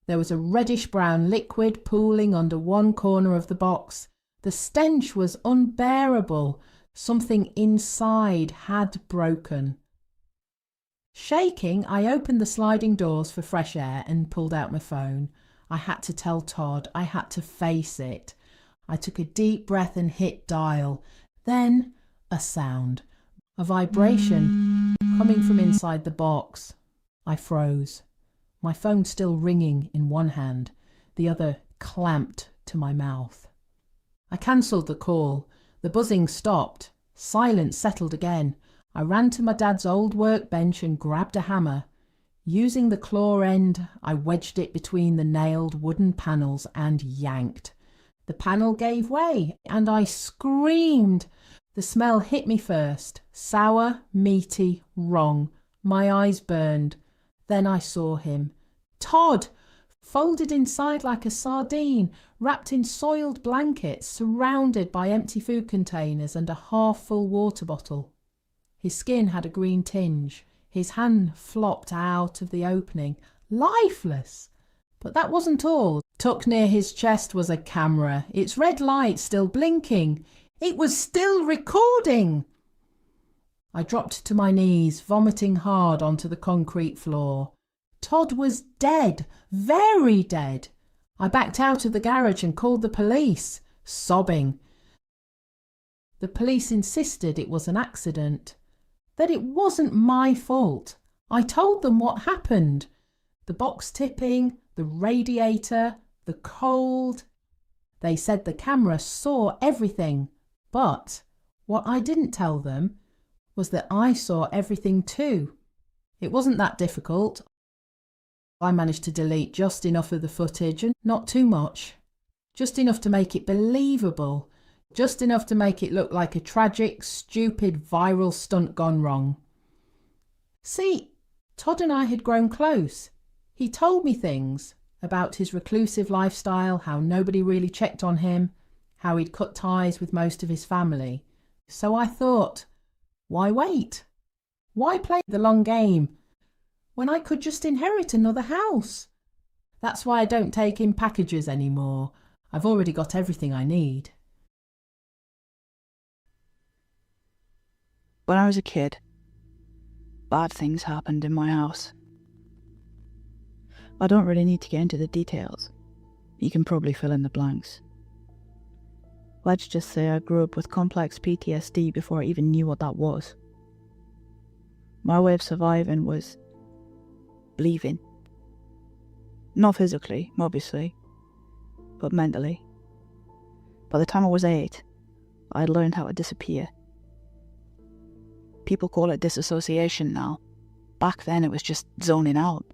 There was a reddish-brown liquid pooling under one corner of the box. The stench was unbearable. Something inside had broken. Shaking, I opened the sliding doors for fresh air and pulled out my phone. I had to tell Todd. I had to face it. I took a deep breath and hit dial. Then a sound. A vibration coming from inside the box. I froze. My phone still ringing in one hand, the other clamped to my mouth. I cancelled the call. The buzzing stopped. Silence settled again. I ran to my dad's old workbench and grabbed a hammer. Using the claw end, I wedged it between the nailed wooden panels and yanked. The panel gave way and I screamed. The smell hit me first. Sour, meaty, wrong. My eyes burned. Then I saw him. Todd! Folded inside like a sardine, wrapped in soiled blankets, surrounded by empty food containers and a half-full water bottle. His skin had a green tinge. His hand flopped out of the opening, lifeless. But that wasn't all. Tucked near his chest was a camera, its red light still blinking. It was still recording! I dropped to my knees, vomiting hard onto the concrete floor. Todd was dead, very dead. I backed out of the garage and called the police, sobbing. The police insisted it was an accident, that it wasn't my fault. I told them what happened. The box tipping, the radiator, the cold. They said the camera saw everything, but what I didn't tell them was that I saw everything too. It wasn't that difficult. I managed to delete just enough of the footage, and not too much. Just enough to make it believable. Just enough to make it look like a tragic, stupid, viral stunt gone wrong. See, Todd and I had grown close. He told me things about his reclusive lifestyle, how nobody really checked on him, how he'd cut ties with most of his family. So I thought, why wait? Why play the long game when I could just inherit another house? That's why I don't take in packages anymore. I've already got everything I need. When I was a kid, bad things happened in my house. I don't really need to get into the details. You can probably fill in the blanks. Let's just say I grew up with complex PTSD before I even knew what that was. My way of surviving was believing. Not physically, obviously, but mentally. By the time I was 8, I had learned how to disappear. People call it disassociation now. Back then it was just zoning out.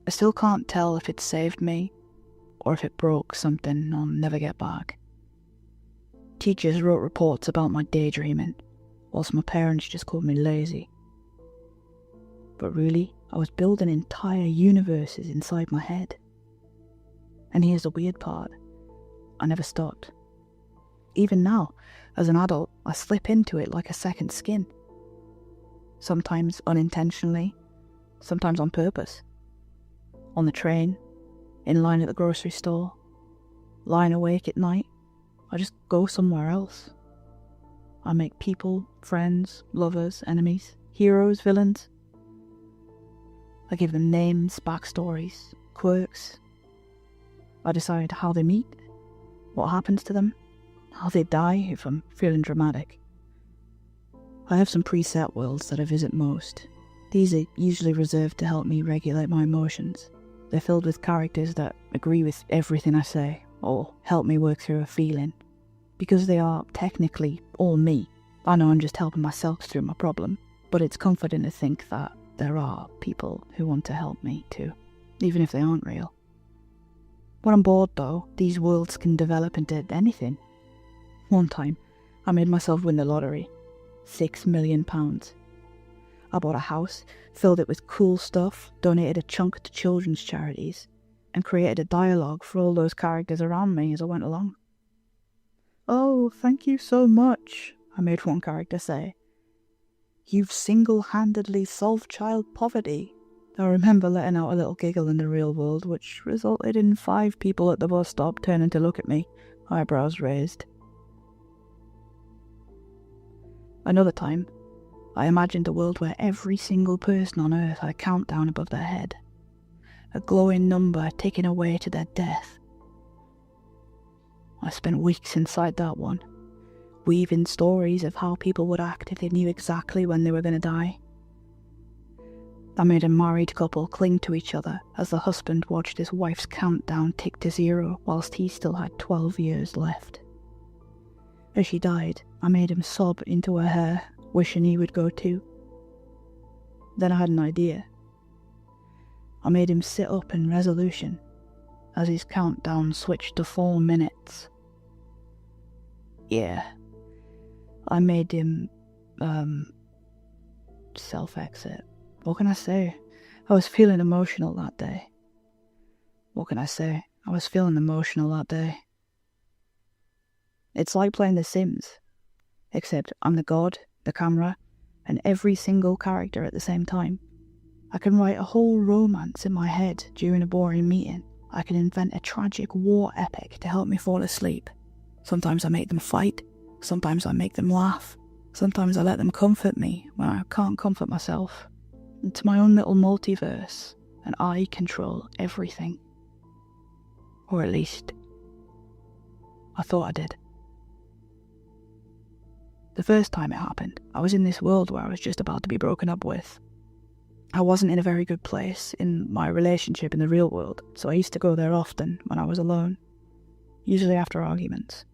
I still can't tell if it saved me or if it broke something I'll never get back. Teachers wrote reports about my daydreaming, whilst my parents just called me lazy. But really, I was building entire universes inside my head. And here's the weird part. I never stopped. Even now, as an adult, I slip into it like a second skin. Sometimes unintentionally, sometimes on purpose. On the train, in line at the grocery store, lying awake at night, I just go somewhere else. I make people, friends, lovers, enemies, heroes, villains. I give them names, backstories, quirks. I decide how they meet, what happens to them, how they die if I'm feeling dramatic. I have some preset worlds that I visit most. These are usually reserved to help me regulate my emotions. They're filled with characters that agree with everything I say, or help me work through a feeling. Because they are technically all me, I know I'm just helping myself through my problem, but it's comforting to think that there are people who want to help me too, even if they aren't real. When I'm bored though, these worlds can develop into anything. One time, I made myself win the lottery. £6 million. I bought a house, filled it with cool stuff, donated a chunk to children's charities, and created a dialogue for all those characters around me as I went along. "Oh, thank you so much," I made one character say. "You've single-handedly solved child poverty." I remember letting out a little giggle in the real world, which resulted in 5 people at the bus stop turning to look at me, eyebrows raised. Another time, I imagined a world where every single person on Earth had a countdown above their head. A glowing number ticking away to their death. I spent weeks inside that one, weaving stories of how people would act if they knew exactly when they were going to die. I made a married couple cling to each other as the husband watched his wife's countdown tick to 0 whilst he still had 12 years left. As she died, I made him sob into her hair, wishing he would go too. Then I had an idea. I made him sit up in resolution as his countdown switched to 4 minutes, Yeah. I made him, self-exit. What can I say? I was feeling emotional that day. What can I say? I was feeling emotional that day. It's like playing The Sims, except I'm the god, the camera, and every single character at the same time. I can write a whole romance in my head during a boring meeting. I can invent a tragic war epic to help me fall asleep. Sometimes I make them fight, sometimes I make them laugh, sometimes I let them comfort me when I can't comfort myself. It's my own little multiverse, and I control everything. Or at least, I thought I did. The first time it happened, I was in this world where I was just about to be broken up with. I wasn't in a very good place in my relationship in the real world, so I used to go there often when I was alone, usually after arguments.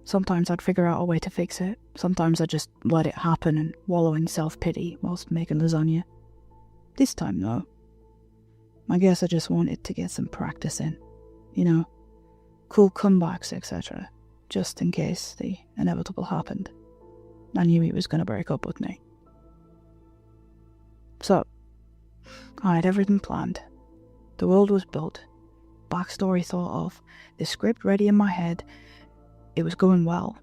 Sometimes I'd figure out a way to fix it, sometimes I'd just let it happen and wallow in self-pity whilst making lasagna. This time though, I guess I just wanted to get some practice in, cool comebacks, etc., just in case the inevitable happened. I knew he was going to break up with me. So, I had everything planned. The world was built, backstory thought of, the script ready in my head. It was going well.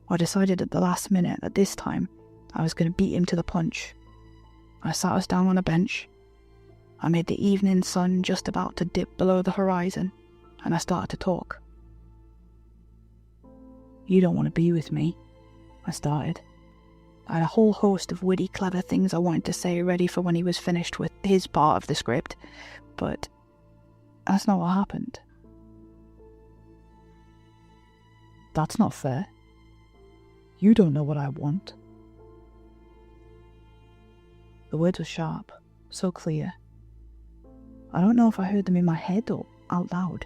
I decided at the last minute that this time I was going to beat him to the punch. I sat us down on a bench. I made the evening sun just about to dip below the horizon, and I started to talk. "You don't want to be with me," I started. I had a whole host of witty, clever things I wanted to say ready for when he was finished with his part of the script, but that's not what happened. "That's not fair. You don't know what I want." The words were sharp, so clear. I don't know if I heard them in my head or out loud.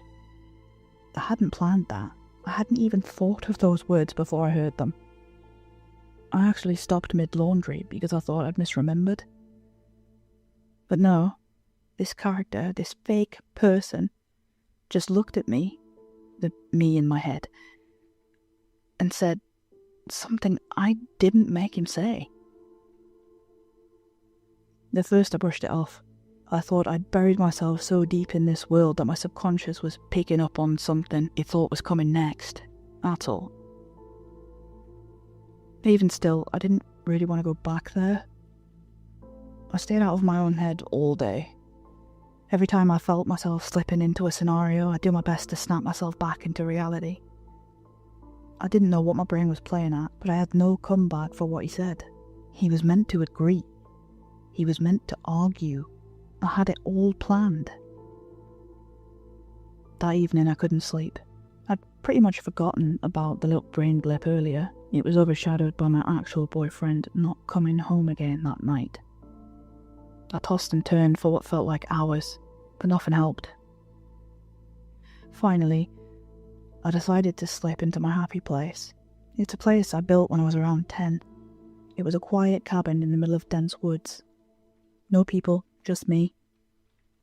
I hadn't planned that. I hadn't even thought of those words before I heard them. I actually stopped mid-laundry because I thought I'd misremembered. But no, this character, this fake person, just looked at me, the me in my head, and said something I didn't make him say. At first I brushed it off. I thought I'd buried myself so deep in this world that my subconscious was picking up on something it thought was coming next. That's all. Even still, I didn't really want to go back there. I stayed out of my own head all day. Every time I felt myself slipping into a scenario, I'd do my best to snap myself back into reality. I didn't know what my brain was playing at, but I had no comeback for what he said. He was meant to agree. He was meant to argue. I had it all planned. That evening I couldn't sleep. I'd pretty much forgotten about the little brain blip earlier. It was overshadowed by my actual boyfriend not coming home again that night. I tossed and turned for what felt like hours, but nothing helped. Finally, I decided to slip into my happy place. It's a place I built when I was around 10. It was a quiet cabin in the middle of dense woods. No people, just me.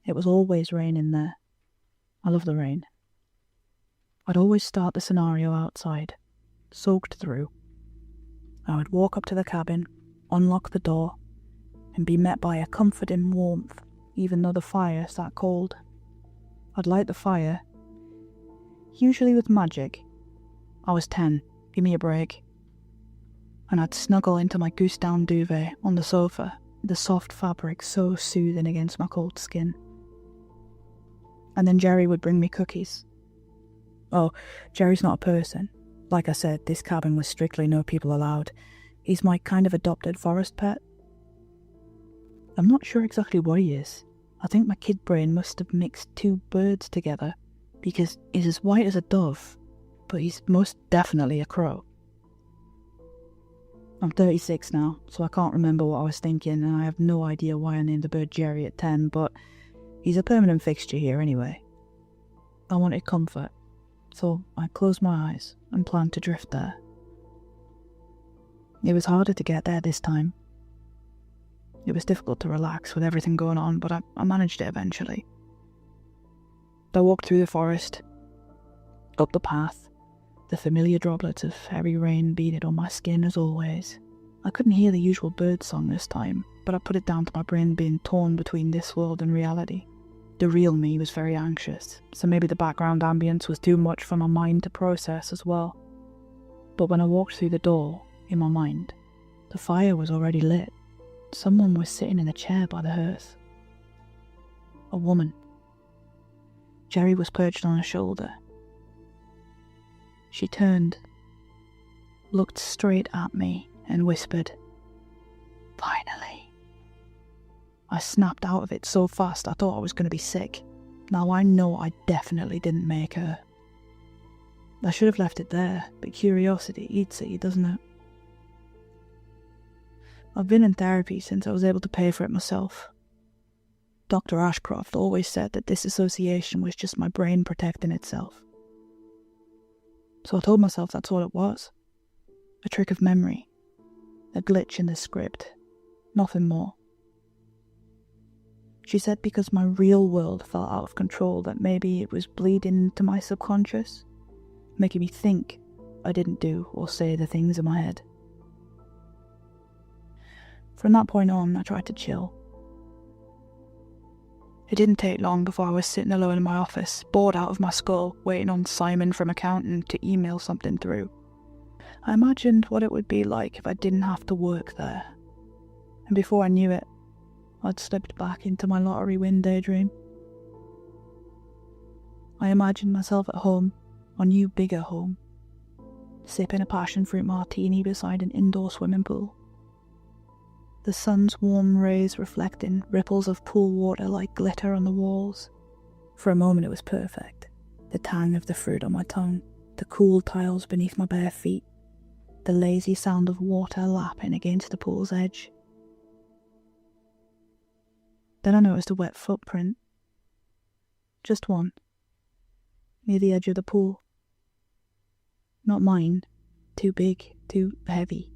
It was always raining there. I love the rain. I'd always start the scenario outside, soaked through. I would walk up to the cabin, unlock the door, and be met by a comforting warmth, even though the fire sat cold. I'd light the fire, usually with magic. I was 10, give me a break. And I'd snuggle into my goose-down duvet on the sofa, the soft fabric so soothing against my cold skin. And then Jerry would bring me cookies. Oh, Jerry's not a person. Like I said, this cabin was strictly no people allowed. He's my kind of adopted forest pet. I'm not sure exactly what he is. I think my kid brain must have mixed two birds together, because he's as white as a dove, but he's most definitely a crow. I'm 36 now, so I can't remember what I was thinking, and I have no idea why I named the bird Jerry at 10, but he's a permanent fixture here anyway. I wanted comfort, so I closed my eyes and planned to drift there. It was harder to get there this time. It was difficult to relax with everything going on, but I managed it eventually. I walked through the forest, Up the path, the familiar droplets of heavy rain beaded on my skin as always. I couldn't hear the usual bird song this time, but I put it down to my brain being torn between this world and reality. The real me was very anxious, so maybe the background ambience was too much for my mind to process as well. But when I walked through the door, in my mind, the fire was already lit. Someone was sitting in a chair by the hearth. A woman. Jerry was perched on her shoulder. She turned, looked straight at me, and whispered, "Finally." I snapped out of it so fast I thought I was going to be sick. Now I know I definitely didn't make her. I should have left it there, but curiosity eats at you, doesn't it? I've been in therapy since I was able to pay for it myself. Dr. Ashcroft always said that disassociation was just my brain protecting itself. So I told myself that's all it was. A trick of memory. A glitch in the script. Nothing more. She said because my real world felt out of control that maybe it was bleeding into my subconscious, making me think I didn't do or say the things in my head. From that point on, I tried to chill. It didn't take long before I was sitting alone in my office, bored out of my skull, waiting on Simon from accounting to email something through. I imagined what it would be like if I didn't have to work there. And before I knew it, I'd slipped back into my lottery win daydream. I imagined myself at home, our new bigger home, sipping a passion fruit martini beside an indoor swimming pool. The sun's warm rays reflecting ripples of pool water like glitter on the walls. For a moment it was perfect. The tang of the fruit on my tongue, the cool tiles beneath my bare feet, the lazy sound of water lapping against the pool's edge. Then I noticed a wet footprint. Just one. Near the edge of the pool. Not mine. Too big, too heavy.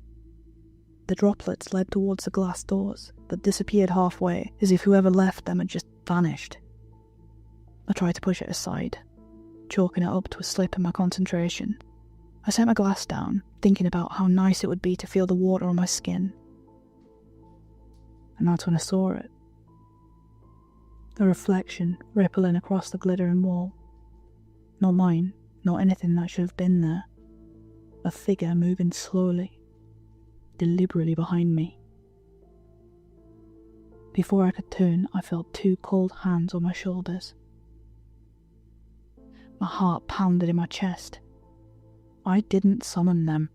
The droplets led towards the glass doors, but disappeared halfway, as if whoever left them had just vanished. I tried to push it aside, chalking it up to a slip in my concentration. I set my glass down, thinking about how nice it would be to feel the water on my skin. And that's when I saw it. A reflection rippling across the glittering wall. Not mine, not anything that should have been there. A figure moving slowly, deliberately behind me. Before I could turn, I felt two cold hands on my shoulders. My heart pounded in my chest. I didn't summon them.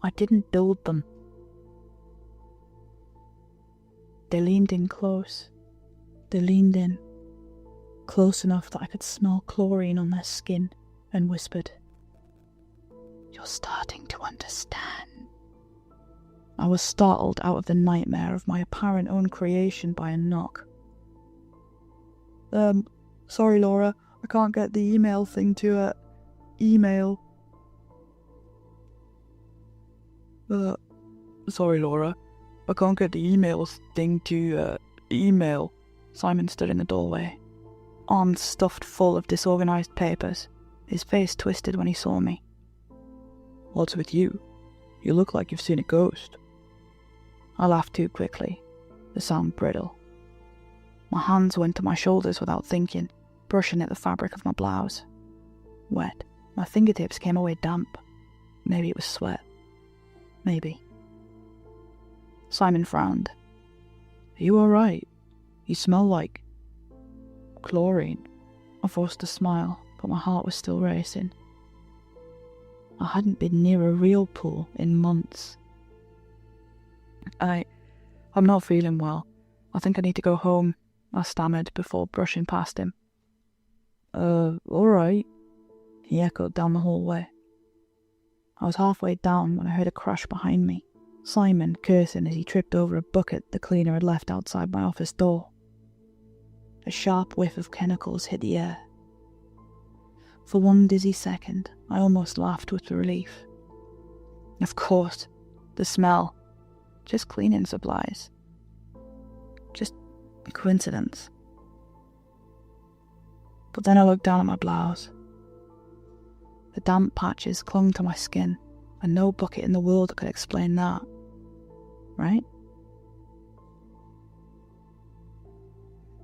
I didn't build them. They leaned in close. They leaned in, close enough that I could smell chlorine on their skin, and whispered, "You're starting to understand." I was startled out of the nightmare of my apparent own creation by a knock. Sorry Laura, I can't get the email thing to, email. Sorry Laura, I can't get the email thing to, email. Simon stood in the doorway, arms stuffed full of disorganized papers, his face twisted when he saw me. "What's with you? You look like you've seen a ghost." I laughed too quickly, the sound brittle. My hands went to my shoulders without thinking, brushing at the fabric of my blouse. Wet. My fingertips came away damp. Maybe it was sweat. Maybe. Simon frowned. "Are you alright? You smell like chlorine." I forced a smile, but my heart was still racing. I hadn't been near a real pool in months. I'm not feeling well. I think I need to go home," I stammered before brushing past him. Alright," he echoed down the hallway. I was halfway down when I heard a crash behind me, Simon cursing as he tripped over a bucket the cleaner had left outside my office door. A sharp whiff of chemicals hit the air. For one dizzy second, I almost laughed with relief. Of course, the smell. Just cleaning supplies. Just a coincidence. But then I looked down at my blouse. The damp patches clung to my skin, and no bucket in the world could explain that. Right?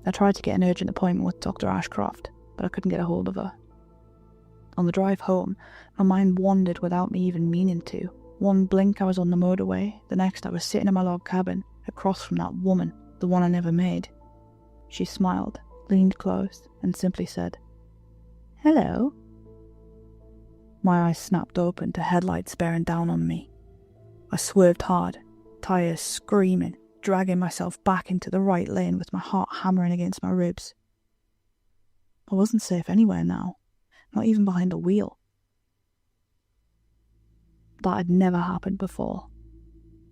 I tried to get an urgent appointment with Dr. Ashcroft, but I couldn't get a hold of her. On the drive home, my mind wandered without me even meaning to. One blink I was on the motorway, the next I was sitting in my log cabin, across from that woman, the one I never made. She smiled, leaned close, and simply said, "Hello." My eyes snapped open to headlights bearing down on me. I swerved hard, tires screaming, dragging myself back into the right lane with my heart hammering against my ribs. I wasn't safe anywhere now, not even behind the wheel. That had never happened before.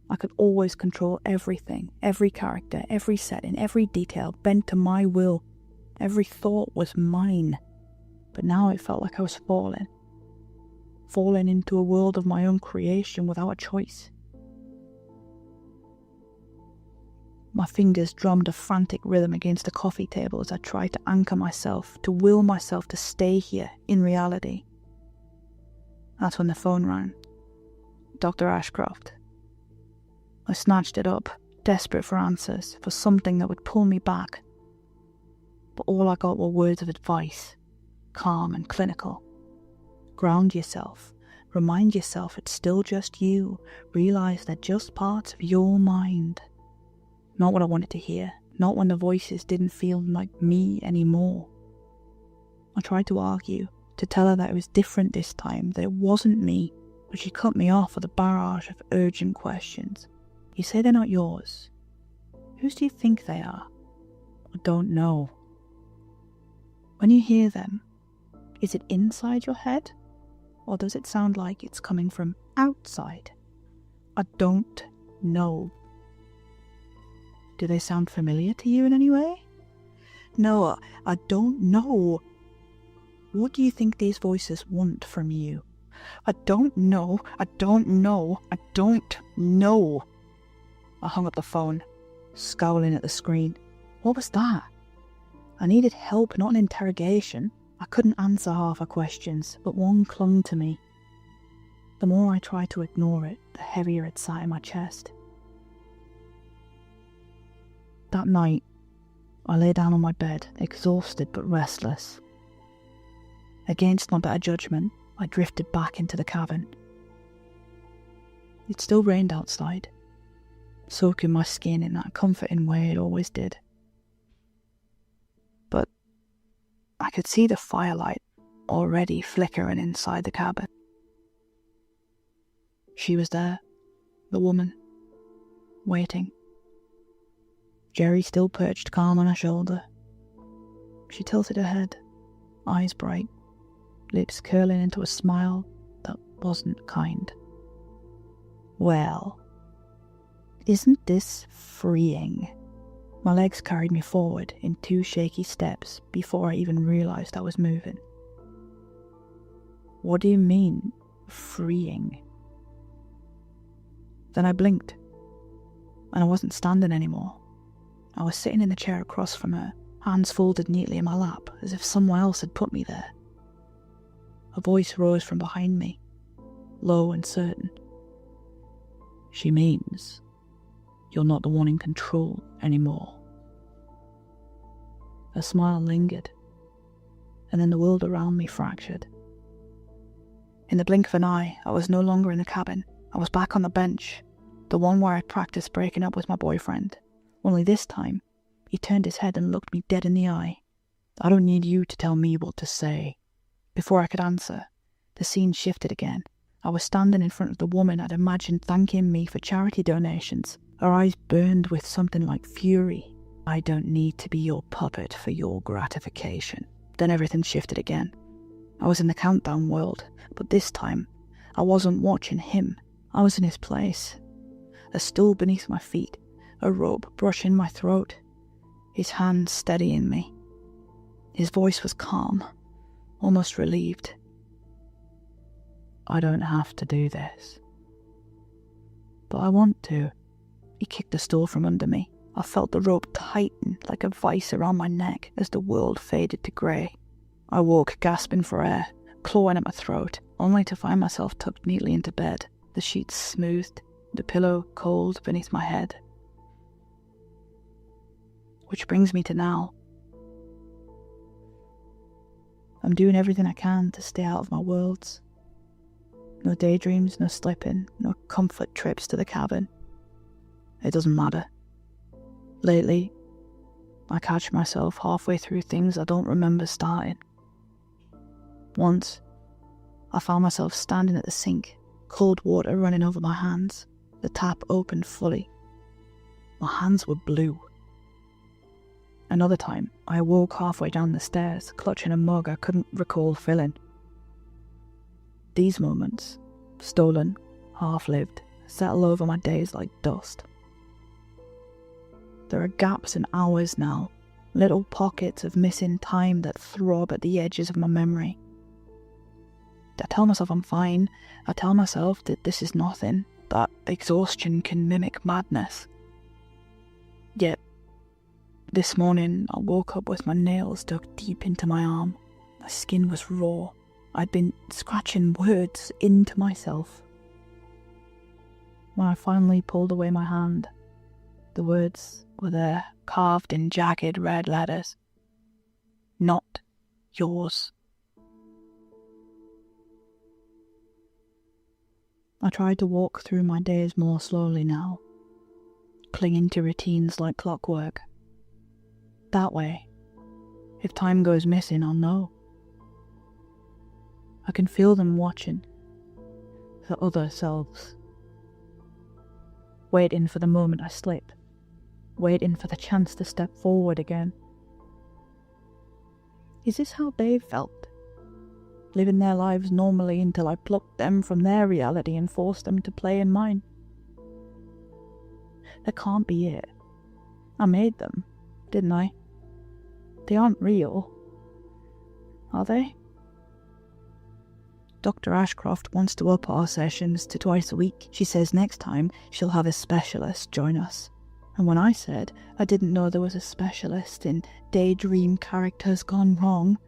I could always control everything, every character, every setting, every detail bent to my will. Every thought was mine. But now it felt like I was falling into a world of my own creation without a choice. My fingers drummed a frantic rhythm against the coffee table as I tried to anchor myself, to will myself to stay here in reality. That's when the phone rang. Dr. Ashcroft. I snatched it up, desperate for answers, for something that would pull me back. But all I got were words of advice, calm and clinical. Ground yourself. Remind yourself it's still just you. Realize they're just parts of your mind. Not what I wanted to hear. Not when the voices didn't feel like me anymore. I tried to argue, to tell her that it was different this time, that it wasn't me, but she cut me off with a barrage of urgent questions. You say they're not yours. Whose do you think they are? I don't know. When you hear them, is it inside your head? Or does it sound like it's coming from outside? I don't know. Do they sound familiar to you in any way? No, I don't know. What do you think these voices want from you? I don't know. I don't know. I don't know. I hung up the phone, scowling at the screen. What was that? I needed help, not an interrogation. I couldn't answer half her questions, but one clung to me. The more I tried to ignore it, the heavier it sat in my chest. That night, I lay down on my bed, exhausted but restless. Against my better judgment, I drifted back into the cabin. It still rained outside, soaking my skin in that comforting way it always did. But I could see the firelight already flickering inside the cabin. She was there, the woman, waiting. Jerry still perched calm on her shoulder. She tilted her head, eyes bright, lips curling into a smile that wasn't kind. Well, isn't this freeing? My legs carried me forward in 2 shaky steps before I even realized I was moving. What do you mean, freeing? Then I blinked, and I wasn't standing anymore. I was sitting in the chair across from her, hands folded neatly in my lap, as if someone else had put me there. A voice rose from behind me, low and certain. She means you're not the one in control anymore. Her smile lingered, and then the world around me fractured. In the blink of an eye, I was no longer in the cabin. I was back on the bench, the one where I practiced breaking up with my boyfriend. Only this time, he turned his head and looked me dead in the eye. I don't need you to tell me what to say. Before I could answer, the scene shifted again. I was standing in front of the woman I'd imagined thanking me for charity donations. Her eyes burned with something like fury. I don't need to be your puppet for your gratification. Then everything shifted again. I was in the countdown world, but this time, I wasn't watching him. I was in his place. A stool beneath my feet, a rope brushing my throat, his hand steadying me. His voice was calm, almost relieved. I don't have to do this. But I want to. He kicked the stool from under me. I felt the rope tighten like a vice around my neck as the world faded to grey. I woke, gasping for air, clawing at my throat. only to find myself tucked neatly into bed, the sheets smoothed, the pillow cold beneath my head. Which brings me to now. I'm doing everything I can to stay out of my worlds. No daydreams, no slipping, no comfort trips to the cabin. It doesn't matter. Lately, I catch myself halfway through things I don't remember starting. Once, I found myself standing at the sink, cold water running over my hands, the tap opened fully. My hands were blue. Another time, I awoke halfway down the stairs, clutching a mug I couldn't recall filling. These moments, stolen, half-lived, settle over my days like dust. There are gaps in hours now, little pockets of missing time that throb at the edges of my memory. I tell myself I'm fine. I tell myself that this is nothing, that exhaustion can mimic madness. Yet, this morning I woke up with my nails dug deep into my arm. My skin was raw. I'd been scratching words into myself. When I finally pulled away my hand, the words were there, carved in jagged red letters. Not yours. I tried to walk through my days more slowly now, clinging to routines like clockwork. That way, if time goes missing, I'll know. I can feel them watching, the other selves, waiting for the moment I slip, waiting for the chance to step forward again. Is this how they felt? Living their lives normally until I plucked them from their reality and forced them to play in mine? That can't be it. I made them, didn't I? They aren't real, are they? Dr. Ashcroft wants to up our sessions to twice a week. She says next time she'll have a specialist join us. And when I said I didn't know there was a specialist in daydream characters gone wrong,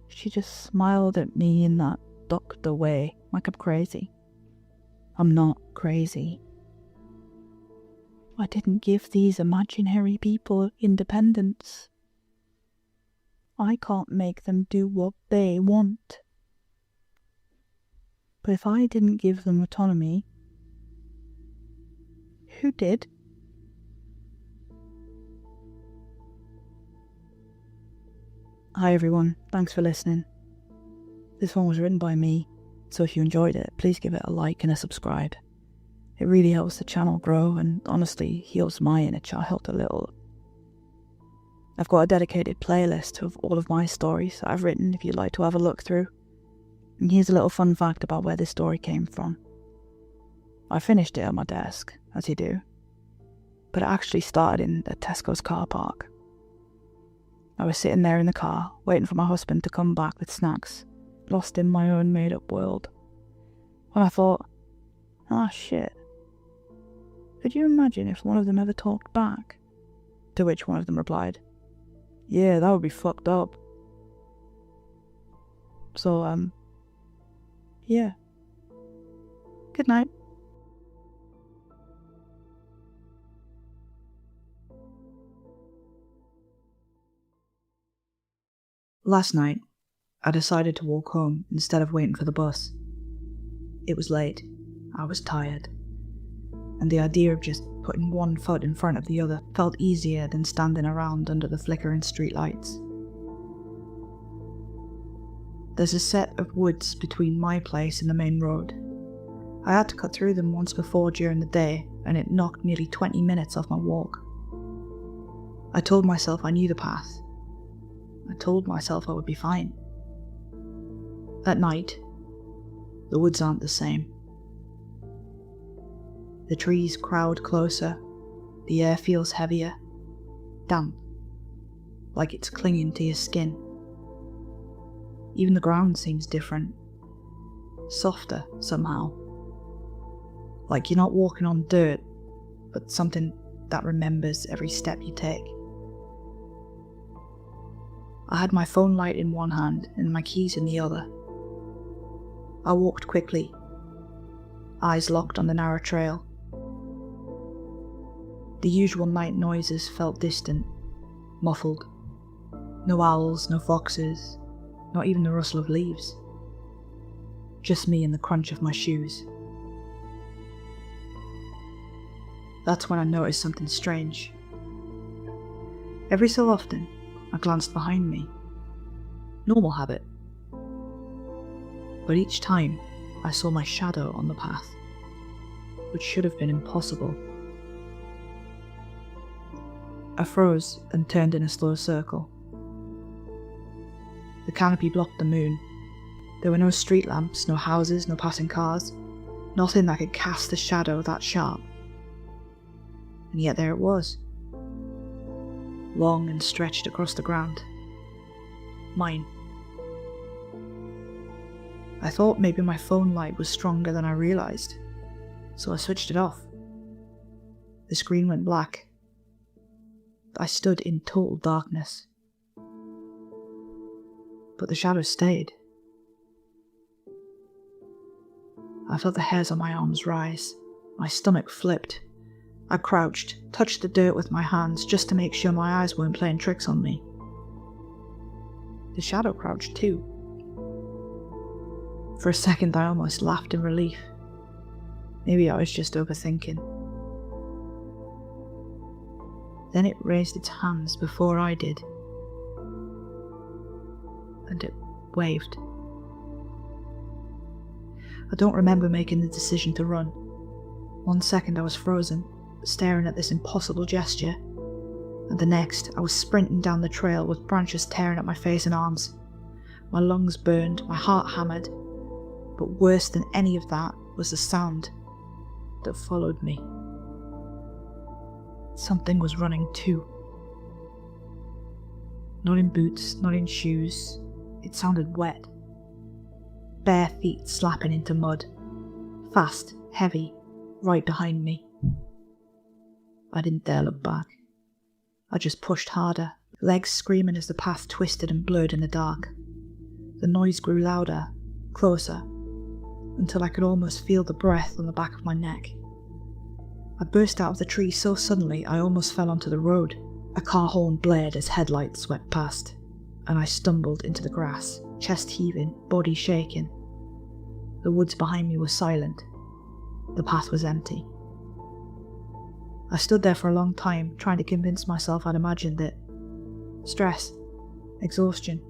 she just smiled at me in that doctor way, like I'm crazy. I'm not crazy. I didn't give these imaginary people independence. I can't make them do what they want. But if I didn't give them autonomy, who did? Hi everyone, thanks for listening. This one was written by me, so if you enjoyed it, please give it a like and a subscribe. It really helps the channel grow and honestly heals my inner child a little. I've got a dedicated playlist of all of my stories that I've written if you'd like to have a look through. And here's a little fun fact about where this story came from. I finished it at my desk, as you do, but it actually started in a Tesco's car park. I was sitting there in the car, waiting for my husband to come back with snacks, lost in my own made-up world, when I thought, shit. Could you imagine if one of them ever talked back? To which one of them replied, yeah, that would be fucked up. So, yeah. Good night. Last night, I decided to walk home instead of waiting for the bus. It was late, I was tired, and the idea of just putting one foot in front of the other felt easier than standing around under the flickering streetlights. There's a set of woods between my place and the main road. I had to cut through them once before during the day, and it knocked nearly 20 minutes off my walk. I told myself I knew the path. I told myself I would be fine. At night, the woods aren't the same. The trees crowd closer, the air feels heavier, damp, like it's clinging to your skin. Even the ground seems different, softer somehow. Like you're not walking on dirt, but something that remembers every step you take. I had my phone light in one hand and my keys in the other. I walked quickly, eyes locked on the narrow trail. The usual night noises felt distant, muffled. No owls, no foxes, not even the rustle of leaves. Just me and the crunch of my shoes. That's when I noticed something strange. Every so often, I glanced behind me. Normal habit. But each time, I saw my shadow on the path, which should have been impossible. I froze and turned in a slow circle. The canopy blocked the moon. There were no street lamps, no houses, no passing cars, nothing that could cast a shadow that sharp. And yet there it was, long and stretched across the ground. Mine. I thought maybe my phone light was stronger than I realised, so I switched it off. The screen went black. I stood in total darkness. But the shadow stayed. I felt the hairs on my arms rise. My stomach flipped. I crouched, touched the dirt with my hands just to make sure my eyes weren't playing tricks on me. The shadow crouched too. For a second I almost laughed in relief. Maybe I was just overthinking. Then it raised its hands before I did. And it waved. I don't remember making the decision to run. 1 second I was frozen, staring at this impossible gesture, and the next I was sprinting down the trail with branches tearing at my face and arms. My lungs burned, my heart hammered, but worse than any of that was the sound that followed me. Something was running too. Not in boots, not in shoes. It sounded wet. Bare feet slapping into mud. Fast, heavy, right behind me. I didn't dare look back. I just pushed harder, legs screaming as the path twisted and blurred in the dark. The noise grew louder, closer, until I could almost feel the breath on the back of my neck. I burst out of the tree so suddenly I almost fell onto the road. A car horn blared as headlights swept past, and I stumbled into the grass, chest heaving, body shaking. The woods behind me were silent. The path was empty. I stood there for a long time, trying to convince myself I'd imagined it. Stress, exhaustion.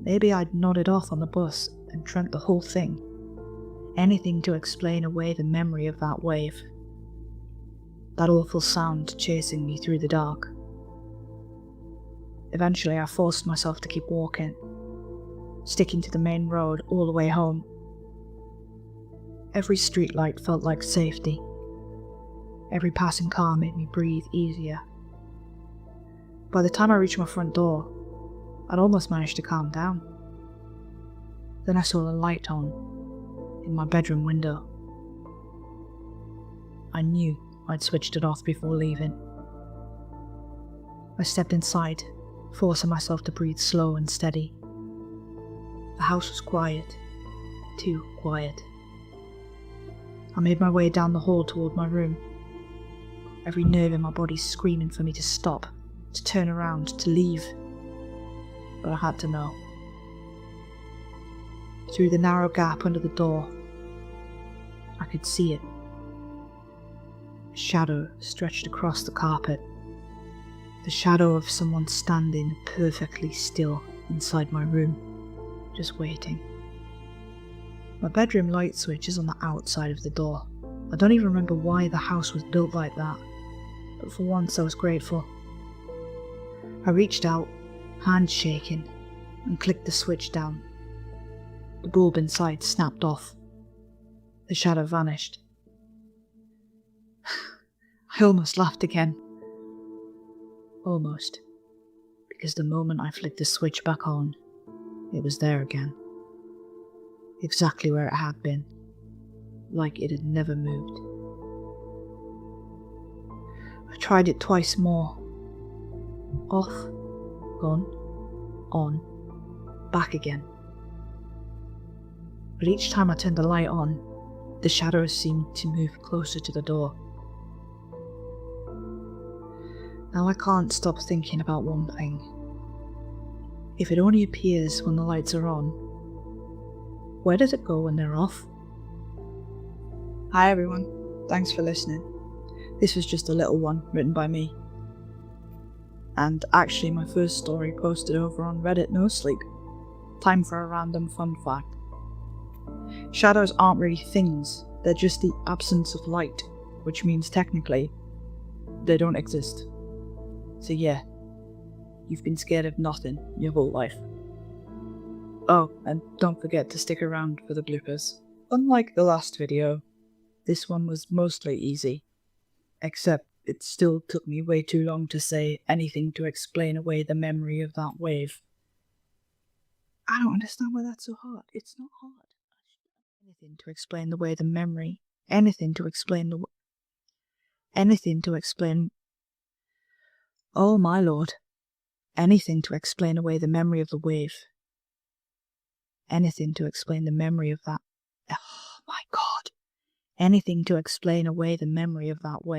Maybe I'd nodded off on the bus and dreamt the whole thing. Anything to explain away the memory of that wave. That awful sound chasing me through the dark. Eventually I forced myself to keep walking, sticking to the main road all the way home. Every streetlight felt like safety. Every passing car made me breathe easier. By the time I reached my front door, I'd almost managed to calm down. Then I saw the light on in my bedroom window. I knew I'd switched it off before leaving. I stepped inside, forcing myself to breathe slow and steady. The house was quiet, too quiet. I made my way down the hall toward my room, every nerve in my body screaming for me to stop, to turn around, to leave. But I had to know. Through the narrow gap under the door, I could see it. A shadow stretched across the carpet. The shadow of someone standing perfectly still inside my room, just waiting. My bedroom light switch is on the outside of the door. I don't even remember why the house was built like that, but for once I was grateful. I reached out, hands shaking, and clicked the switch down. The bulb inside snapped off. The shadow vanished. I almost laughed again. Almost. Because the moment I flicked the switch back on, it was there again. Exactly where it had been. Like it had never moved. I tried it twice more. Off, on, back again. but each time I turned the light on, the shadows seemed to move closer to the door. Now I can't stop thinking about one thing. If it only appears when the lights are on, where does it go when they're off? Hi everyone, thanks for listening. This was just a little one written by me. And actually my first story posted over on Reddit No Sleep. Time for a random fun fact. Shadows aren't really things, they're just the absence of light, which means technically, they don't exist. So yeah, you've been scared of nothing your whole life. Oh, and don't forget to stick around for the bloopers. Unlike the last video, this one was mostly easy. Except it still took me way too long to say anything to explain away the memory of that wave. I don't understand why that's so hard. It's not hard. Anything to explain the way the memory. Anything to explain the. Anything to explain. Oh my lord. Anything to explain away the memory of the wave. Anything to explain the memory of that. Oh my god. Anything to explain away the memory of that wave.